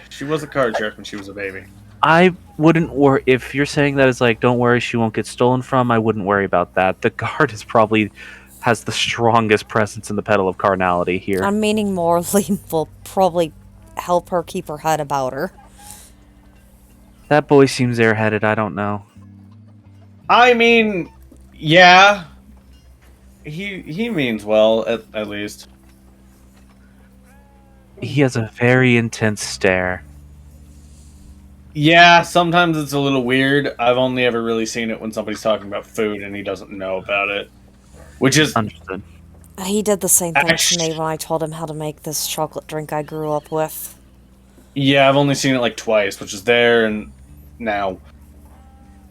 She was a card shark when she was a baby. I wouldn't worry if you're saying that as like, don't worry, she won't get stolen from. I wouldn't worry about that. The guard is probably has the strongest presence in the Petal of Carnality here. I'm meaning Morley will probably help her keep her head about her. That boy seems airheaded. I don't know. I mean, yeah. He means well, at least. He has a very intense stare. Yeah, sometimes it's a little weird. I've only ever really seen it when somebody's talking about food and he doesn't know about it. Which is Understood. He did the same thing to Actually- me when I told him how to make this chocolate drink I grew up with. yeah, I've only seen it like twice, which is there and now.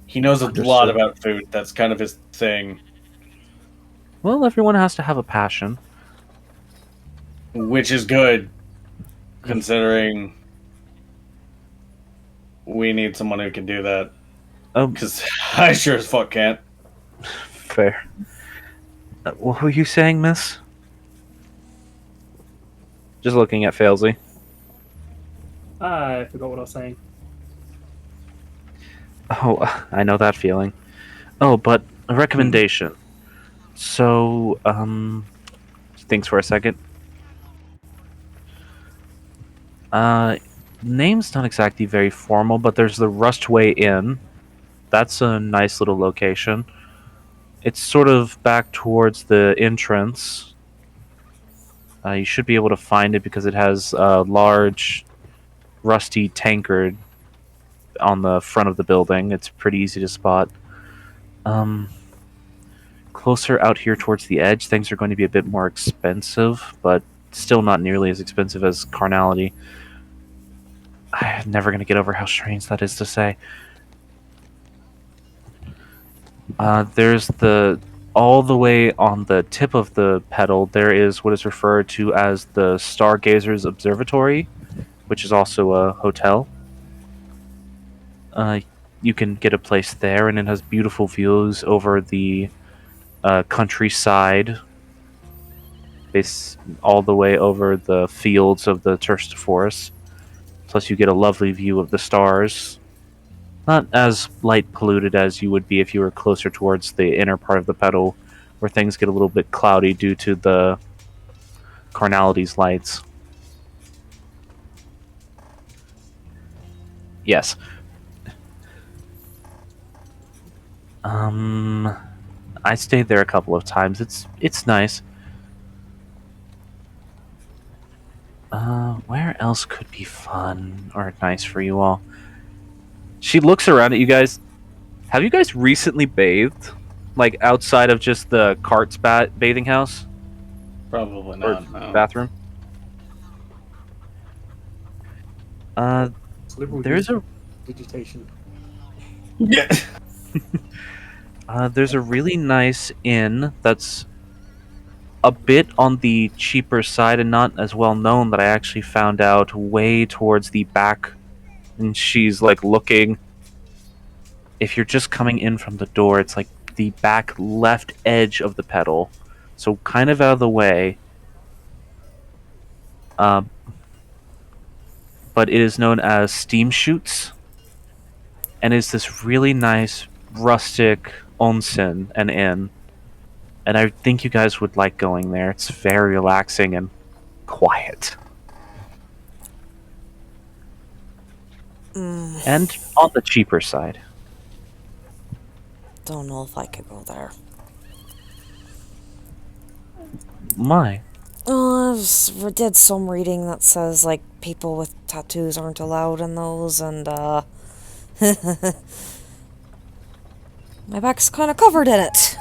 He knows a lot Understood. about food. That's kind of his thing. Well, everyone has to have a passion. Which is good, considering we need someone who can do that. Because I sure as fuck can't. Fair. What were you saying, miss? Just looking at Failsy. I forgot what I was saying. Oh, I know that feeling. Oh, but a recommendation. So, thanks for a second. Name's not exactly very formal, but there's the Rustway Inn. That's a nice little location. It's sort of back towards the entrance. You should be able to find it because it has a large, rusty tankard on the front of the building. It's pretty easy to spot. Closer out here towards the edge, things are going to be a bit more expensive, but still not nearly as expensive as Carnality. I'm never going to get over how strange that is to say. There's all the way on the tip of the petal, there is what is referred to as the Stargazers Observatory, which is also a hotel. You can get a place there, and it has beautiful views over the countryside, all the way over the fields of the Turst Forest. Plus, you get a lovely view of the stars. Not as light polluted as you would be if you were closer towards the inner part of the petal, where things get a little bit cloudy due to the Carnality's lights. Yes. I stayed there a couple of times. It's nice. Where else could be fun or nice for you all? She looks around at you guys. Have you guys recently bathed? Like outside of just the Cart's bathing house? Probably Or not. No. bathroom? It's liberal There's use digitation. Yeah. there's a really nice inn that's a bit on the cheaper side and not as well known that I actually found out way towards the back. And she's like looking. If you're just coming in from the door, it's like the back left edge of the petal. So kind of out of the way. But it is known as Steam Shoots. And is this really nice rustic onsen and inn. And I think you guys would like going there. It's very relaxing and quiet. And on the cheaper side. Don't know if I could go there. My. I did some reading that says, like, people with tattoos aren't allowed in those, and, my back's kind of covered in it.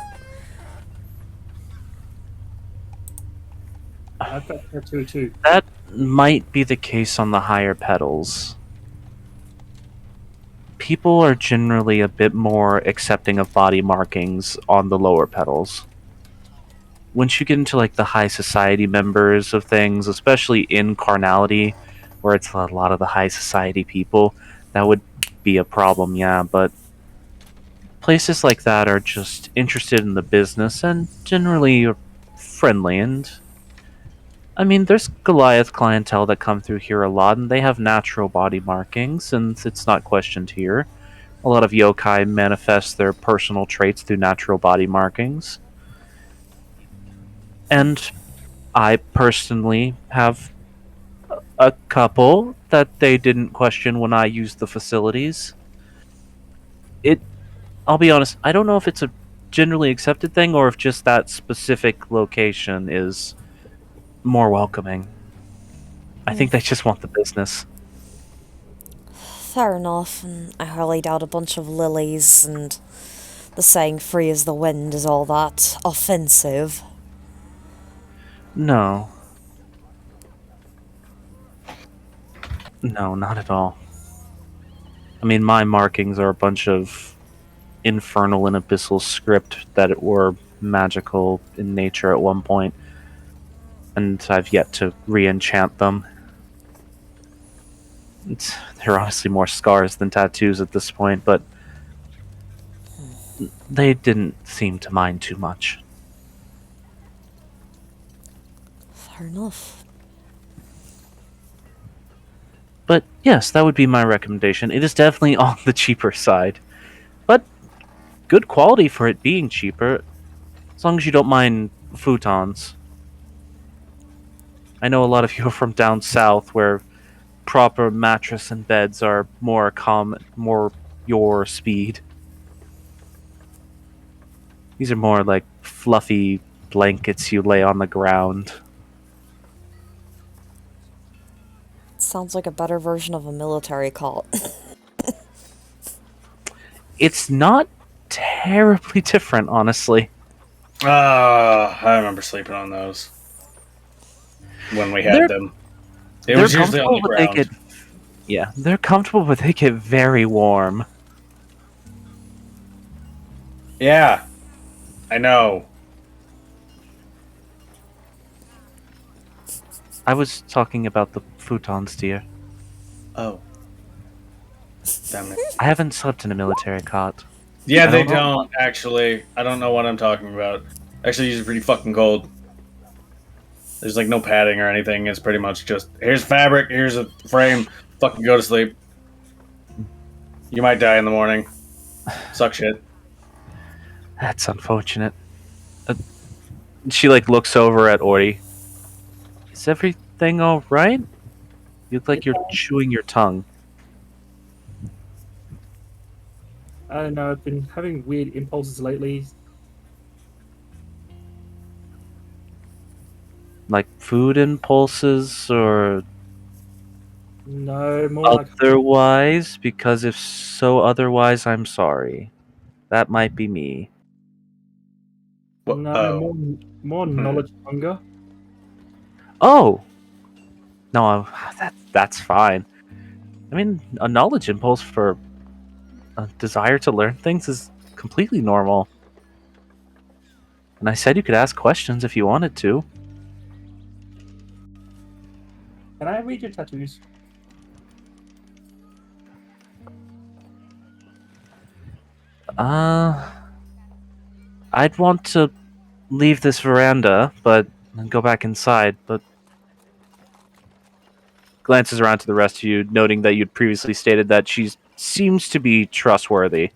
I've got a tattoo too. That might be the case on the higher petals. People are generally a bit more accepting of body markings on the lower petals. Once you get into like the high society members of things, especially in Carnality, where it's a lot of the high society people, that would be a problem, yeah, but places like that are just interested in the business and generally friendly. And I mean, there's Goliath clientele that come through here a lot, and they have natural body markings, and it's not questioned here. A lot of yokai manifest their personal traits through natural body markings. And I personally have a couple that they didn't question when I used the facilities. I'll be honest, I don't know if it's a generally accepted thing or if just that specific location is more welcoming. I think they just want the business. Fair enough, and I highly doubt a bunch of lilies and the saying free as the wind is all that offensive. No. No, not at all. I mean, my markings are a bunch of infernal and abyssal script that were magical in nature at one point, and I've yet to re-enchant them. They're honestly more scars than tattoos at this point, but they didn't seem to mind too much. Fair enough. But yes, that would be my recommendation. It is definitely on the cheaper side, but good quality for it being cheaper, as long as you don't mind futons. I know a lot of you are from down south where proper mattress and beds are more common, more your speed. These are more like fluffy blankets you lay on the ground. Sounds like a better version of a military cult. It's not terribly different, honestly. I remember sleeping on those when we had They're- them. It was usually on the comfortable, but they ground. they're comfortable, but they get very warm. Yeah, I know. I was talking about the futons, dear. Oh, damn it. I haven't slept in a military cot. Yeah, I they don't know. don't actually. I don't know what I'm talking about. Actually, these are pretty fucking cold. There's like no padding or anything. It's pretty much just here's fabric, here's a frame. Fucking go to sleep. You might die in the morning. Suck shit. That's unfortunate. She like looks over at Ori. Is everything all right? You look like you're chewing your tongue. I don't know. I've been having weird impulses lately. Like food impulses or No, more like otherwise? Because if so, otherwise, I'm sorry. That might be me. What? no, Oh. more knowledge hunger. Oh! No, that's fine. I mean, a knowledge impulse for a desire to learn things is completely normal. And I said you could ask questions if you wanted to. Can I read your tattoos? I'd want to leave this veranda, but and go back inside, but glances around to the rest of you, noting that you'd previously stated that she seems to be trustworthy.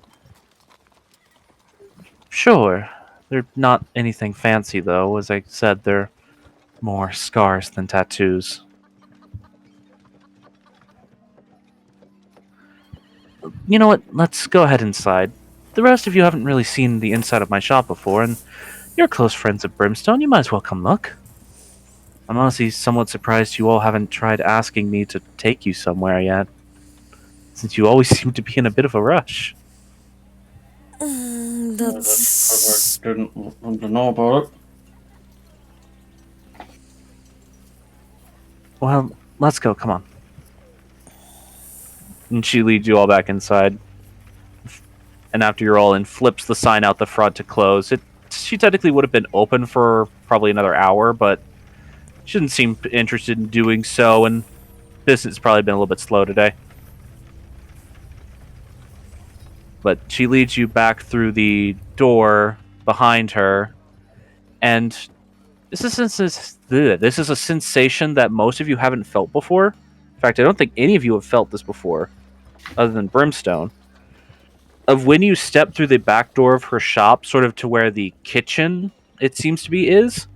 Sure. They're not anything fancy, though. As I said, they're more scars than tattoos. You know what? Let's go ahead inside. The rest of you haven't really seen the inside of my shop before, and you're close friends of Brimstone. You might as well come look. I'm honestly somewhat surprised you all haven't tried asking me to take you somewhere yet, since you always seem to be in a bit of a rush. That's... Didn't know about it. Well, let's go. Come on. And she leads you all back inside. And after you're all in, flips the sign out the front to close. She technically would have been open for probably another hour, but she didn't seem interested in doing so, and business has probably been a little bit slow today. But she leads you back through the door behind her, and this is a sensation that most of you haven't felt before. In fact, I don't think any of you have felt this before, other than Brimstone. Of when you step through the back door of her shop, sort of to where the kitchen, it seems to be, is,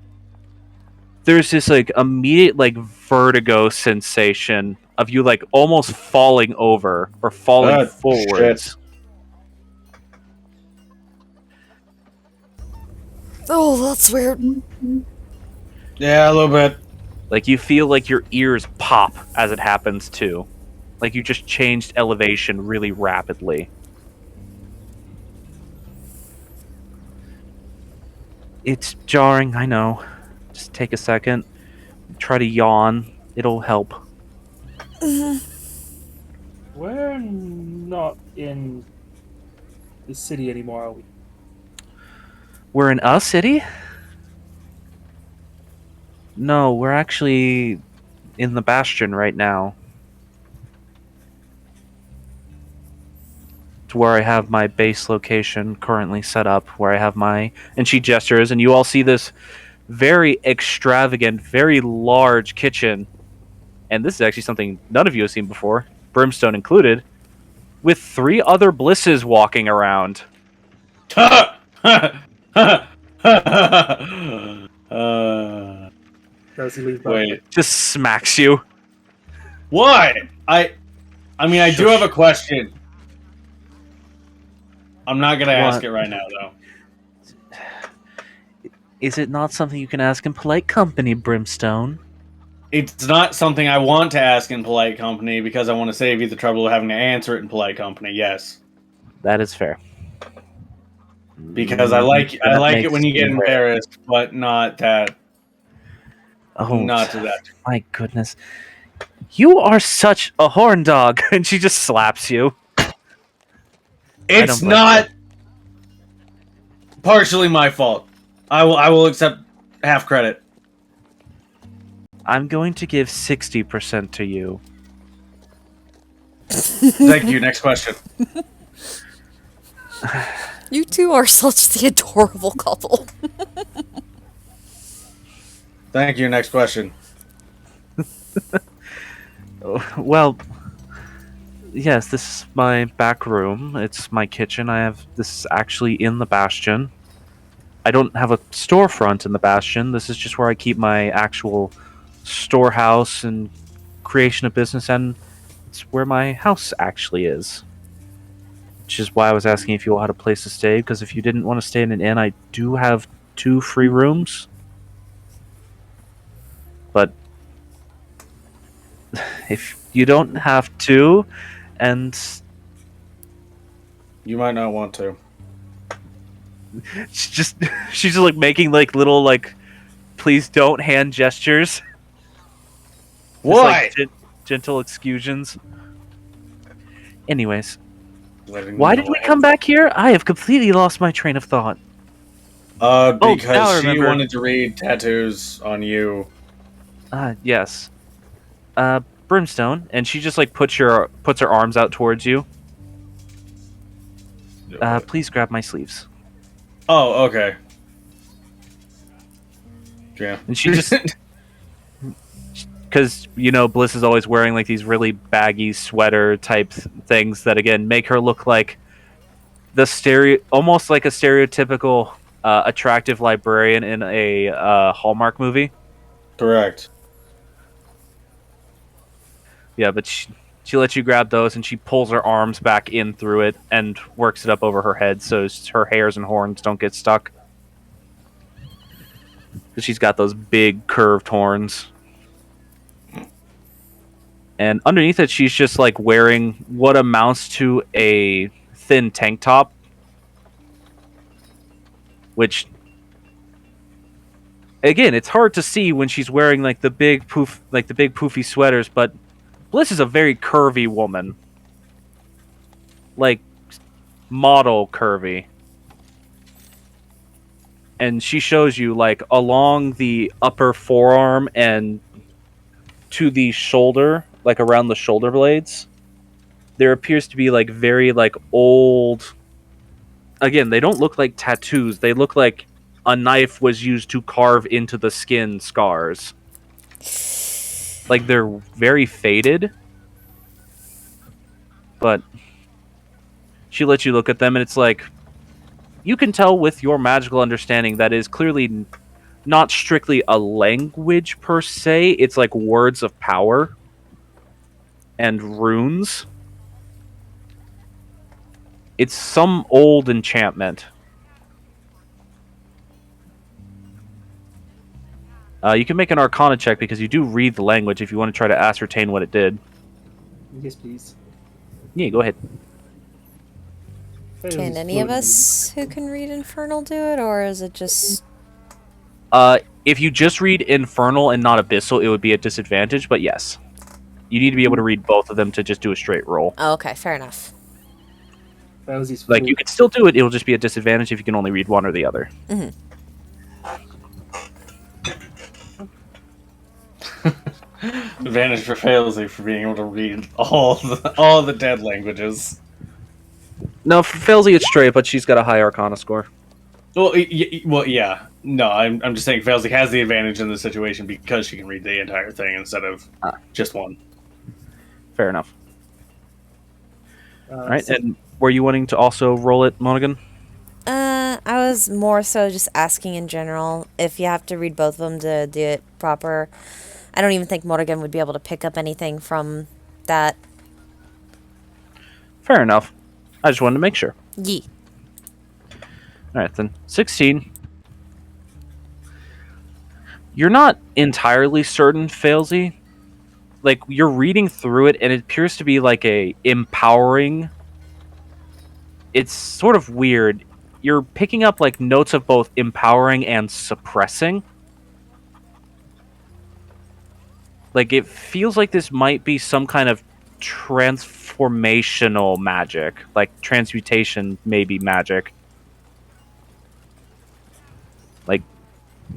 there's this like immediate like vertigo sensation of you like almost falling over or falling forwards. Oh, that's weird. Yeah, a little bit. Like you feel like your ears pop as it happens too. Like you just changed elevation really rapidly. It's jarring, I know. Just take a second. Try to yawn. It'll help. We're not in the city anymore, are we? We're in a city? No, we're actually in the Bastion right now. To where I have my base location currently set up, where I have my... And she gestures, and you all see this very extravagant, very large kitchen. And this is actually something none of you have seen before, Brimstone included, with 3 other Blisses walking around. Does he leave? Wait, Just smacks you. what? I mean, I do have a question. I'm not gonna ask What? it right now, though. Is it not something you can ask in polite company, Brimstone? It's not something I want to ask in polite company because I want to save you the trouble of having to answer it in polite company. Yes, That is fair. because I like That it when makes you get me rare. embarrassed, but not that. Oh, Not to that. my goodness. You are such a horn dog. And she just slaps you. It's don't blame not partially my fault. I will accept half credit. I'm going to give 60% to you. Thank you. Next question. You two are such the adorable couple. Thank you. Next question. Well, yes, this is my back room. It's my kitchen. This is actually in the Bastion. I don't have a storefront in the Bastion. This is just where I keep my actual storehouse and creation of business, and it's where my house actually is. Which is why I was asking if you all had a place to stay, because if you didn't want to stay in an inn, I do have 2 free rooms. But if you don't have to, and You might not want to. she's just like making like little like please don't hand gestures. Just, What? like, gentle excusions. Anyways, why did we come back here? I have completely lost my train of thought. now I Because she remember. wanted to read tattoos on you. Yes. Brimstone, and she just like puts her arms out towards you. Please grab my sleeves. Oh, okay. Yeah. And she just because Bliss is always wearing like these really baggy sweater type things that again make her look like almost like a stereotypical attractive librarian in a Hallmark movie. Correct. Yeah, but she lets you grab those, and she pulls her arms back in through it and works it up over her head so her hairs and horns don't get stuck. Because she's got those big curved horns. And underneath it, she's just like wearing what amounts to a thin tank top. Which, again, it's hard to see when she's wearing like the big poofy sweaters, but Bliss is a very curvy woman. Like, model curvy. And she shows you, like, along the upper forearm and to the shoulder, like around the shoulder blades, there appears to be, like, very, like, old... Again, they don't look like tattoos. They look like a knife was used to carve into the skin scars. Like, they're very faded. But she lets you look at them, and it's like... You can tell with your magical understanding that is clearly not strictly a language per se. It's like words of power and runes. It's some old enchantment. You can make an Arcana check because you do read the language if you want to try to ascertain what it did. Yes, please. Yeah, go ahead. Can any of us who can read Infernal do it, or is it just... If you just read Infernal and not Abyssal, it would be a disadvantage, but yes. You need to be able to read both of them to just do a straight roll. Oh, okay, fair enough. Like, you can still do it, it'll just be a disadvantage if you can only read one or the other. Mm-hmm. Advantage for Failsy for being able to read all the dead languages. No, for Failsy it's straight, but she's got a high Arcana score. Well, yeah. No, I'm just saying Failsy has the advantage in this situation because she can read the entire thing instead of just one. Fair enough. Alright, and were you wanting to also roll it, Monaghan? I was more so just asking in general if you have to read both of them to do it proper. I don't even think Morrigan would be able to pick up anything from that. Fair enough. I just wanted to make sure. Yee. Alright then. 16. You're not entirely certain, Failsy. Like, you're reading through it, and it appears to be like a empowering. It's sort of weird. You're picking up like notes of both empowering and suppressing. Like, it feels like this might be some kind of transformational magic, like transmutation, maybe magic. Like,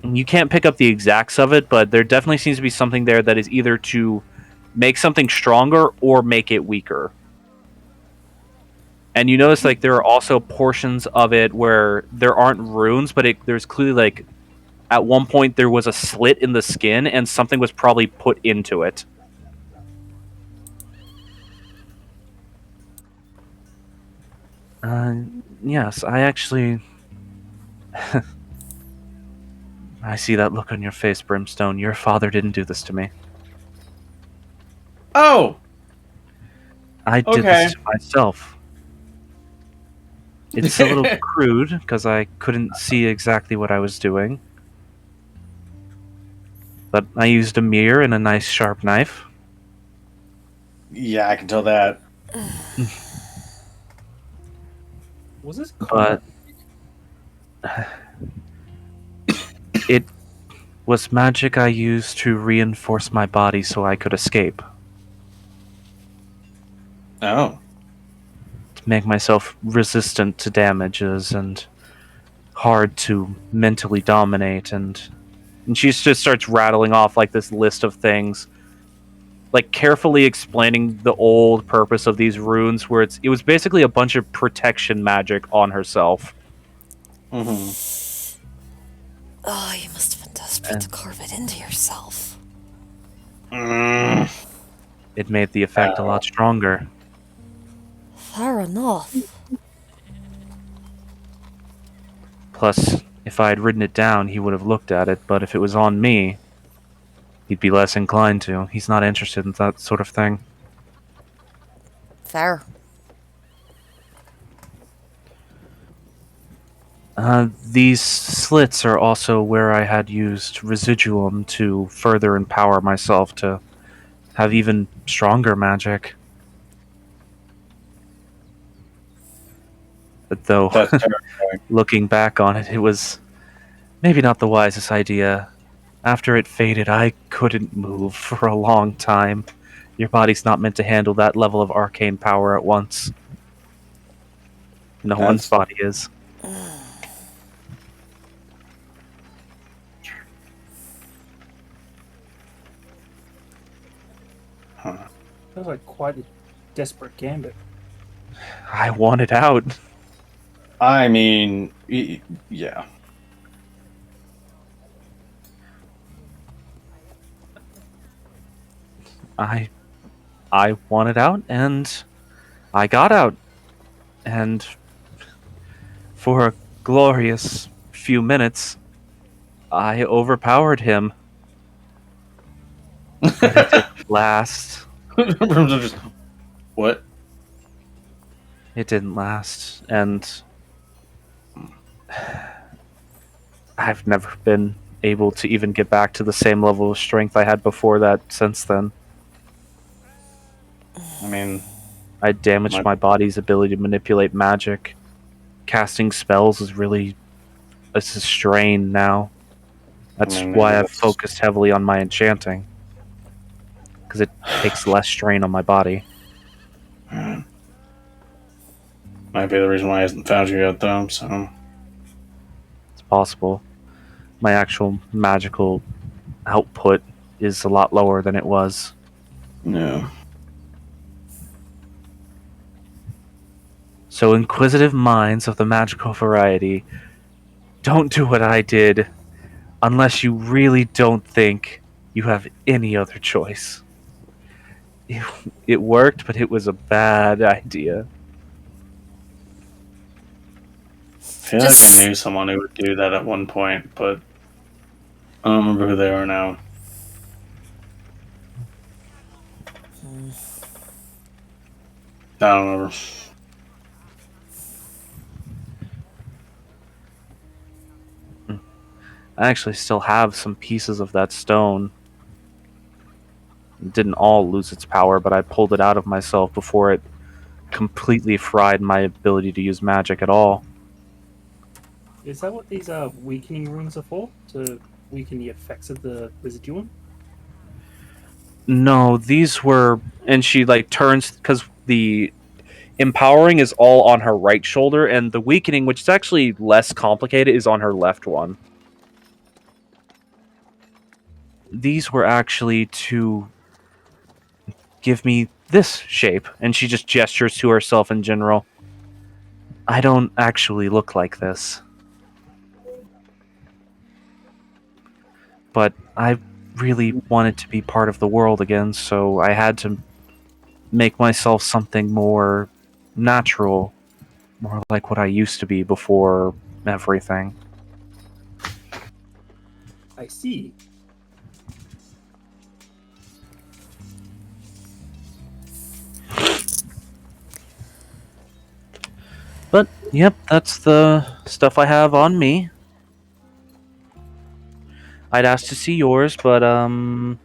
you can't pick up the exacts of it, but there definitely seems to be something there that is either to make something stronger or make it weaker. And you notice like there are also portions of it where there aren't runes, but there's clearly like at one point there was a slit in the skin and something was probably put into it. Yes, I actually I see that look on your face, Brimstone. Your father didn't do this to me. Oh, I did okay. this to myself. It's a little crude because I couldn't see exactly what I was doing. But I used a mirror and a nice sharp knife. Yeah, I can tell that. Was this But it was magic I used to reinforce my body so I could escape. Oh. To make myself resistant to damages and hard to mentally dominate. And she just starts rattling off like this list of things, like carefully explaining the old purpose of these runes, where it was basically a bunch of protection magic on herself. Mm-hmm. Oh, you must have been desperate to carve it into yourself. It made the effect a lot stronger. Fair enough. Plus, if I had written it down, he would have looked at it, but if it was on me, he'd be less inclined to. He's not interested in that sort of thing. Fair. These slits are also where I had used Residuum to further empower myself to have even stronger magic. But though, That's terrifying. looking back on it, it was maybe not the wisest idea. After it faded, I couldn't move for a long time. Your body's not meant to handle that level of arcane power at once. No one's body is. Sounds like quite a desperate gambit. I wanted out. I mean, yeah. I wanted out, and I got out. And for a glorious few minutes, I overpowered him. But it didn't last. What? It didn't last, and I've never been able to even get back to the same level of strength I had before that since then. I mean, I damaged my body's ability to manipulate magic. Casting spells is really a strain now. That's why I've focused heavily on my enchanting. Because it takes less strain on my body. Might be the reason why I hasn't found you yet, though, so. It's possible. My actual magical output is a lot lower than it was. No. So inquisitive minds of the magical variety, don't do what I did unless you really don't think you have any other choice. It worked, but it was a bad idea. I feel like I knew someone who would do that at one point, but I don't remember who they are now. I don't remember. I actually still have some pieces of that stone. It didn't all lose its power, but I pulled it out of myself before it completely fried my ability to use magic at all. Is that what these weakening runes are for? To weaken the effects of the residuum? No, these were, and she like turns because the empowering is all on her right shoulder, and the weakening, which is actually less complicated, is on her left one. These were actually to give me this shape, and she just gestures to herself in general. I don't actually look like this. But I really wanted to be part of the world again, so I had to make myself something more natural, more like what I used to be before everything. I see. But, yep, that's the stuff I have on me. I'd ask to see yours, but, I mean,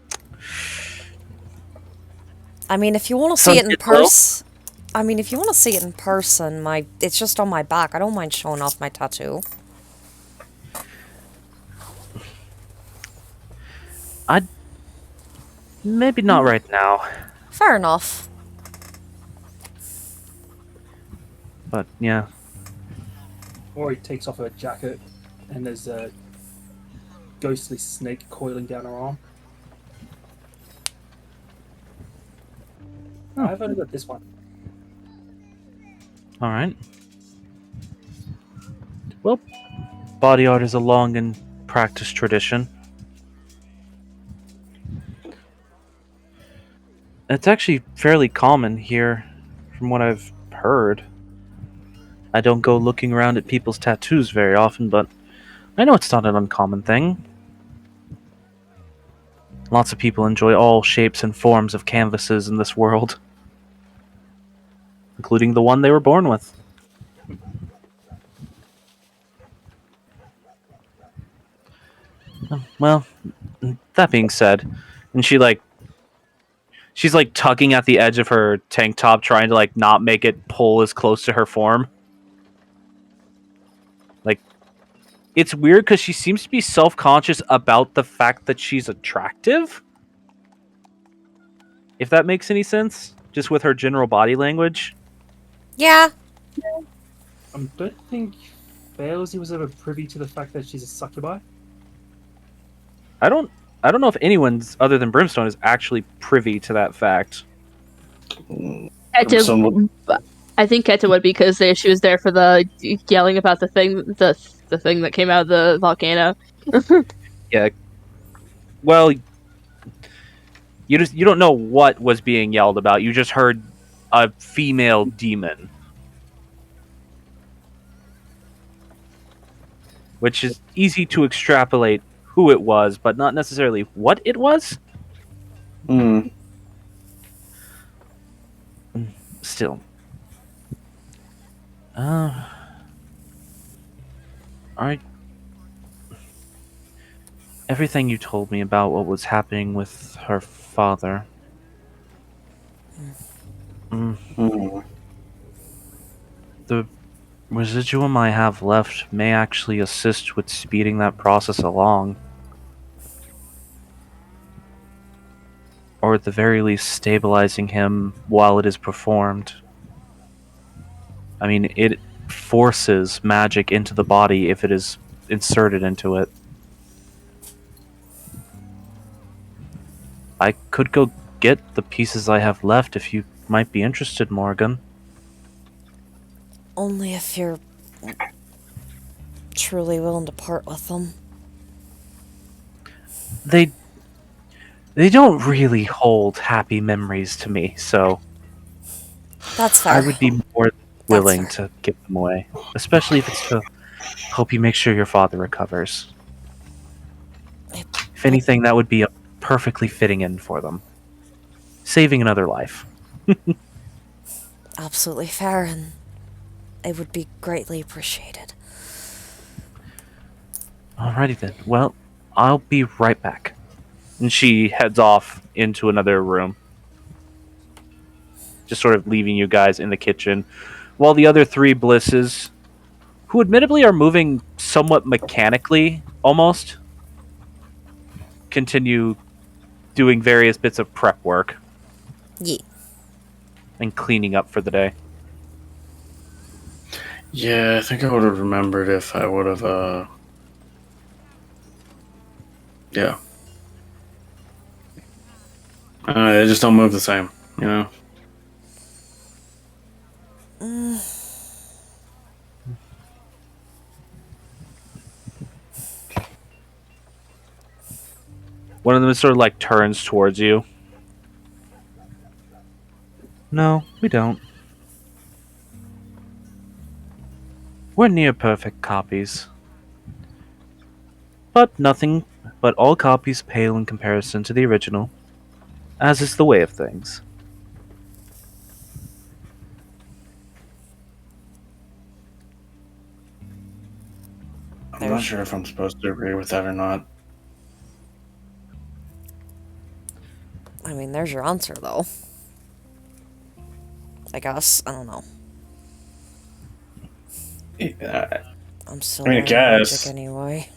if you want to see it in person... I mean, if you want to see it in person, it's just on my back. I don't mind showing off my tattoo. Maybe not right now. Fair enough. But, yeah. Ori takes off her jacket, and there's a ghostly snake coiling down her arm. Oh. I've only got this one. Alright. Well, body art is a long and practiced tradition. It's actually fairly common here, from what I've heard. I don't go looking around at people's tattoos very often, but I know it's not an uncommon thing. Lots of people enjoy all shapes and forms of canvases in this world, including the one they were born with. Well, that being said, and she's like tugging at the edge of her tank top, trying to like not make it pull as close to her form. Like, it's weird because she seems to be self-conscious about the fact that she's attractive. If that makes any sense, just with her general body language. Yeah. I don't think Failsy was ever privy to the fact that she's a succubi. I don't know if anyone's other than Brimstone is actually privy to that fact. Keta, I think Keta would, because she was there for the yelling about the thing that came out of the volcano. Yeah. Well, you don't know what was being yelled about. You just heard a female demon, which is easy to extrapolate who it was, but not necessarily what it was. Still. Alright. Everything you told me about what was happening with her father. The residuum I have left may actually assist with speeding that process along. Or at the very least stabilizing him while it is performed. I mean, it forces magic into the body if it is inserted into it. I could go get the pieces I have left if you might be interested, Morgan. Only if you're truly willing to part with them. They don't really hold happy memories to me, so That's fair. I would be more willing to give them away, especially if it's to help you make sure your father recovers. If anything, that would be a perfectly fitting in for them. Saving another life. Absolutely fair, and it would be greatly appreciated. Alrighty then. Well, I'll be right back. And she heads off into another room. Just sort of leaving you guys in the kitchen. While the other three Blisses, who admittedly are moving somewhat mechanically, almost, continue doing various bits of prep work. Yeet. And cleaning up for the day. Yeah, I think I would have remembered if I would have, yeah. They just don't move the same, you know? One of them sort of like turns towards you. No, we don't. We're near perfect copies. But all copies pale in comparison to the original, as is the way of things. I'm not sure if I'm supposed to agree with that or not. I mean, there's your answer, though. I guess. I don't know. I'm still I mean, I learning guess. magic anyway.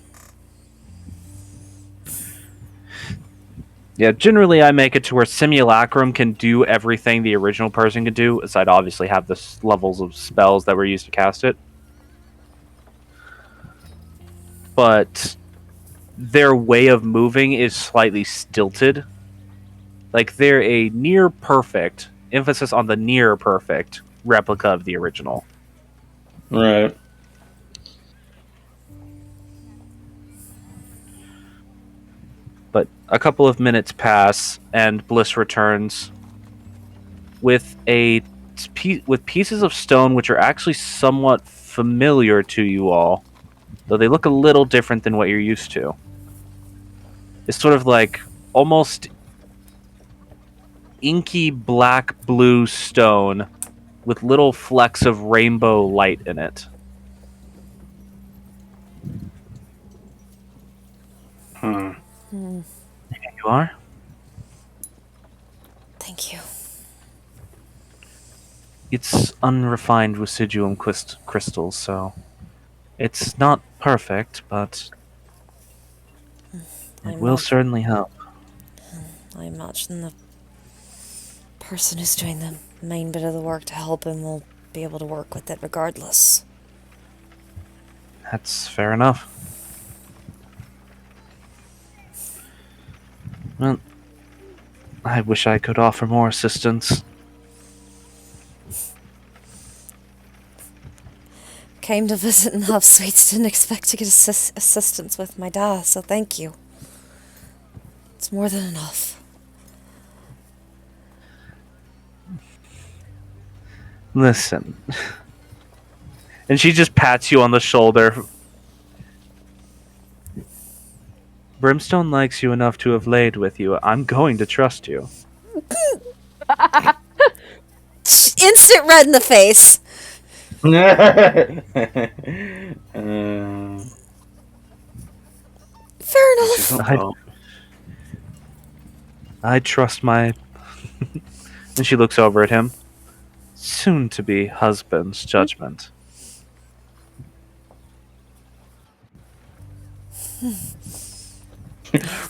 Yeah, generally I make it to where Simulacrum can do everything the original person could do, aside obviously have the levels of spells that were used to cast it. But their way of moving is slightly stilted. Like, they're a near perfect, emphasis on the near perfect, replica of the original. Right. But a couple of minutes pass, and Bliss returns with with pieces of stone which are actually somewhat familiar to you all, though they look a little different than what you're used to. It's sort of like almost inky black blue stone with little flecks of rainbow light in it. Hmm. Here you are. Thank you. It's unrefined residuum crystals, so it's not perfect, but it will certainly help. I imagine the person who's doing the main bit of the work to help him will be able to work with it regardless. That's fair enough. Well, I wish I could offer more assistance. Came to visit and have sweets, didn't expect to get assistance with my dad, so thank you. It's more than enough. Listen. And she just pats you on the shoulder. Brimstone likes you enough to have laid with you. I'm going to trust you. Instant red in the face. Fair enough. I trust my... And she looks over at him. Soon-to-be husband's judgment.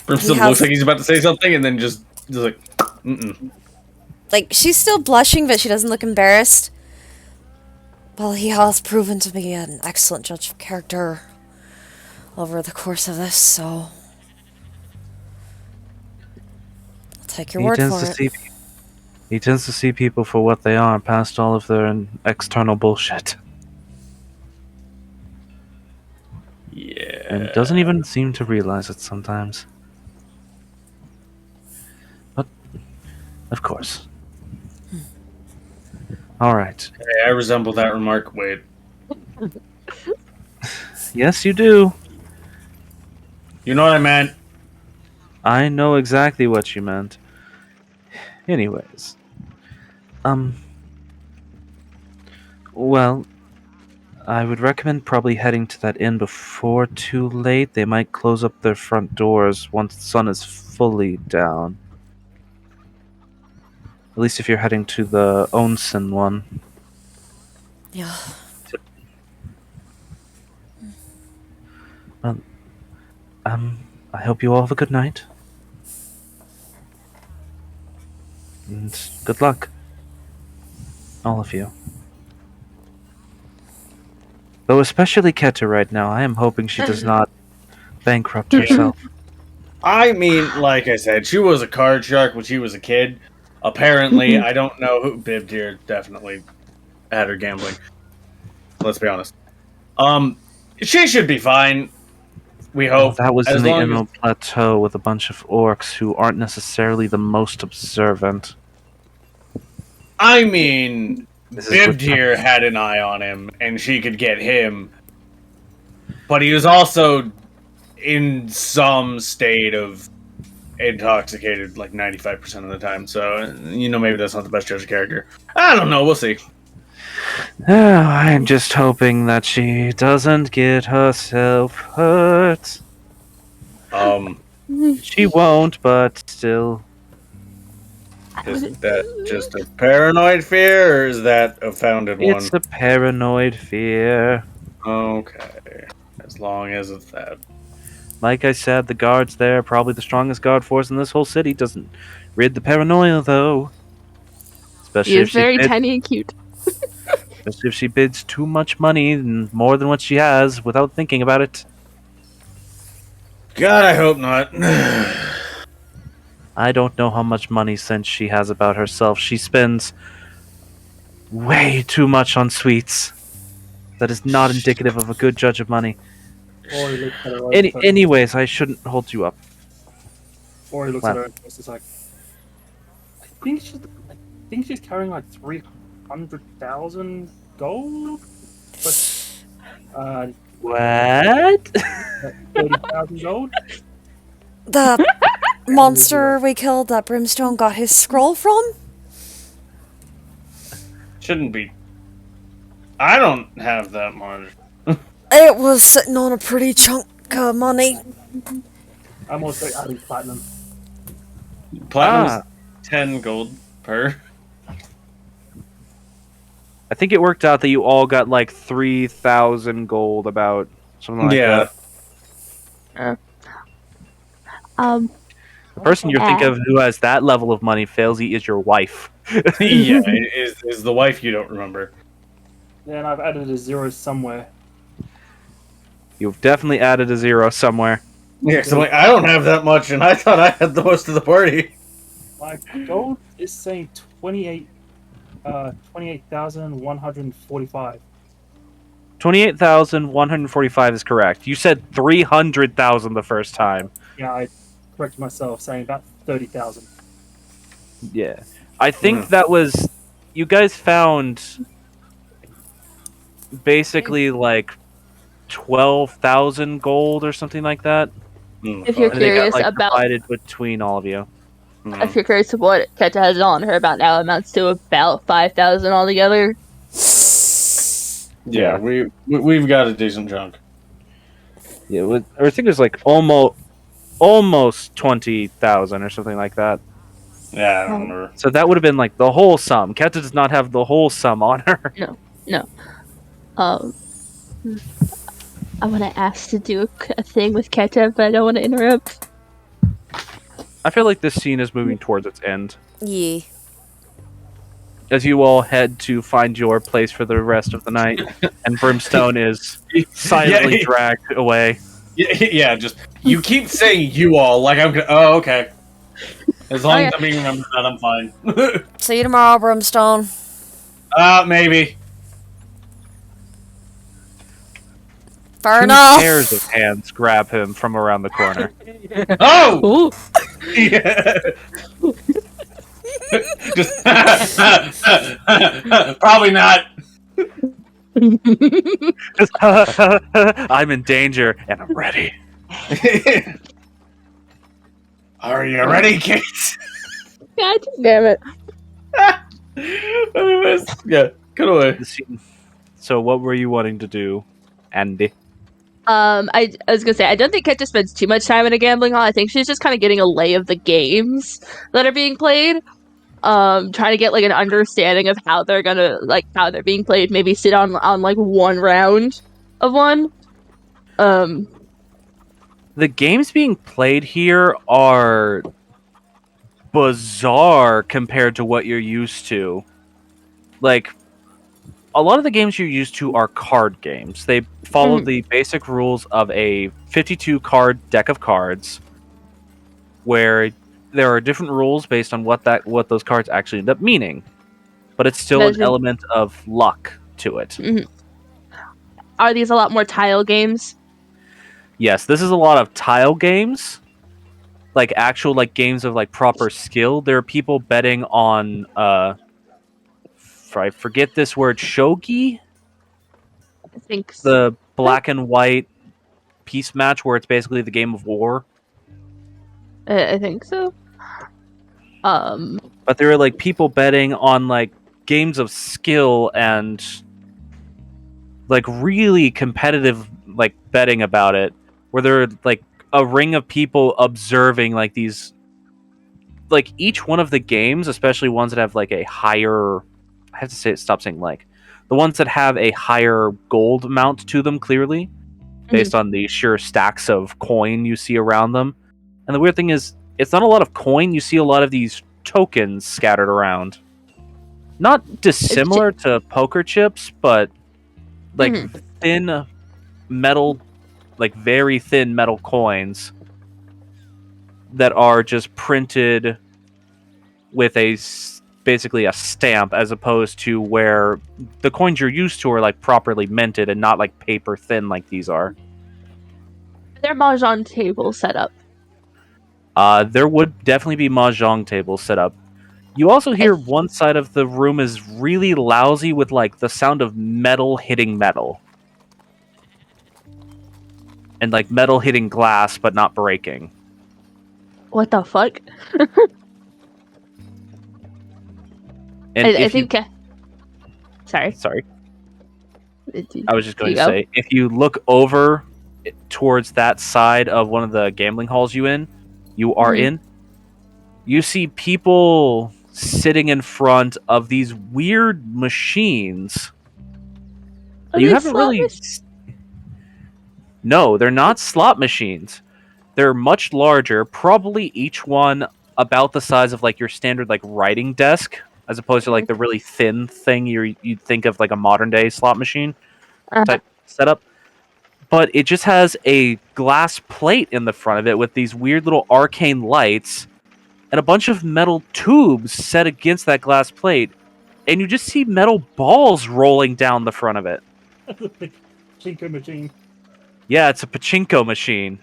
Brimstone looks like he's about to say something, and then just like, mm-mm. Like, she's still blushing, but she doesn't look embarrassed. Well, he has proven to be an excellent judge of character over the course of this, so I'll take your word for it. He tends to see people for what they are, past all of their external bullshit. Yeah. And doesn't even seem to realize it sometimes. But, of course. Alright. Hey, I resemble that remark. Wait. Yes, you do. You know what I meant? I know exactly what you meant. Anyways. Well, I would recommend probably heading to that inn before too late. They might close up their front doors once the sun is fully down. At least if you're heading to the Onsen one. Yeah. I hope you all have a good night. And good luck. All of you. Though especially Keta right now, I am hoping she does not bankrupt herself. I mean, like I said, she was a card shark when she was a kid. Apparently, I don't know who Bibbed here definitely had her gambling. Let's be honest. She should be fine. We hope. That was as in the long Emerald Plateau with a bunch of orcs who aren't necessarily the most observant. I mean, This is Bibbed what- here had an eye on him, and she could get him. But he was also in some state of intoxicated like 95% of the time. So, maybe that's not the best judge of character. I don't know. We'll see. I'm just hoping that she doesn't get herself hurt. She won't, but still. Is that just a paranoid fear, or is that a founded one? It's a paranoid fear. Okay. As long as it's that. Like I said, the guards there are probably the strongest guard force in this whole city. Doesn't rid the paranoia, though. Especially He if is very bids, tiny and cute. especially if she bids too much money and more than what she has without thinking about it. God, I hope not. I don't know how much money sense she has about herself. She spends way too much on sweets. That is not indicative of a good judge of money. Or he looks at her own face. Anyways, I shouldn't hold you up. Or he looks Wow. at her and it's like, I think she's carrying like 300,000 gold, but What? 30,000 gold. The monster we killed that Brimstone got his scroll from? Shouldn't be. I don't have that much. It was sitting on a pretty chunk of money. I'm also adding platinum. Platinum's 10 gold per. I think it worked out that you all got like 3,000 gold, about something like that. The person you're thinking of who has that level of money, Failsy, is your wife. Yeah, is the wife you don't remember. Then I've added a 0 somewhere. You've definitely added a 0 somewhere. Yeah, because I'm like, I don't have that much, and I thought I had the most of the party. My gold is saying 28,145. 28,145 is correct. You said 300,000 the first time. Yeah, I corrected myself, saying about 30,000. Yeah. I think that was... You guys found... basically like 12,000 gold or something like that. If you're And they got, curious like, about, divided between all of you. if you're curious of what Keta has on her about now, amounts to about 5,000 altogether. Yeah, we've got a decent chunk. Yeah, I think it was like almost 20,000 or something like that. Yeah, I don't remember. So that would have been like the whole sum. Keta does not have the whole sum on her. I want to ask to do a thing with Keta, but I don't want to interrupt. I feel like this scene is moving towards its end. Yeah. As you all head to find your place for the rest of the night, and Brimstone is silently Yeah. dragged away. Yeah, just you keep saying you all like I'm. Oh, okay. As long as I'm being remembered that, I'm fine. See you tomorrow, Brimstone. Maybe. Fair Two enough. pairs of hands grab him from around the corner. Oh. Ooh. Yeah. Just probably not. I'm in danger, and I'm ready. Are you ready, Kate? God damn it. Anyways, yeah, cut away. The scene So what were you wanting to do, Andy? I was gonna say I don't think Ketcha spends too much time in a gambling hall. I think she's just kind of getting a lay of the games that are being played. Trying to get like an understanding of how they're gonna how they're being played. Maybe sit on like one round of one. The games being played here are bizarre compared to what you're used to. Like, a lot of the games you're used to are card games. They follow the basic rules of a 52 card deck of cards, where there are different rules based on what those cards actually end up meaning. But it's still an element of luck to it. Are these a lot more tile games? Yes, this is a lot of tile games. Like actual games of proper skill. There are people betting on I forget this word, shogi? I think so. The black and white piece match where it's basically the game of war. I think so. But there are people betting on games of skill and really competitive betting about it, where there are a ring of people observing these each one of the games, especially ones that have a higher, I have to stop saying the ones that have a higher gold amount to them, clearly based on the sheer stacks of coin you see around them. And the weird thing is, it's not a lot of coin. You see a lot of these tokens scattered around. Not dissimilar to poker chips, but thin metal, very thin metal coins that are just printed with basically a stamp, as opposed to where the coins you're used to are properly minted and not paper thin like these are. Their mahjong table set up. There would definitely be mahjong tables set up. You also hear one side of the room is really lousy with the sound of metal hitting metal. And metal hitting glass but not breaking. What the fuck? And I think. Sorry. I was just going to say, if you look over towards that side of one of the gambling halls you are in, you see people sitting in front of these weird machines. You haven't really. No, they're not slot machines. They're much larger, probably each one about the size of your standard writing desk, as opposed to the really thin thing you'd think of a modern day slot machine type setup. But it just has a glass plate in the front of it with these weird little arcane lights and a bunch of metal tubes set against that glass plate, and you just see metal balls rolling down the front of it. Pachinko machine. Yeah, it's a pachinko machine.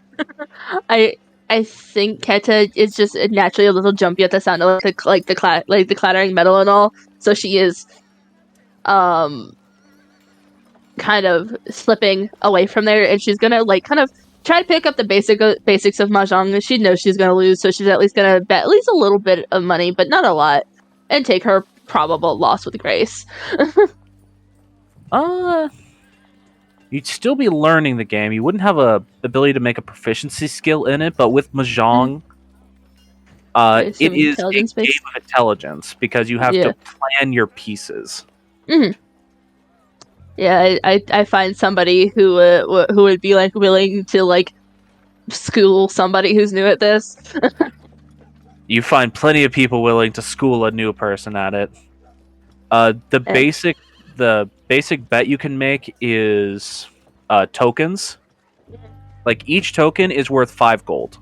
I think Keta is just naturally a little jumpy at the sound of the clattering metal and all, so she is kind of slipping away from there, and she's gonna kind of try to pick up the basics of mahjong. She knows she's gonna lose, so she's at least gonna bet at least a little bit of money, but not a lot, and take her probable loss with grace. You'd still be learning the game. You wouldn't have a ability to make a proficiency skill in it, but with mahjong, it is a game of intelligence because you have to plan your pieces. Yeah, I find somebody who would be willing to school somebody who's new at this. You find plenty of people willing to school a new person at it. The basic bet you can make is tokens. Each token is worth 5 gold.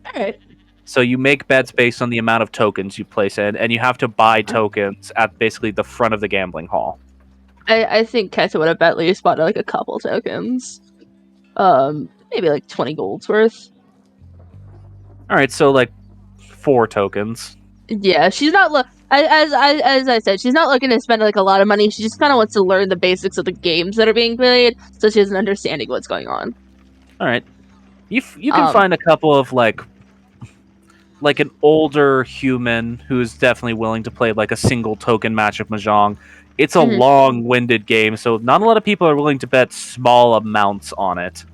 Alright. So you make bets based on the amount of tokens you place in, and you have to buy tokens at basically the front of the gambling hall. I think Keta would have at least bought a couple tokens. Maybe 20 golds worth. Alright, so 4 tokens. Yeah, she's not as I said, she's not looking to spend a lot of money. She just kind of wants to learn the basics of the games that are being played, so she has an understanding what's going on. All right, you can find a couple of an older human who's definitely willing to play a single token match of mahjong. it's a Mhm. long-winded game, so not a lot of people are willing to bet small amounts on it.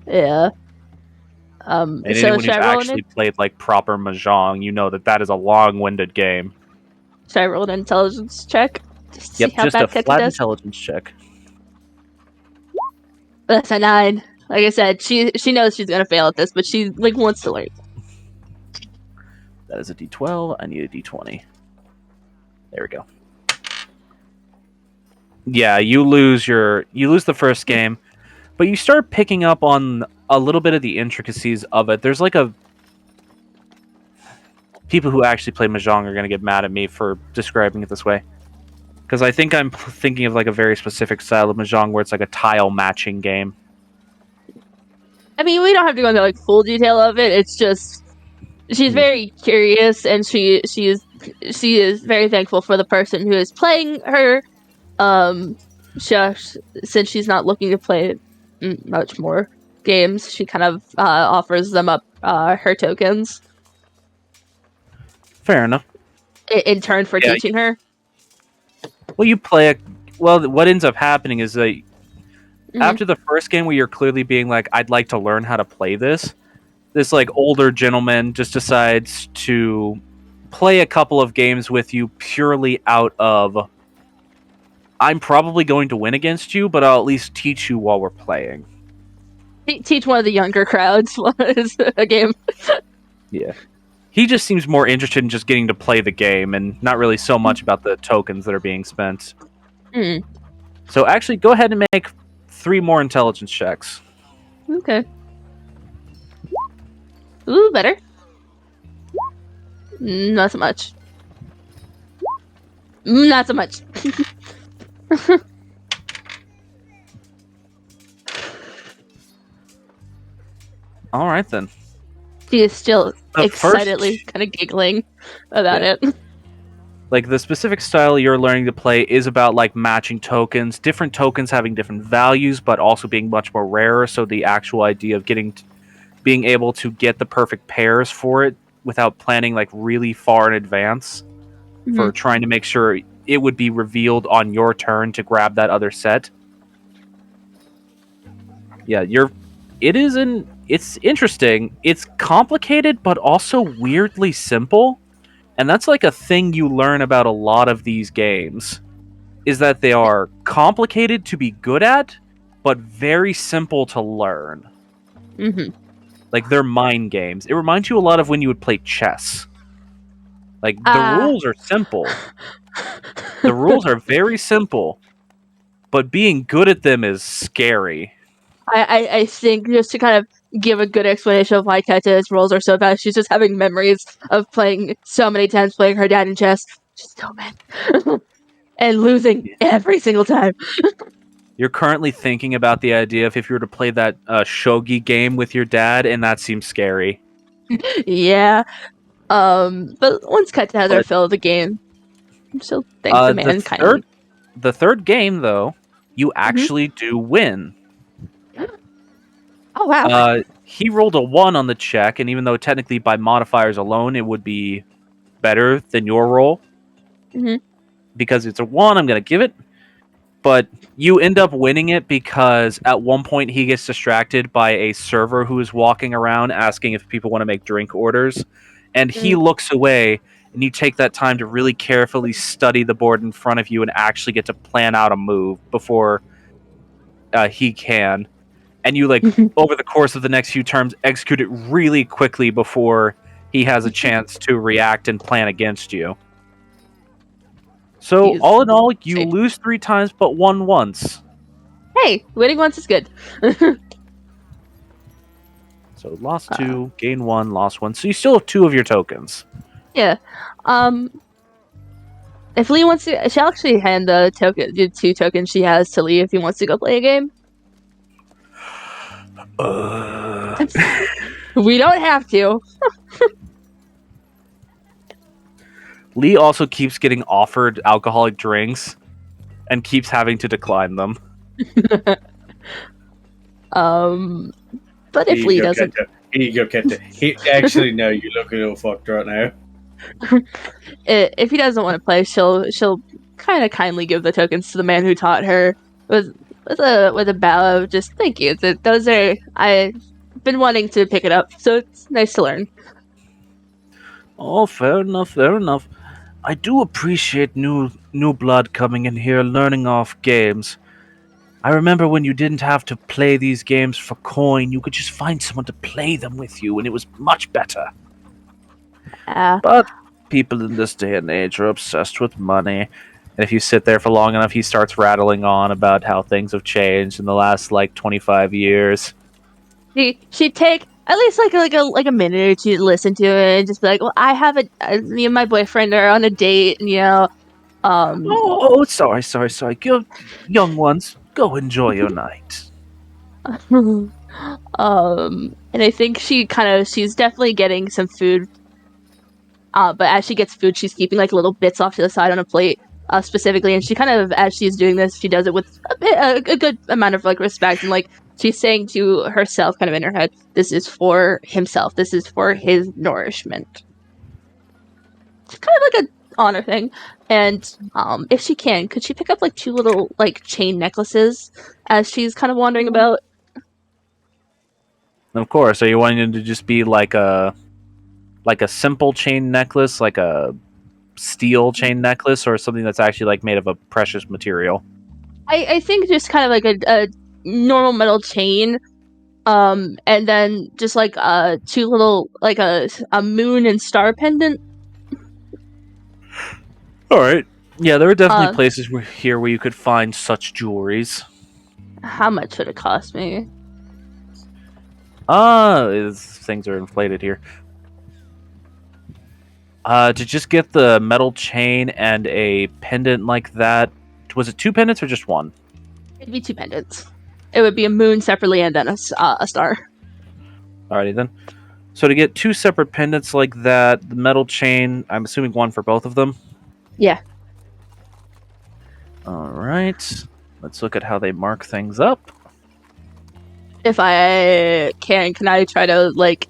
Yeah. And So anyone should who's I roll actually an played like proper mahjong, you know that is a long-winded game. should I roll an intelligence check? Just to see Yep, how just a bad Ketcha flat does? intelligence check. That's a 9. Like I said, she knows she's gonna fail at this, but she like wants to learn. That is a D12. I need a D20. There we go. Yeah, you lose the first game, but you start picking up on a little bit of the intricacies of it. There's like people who actually play mahjong are going to get mad at me for describing it this way, because I think I'm thinking of like a very specific style of mahjong where it's like a tile matching game. I mean, we don't have to go into like full detail of it. It's just she's very curious, and she is very thankful for the person who is playing her. Since she's not looking to play much more games, she kind of offers them up her tokens Fair enough. in turn for Yeah, teaching her. Well, what ends up happening is that after the first game where you're clearly being like, I'd like to learn how to play this like older gentleman just decides to play a couple of games with you purely out of, I'm probably going to win against you, but I'll at least teach you while we're playing. Teach one of the younger crowds a game. Yeah. He just seems more interested in just getting to play the game and not really so much about the tokens that are being spent. Mm. So actually, go ahead and make 3 more intelligence checks. Okay. Ooh, better. Not so much. Not so much. All right, then. She is still The excitedly kind of giggling about it. Like, the specific style you're learning to play is about, like, matching tokens. Different tokens having different values, but also being much more rarer. So the actual idea of being able to get the perfect pairs for it without planning, like, really far in advance for trying to make sure it would be revealed on your turn to grab that other set. Yeah, it's interesting. It's complicated, but also weirdly simple. And that's like a thing you learn about a lot of these games, is that they are complicated to be good at, but very simple to learn. Mm-hmm. Like, they're mind games. It reminds you a lot of when you would play chess. Like, the rules are simple. The rules are very simple, but being good at them is scary. I think just to kind of give a good explanation of why Keta's rolls are so bad, she's just having memories of playing so many times playing her dad in chess. She's so mad. And losing every single time. You're currently thinking about the idea of if you were to play that shogi game with your dad, and that seems scary. Yeah. But once Keta has her fill of the game, she'll thank the man kindly. The third game, though, you actually do win. Oh, wow. He rolled a 1 on the check, and even though technically by modifiers alone it would be better than your roll, because it's a 1, I'm going to give it. But you end up winning it because at one point he gets distracted by a server who is walking around asking if people want to make drink orders, and he looks away, and you take that time to really carefully study the board in front of you and actually get to plan out a move before he can. And you, like, over the course of the next few turns, execute it really quickly before he has a chance to react and plan against you. So, all in all, you lose 3 times, but won once. Hey, winning once is good. So, lost 2, gain 1, lost 1. So, you still have 2 of your tokens. Yeah. If Lee wants to, she'll actually hand the 2 tokens she has to Lee if he wants to go play a game. We don't have to. Lee also keeps getting offered alcoholic drinks and keeps having to decline them. But if Lee doesn't... Here you go, Keta. Actually, no, you look a little fucked right now. If he doesn't want to play, she'll kind of kindly give the tokens to the man who taught her with a bow of just thank you. Those are I've been wanting to pick it up, so it's nice to learn. Oh, fair enough, fair enough. I do appreciate new blood coming in here, learning off games. I remember when you didn't have to play these games for coin, you could just find someone to play them with you, and it was much better. But people in this day and age are obsessed with money. And if you sit there for long enough, he starts rattling on about how things have changed in the last, 25 years. She'd take at least like a minute or two to listen to it and just be like, well, I have me and my boyfriend are on a date, and Sorry. Go, young ones, go enjoy your night. and I think she's definitely getting some food. But as she gets food, she's keeping like little bits off to the side on a plate, specifically. And she kind of, as she's doing this, she does it with a good amount of like respect, and like she's saying to herself, kind of in her head, "This is for himself. This is for his nourishment." It's kind of like an honor thing. And if she can, could she pick up like 2 little like chain necklaces as she's kind of wandering about? Of course, are you wanting it to just be like a simple chain necklace, like a steel chain necklace, or something that's actually like made of a precious material? I think just kind of like a normal metal chain, and then just like 2 little like a moon and star pendant. All right. Yeah, there are definitely places here where you could find such jewelries. How much would it cost me? Things are inflated here. To just get the metal chain and a pendant like that, was it 2 pendants or just 1? It'd be 2 pendants. It would be a moon separately and then a star. Alrighty then. So to get 2 separate pendants like that, the metal chain, I'm assuming 1 for both of them? Yeah. Alright. Let's look at how they mark things up. If I can I try to like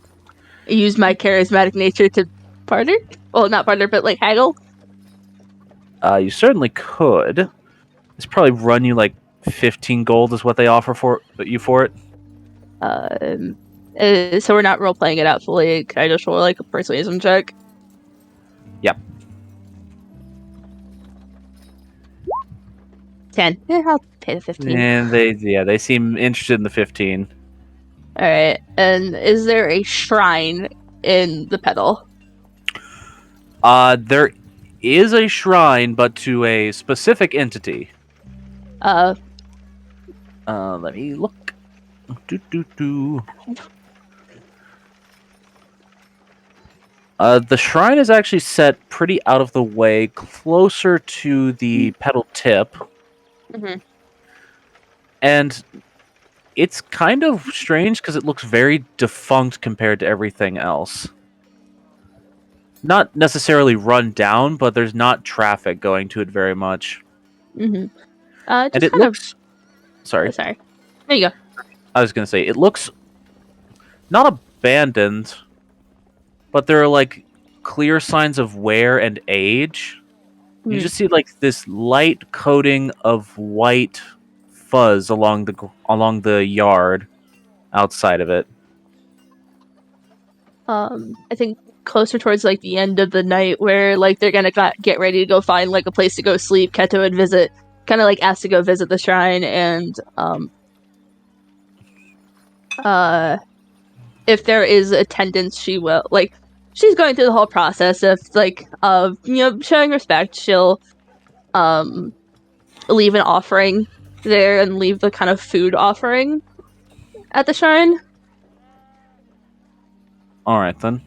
use my charismatic nature to barter? Well, not barter, but like haggle? You certainly could. It's probably run you like 15 gold is what they offer for it. So we're not role playing it out fully. Can I just roll like a persuasion check? Yep. 10. Yeah, I'll pay the 15. And they seem interested in the 15. Alright, and is there a shrine in the pedal? There is a shrine, but to a specific entity. Let me look. The shrine is actually set pretty out of the way, closer to the pedal tip. Mm-hmm. And it's kind of strange because it looks very defunct compared to everything else. Not necessarily run down, but there's not traffic going to it very much. Mm-hmm. And it looks... Sorry. Oh, sorry. There you go. I was going to say, it looks not abandoned, but there are like clear signs of wear and age. You just see like this light coating of white fuzz along the yard outside of it. I think closer towards like the end of the night, where like they're gonna get ready to go find like a place to go sleep, Keto would kind of like ask to go visit the shrine, and if there is attendance, she will like. She's going through the whole process of like showing respect. She'll leave an offering there and leave the kind of food offering at the shrine. All right then.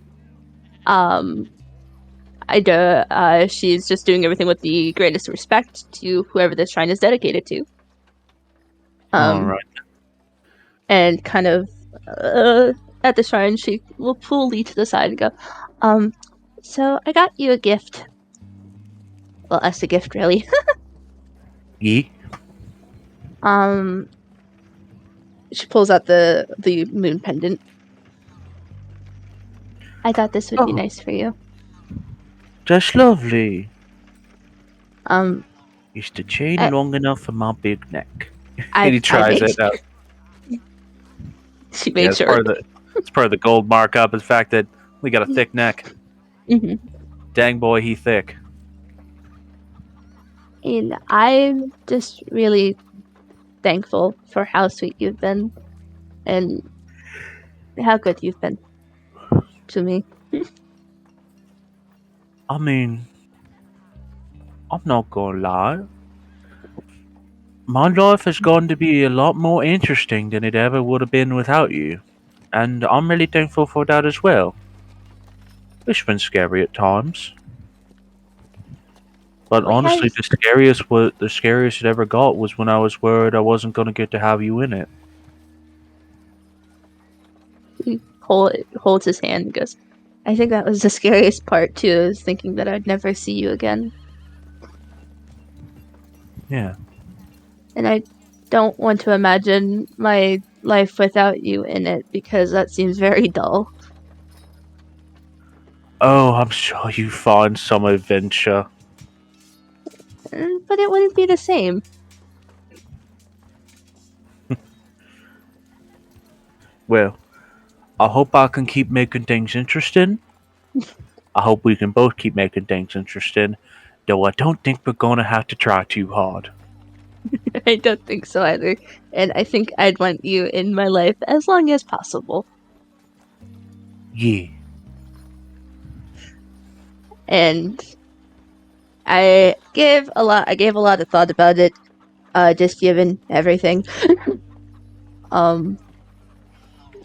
She's just doing everything with the greatest respect to whoever this shrine is dedicated to. All right. And kind of at the shrine, she will pull Lee to the side and go, so I got you a gift. Well, us a gift, really. Ye? She pulls out the moon pendant. I thought this would be nice for you. That's lovely. Is the chain Uh, long enough for my big neck? I, And he I tries made, it out. She Yeah, made it's sure. it's part of the gold markup. Is the fact that we got a thick neck. Mhm. Dang boy, he thick. And I'm just really thankful for how sweet you've been and how good you've been to me. I mean, I'm not gonna lie. My life is going to be a lot more interesting than it ever would have been without you. And I'm really thankful for that as well. It's been scary at times. But What honestly, has the scariest it ever got was when I was worried I wasn't gonna get to have you in it. he holds his hand and goes, I think that was the scariest part too, is thinking that I'd never see you again. Yeah. And I don't want to imagine my life without you in it because that seems very dull. Oh, I'm sure you find some adventure. But it wouldn't be the same. Well, I hope I can keep making things interesting. I hope we can both keep making things interesting, though I don't think we're gonna have to try too hard. I don't think so either. And I think I'd want you in my life as long as possible. Yeah. And I gave a lot of thought about it, just given everything.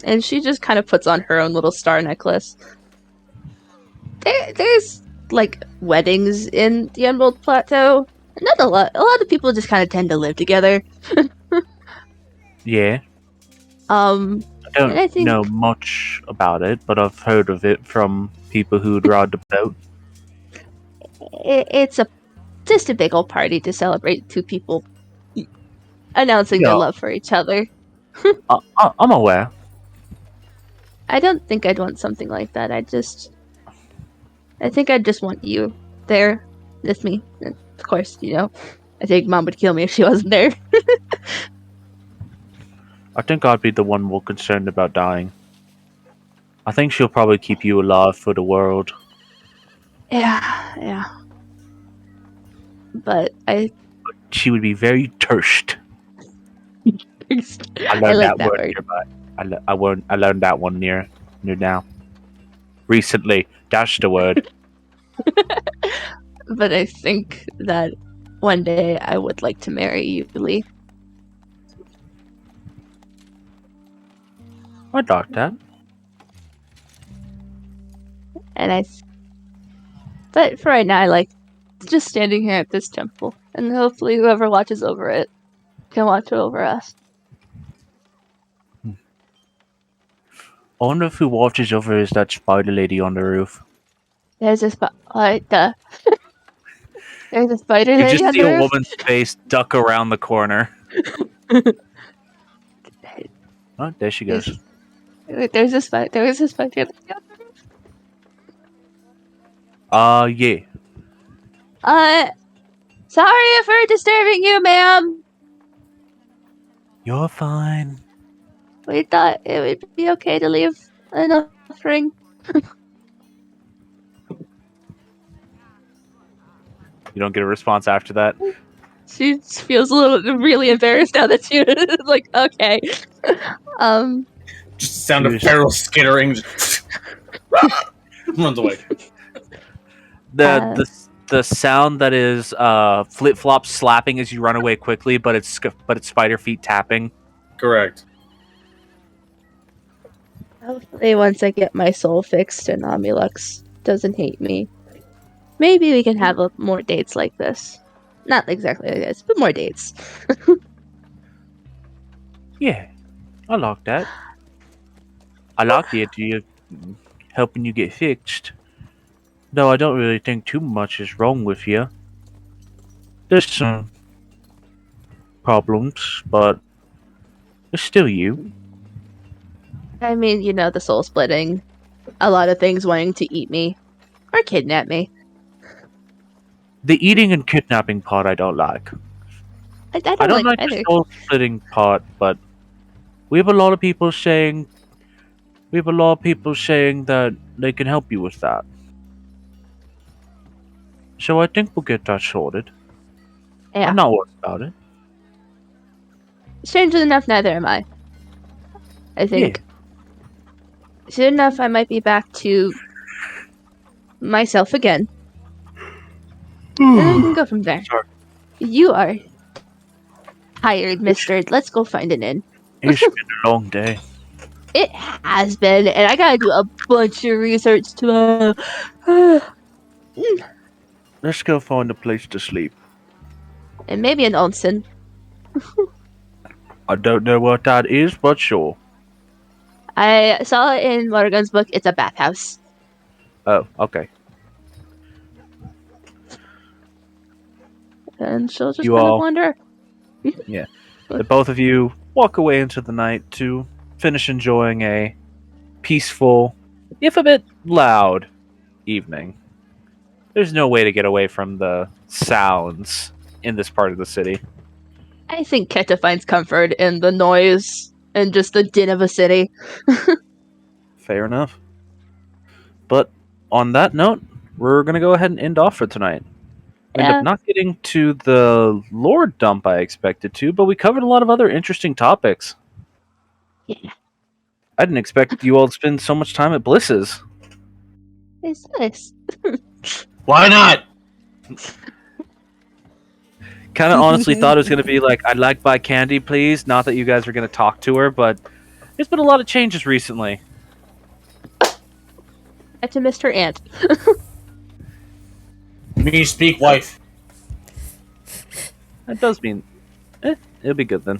And she just kind of puts on her own little star necklace. There's like weddings in the Emerald Plateau. Not a lot. A lot of people just kind of tend to live together. Yeah. Um, I and I don't think know much about it, but I've heard of it from people who'd ride the boat. it's just a big old party to celebrate two people announcing their Yeah, love for each other. I'm aware. I don't think I'd want something like that. I think I'd just want you there with me. And of course, I think Mom would kill me if she wasn't there. I think I'd be the one more concerned about dying. I think she'll probably keep you alive for the world. Yeah. But She would be very thirst. I I learned like that that word word. nearby. I learned that one near now. Recently. That's the word. But I think that one day I would like to marry you, Lee. I'd like that. But for right now, I like just standing here at this temple, and hopefully whoever watches over it can watch over us. I wonder if who watches over is that spider lady on the roof. There's a there's a spider You lady just on see the a roof. woman's face duck around the corner. Oh, there she goes. There's a spider. There is a spider lady on the roof. Yeah. Sorry if we're disturbing you, ma'am. You're fine. We thought it would be okay to leave an offering. You don't get a response after that. She feels really embarrassed now that she like, okay. Just the sound of Cheers. feral skittering. Runs away. The sound that is flip flop slapping as you run away quickly, but it's spider feet tapping. Correct. Hopefully, once I get my soul fixed and Omnilux doesn't hate me, maybe we can have more dates like this. Not exactly like this, but more dates. Yeah, I like that. I like the idea of helping you get fixed. Though I don't really think too much is wrong with you. There's some problems, but it's still you. I mean, the soul splitting, a lot of things wanting to eat me or kidnap me. The eating and kidnapping part I don't like. I don't I don't like like the either. soul splitting part, but we have a lot of people saying that they can help you with that. So I think we'll get that sorted. Yeah. I'm not worried about it. Strangely enough, neither am I. I think soon enough I might be back to myself again. And then we can go from there. Sorry. You are tired, mister. Let's go find an inn. It's been a long day. It has been, and I gotta do a bunch of research tomorrow. Let's go find a place to sleep. And maybe an onsen. I don't know what that is, but sure. I saw it in Morgan's book. It's a bathhouse. Oh, okay. And she'll just You kind of all- wander. The both of you walk away into the night to finish enjoying a peaceful, if a bit loud, evening. There's no way to get away from the sounds in this part of the city. I think Keta finds comfort in the noise and just the din of a city. Fair enough. But on that note, we're going to go ahead and end off for tonight. We ended Yeah. up not getting to the lore dump I expected to, but we covered a lot of other interesting topics. Yeah. I didn't expect you all to spend so much time at Bliss's. It's nice. Why not? Kind of honestly thought it was going to be like, I'd like buy candy, please. Not that you guys are going to talk to her, but there's been a lot of changes recently. To Mr. Ant. Me speak, wife. That does mean, it'll be good then.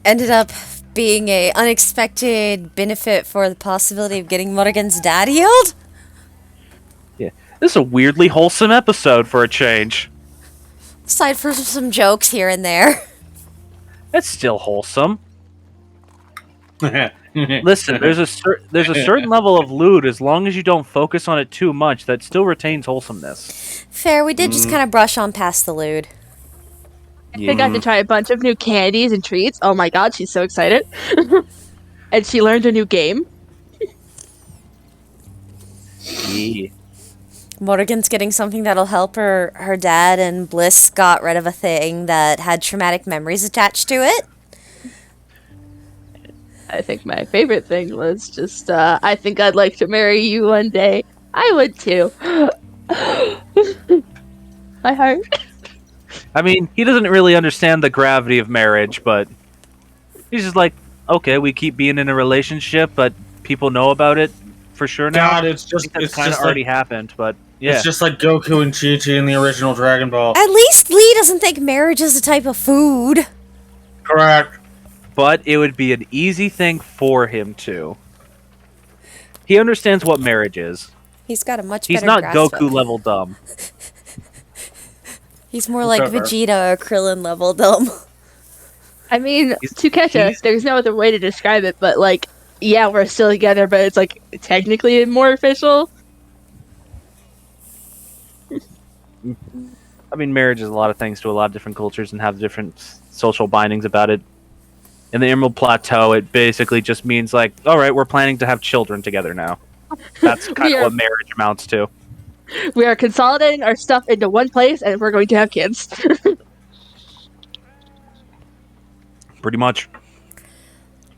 Ended up being a unexpected benefit for the possibility of getting Morrigan's dad healed. This is a weirdly wholesome episode for a change. Aside from some jokes here and there. It's still wholesome. Listen, there's a certain level of lewd, as long as you don't focus on it too much, that still retains wholesomeness. Fair, we did just kind of brush on past the lewd. I got to try a bunch of new candies and treats. Oh my god, she's so excited. And she learned a new game. Yeah. Morrigan's getting something that'll help her dad, and Bliss got rid of a thing that had traumatic memories attached to it. I think my favorite thing was just, I think I'd like to marry you one day. I would too. My heart. I mean, he doesn't really understand the gravity of marriage, but he's just like, okay, we keep being in a relationship, but people know about it for sure now. God, it's I just think that's it's kind of just already like happened, but yeah. it's just like Goku and Chi-Chi in the original Dragon Ball. At least Lee doesn't think marriage is a type of food. Correct. But it would be an easy thing for him to. He understands what marriage is. He's got a much He's better not grasp of Goku it. level dumb. He's more like Whatever. Vegeta or Krillin level dumb. I mean, He's- to catch us, he's- there's no other way to describe it, but like, yeah, we're still together, but it's like technically more official. I mean, marriage is a lot of things to a lot of different cultures and have different social bindings about it. In the Emerald Plateau, it basically just means like, all right, we're planning to have children together now. That's kind We of are- what marriage amounts to. We are consolidating our stuff into one place, and we're going to have kids. Pretty much.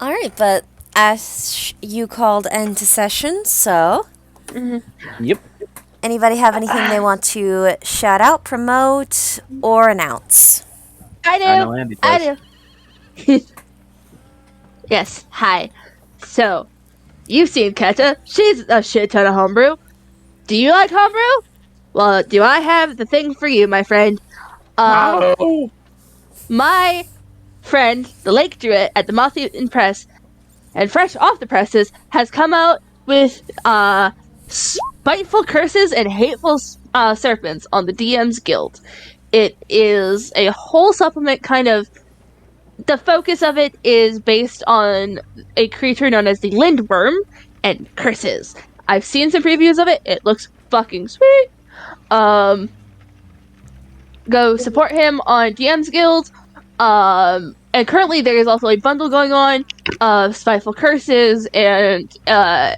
All right, but as you called end to session, so Yep. anybody have anything they want to shout out, promote, or announce? I do. I know Andy does. I do. Yes, hi. So, you've seen Keta. She's a shit ton of homebrew. Do you like homebrew? Well, do I have the thing for you, my friend? Oh. My friend, the Lake Druid at the Moth-Eaten Press, and fresh off the presses, has come out with spiteful curses and hateful serpents on the DM's Guild. It is a whole supplement kind of. The focus of it is based on a creature known as the Lindworm and curses. I've seen some previews of it. It looks fucking sweet. go support him on DM's Guild. And currently there is also a bundle going on of Spiteful Curses and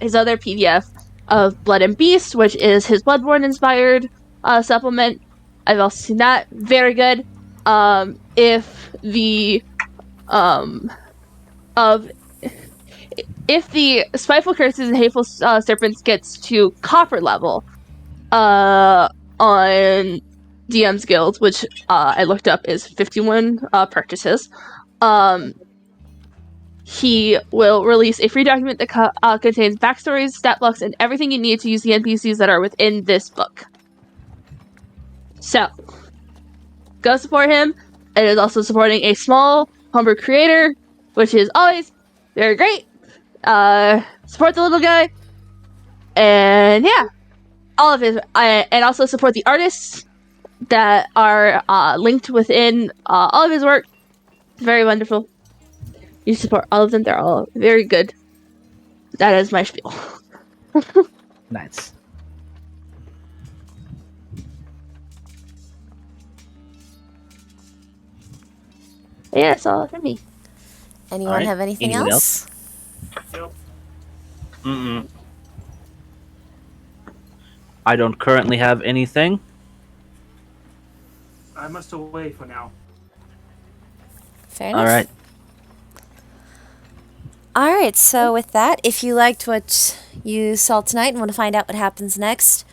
his other PDF of Blood and Beast, which is his Bloodborne inspired supplement. I've also seen that. Very good. If the Spiteful Curses and Hateful Serpents gets to copper level on DM's Guild, which I looked up is 51 purchases, he will release a free document that contains backstories, stat blocks, and everything you need to use the NPCs that are within this book. So, go support him. It is also supporting a small homebrew creator, which is always very great. Support the little guy. And yeah, all of his, and also support the artists that are linked within all of his work. It's very wonderful. You support all of them. They're all very good. That is my spiel. Nice. Yeah, that's all for me. Anyone Alright, have anything anyone else? Yep. Mm-mm. I don't currently have anything. I must away for now. Fair enough. All right. Alright, so with that, if you liked what you saw tonight and want to find out what happens next,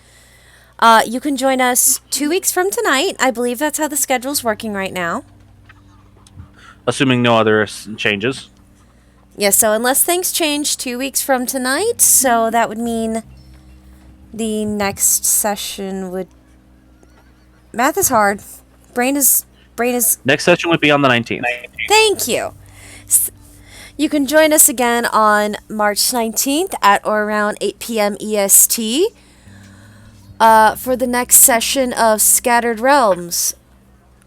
you can join us 2 weeks from tonight. I believe that's how the schedule's working right now. Assuming no other changes. Yeah, so unless things change 2 weeks from tonight, so that would mean the next session would... Math is hard. Brain is... Next session would be on the 19th. Thank you. You can join us again on March 19th at or around 8 p.m. EST for the next session of Scattered Realms,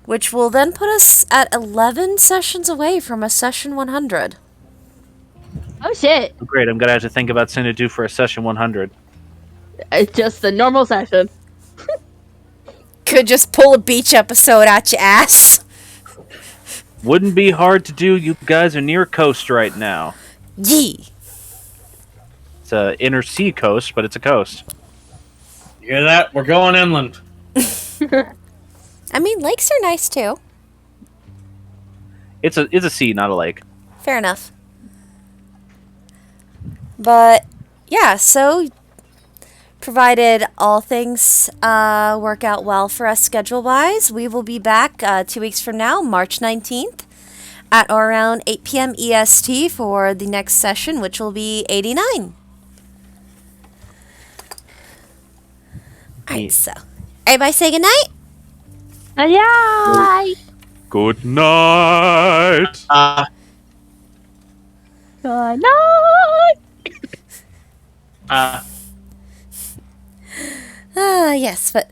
which will then put us at 11 sessions away from a session 100. Oh shit! Great, I'm gonna have to think about Sinadu for a session 100. It's just the normal session. Could just pull a beach episode out your ass. Wouldn't be hard to do. You guys are near coast right now. Yee. It's a inner sea coast, but it's a coast. You hear that? We're going inland. I mean, lakes are nice too. It's a sea, not a lake. Fair enough. But yeah, so provided all things work out well for us schedule-wise, we will be back 2 weeks from now, March 19th, at or around 8 p.m. EST for the next session, which will be 89. Alright, so everybody say goodnight. Bye. Good night. Good night. Yes, but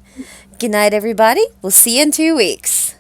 good night, everybody. We'll see you in 2 weeks.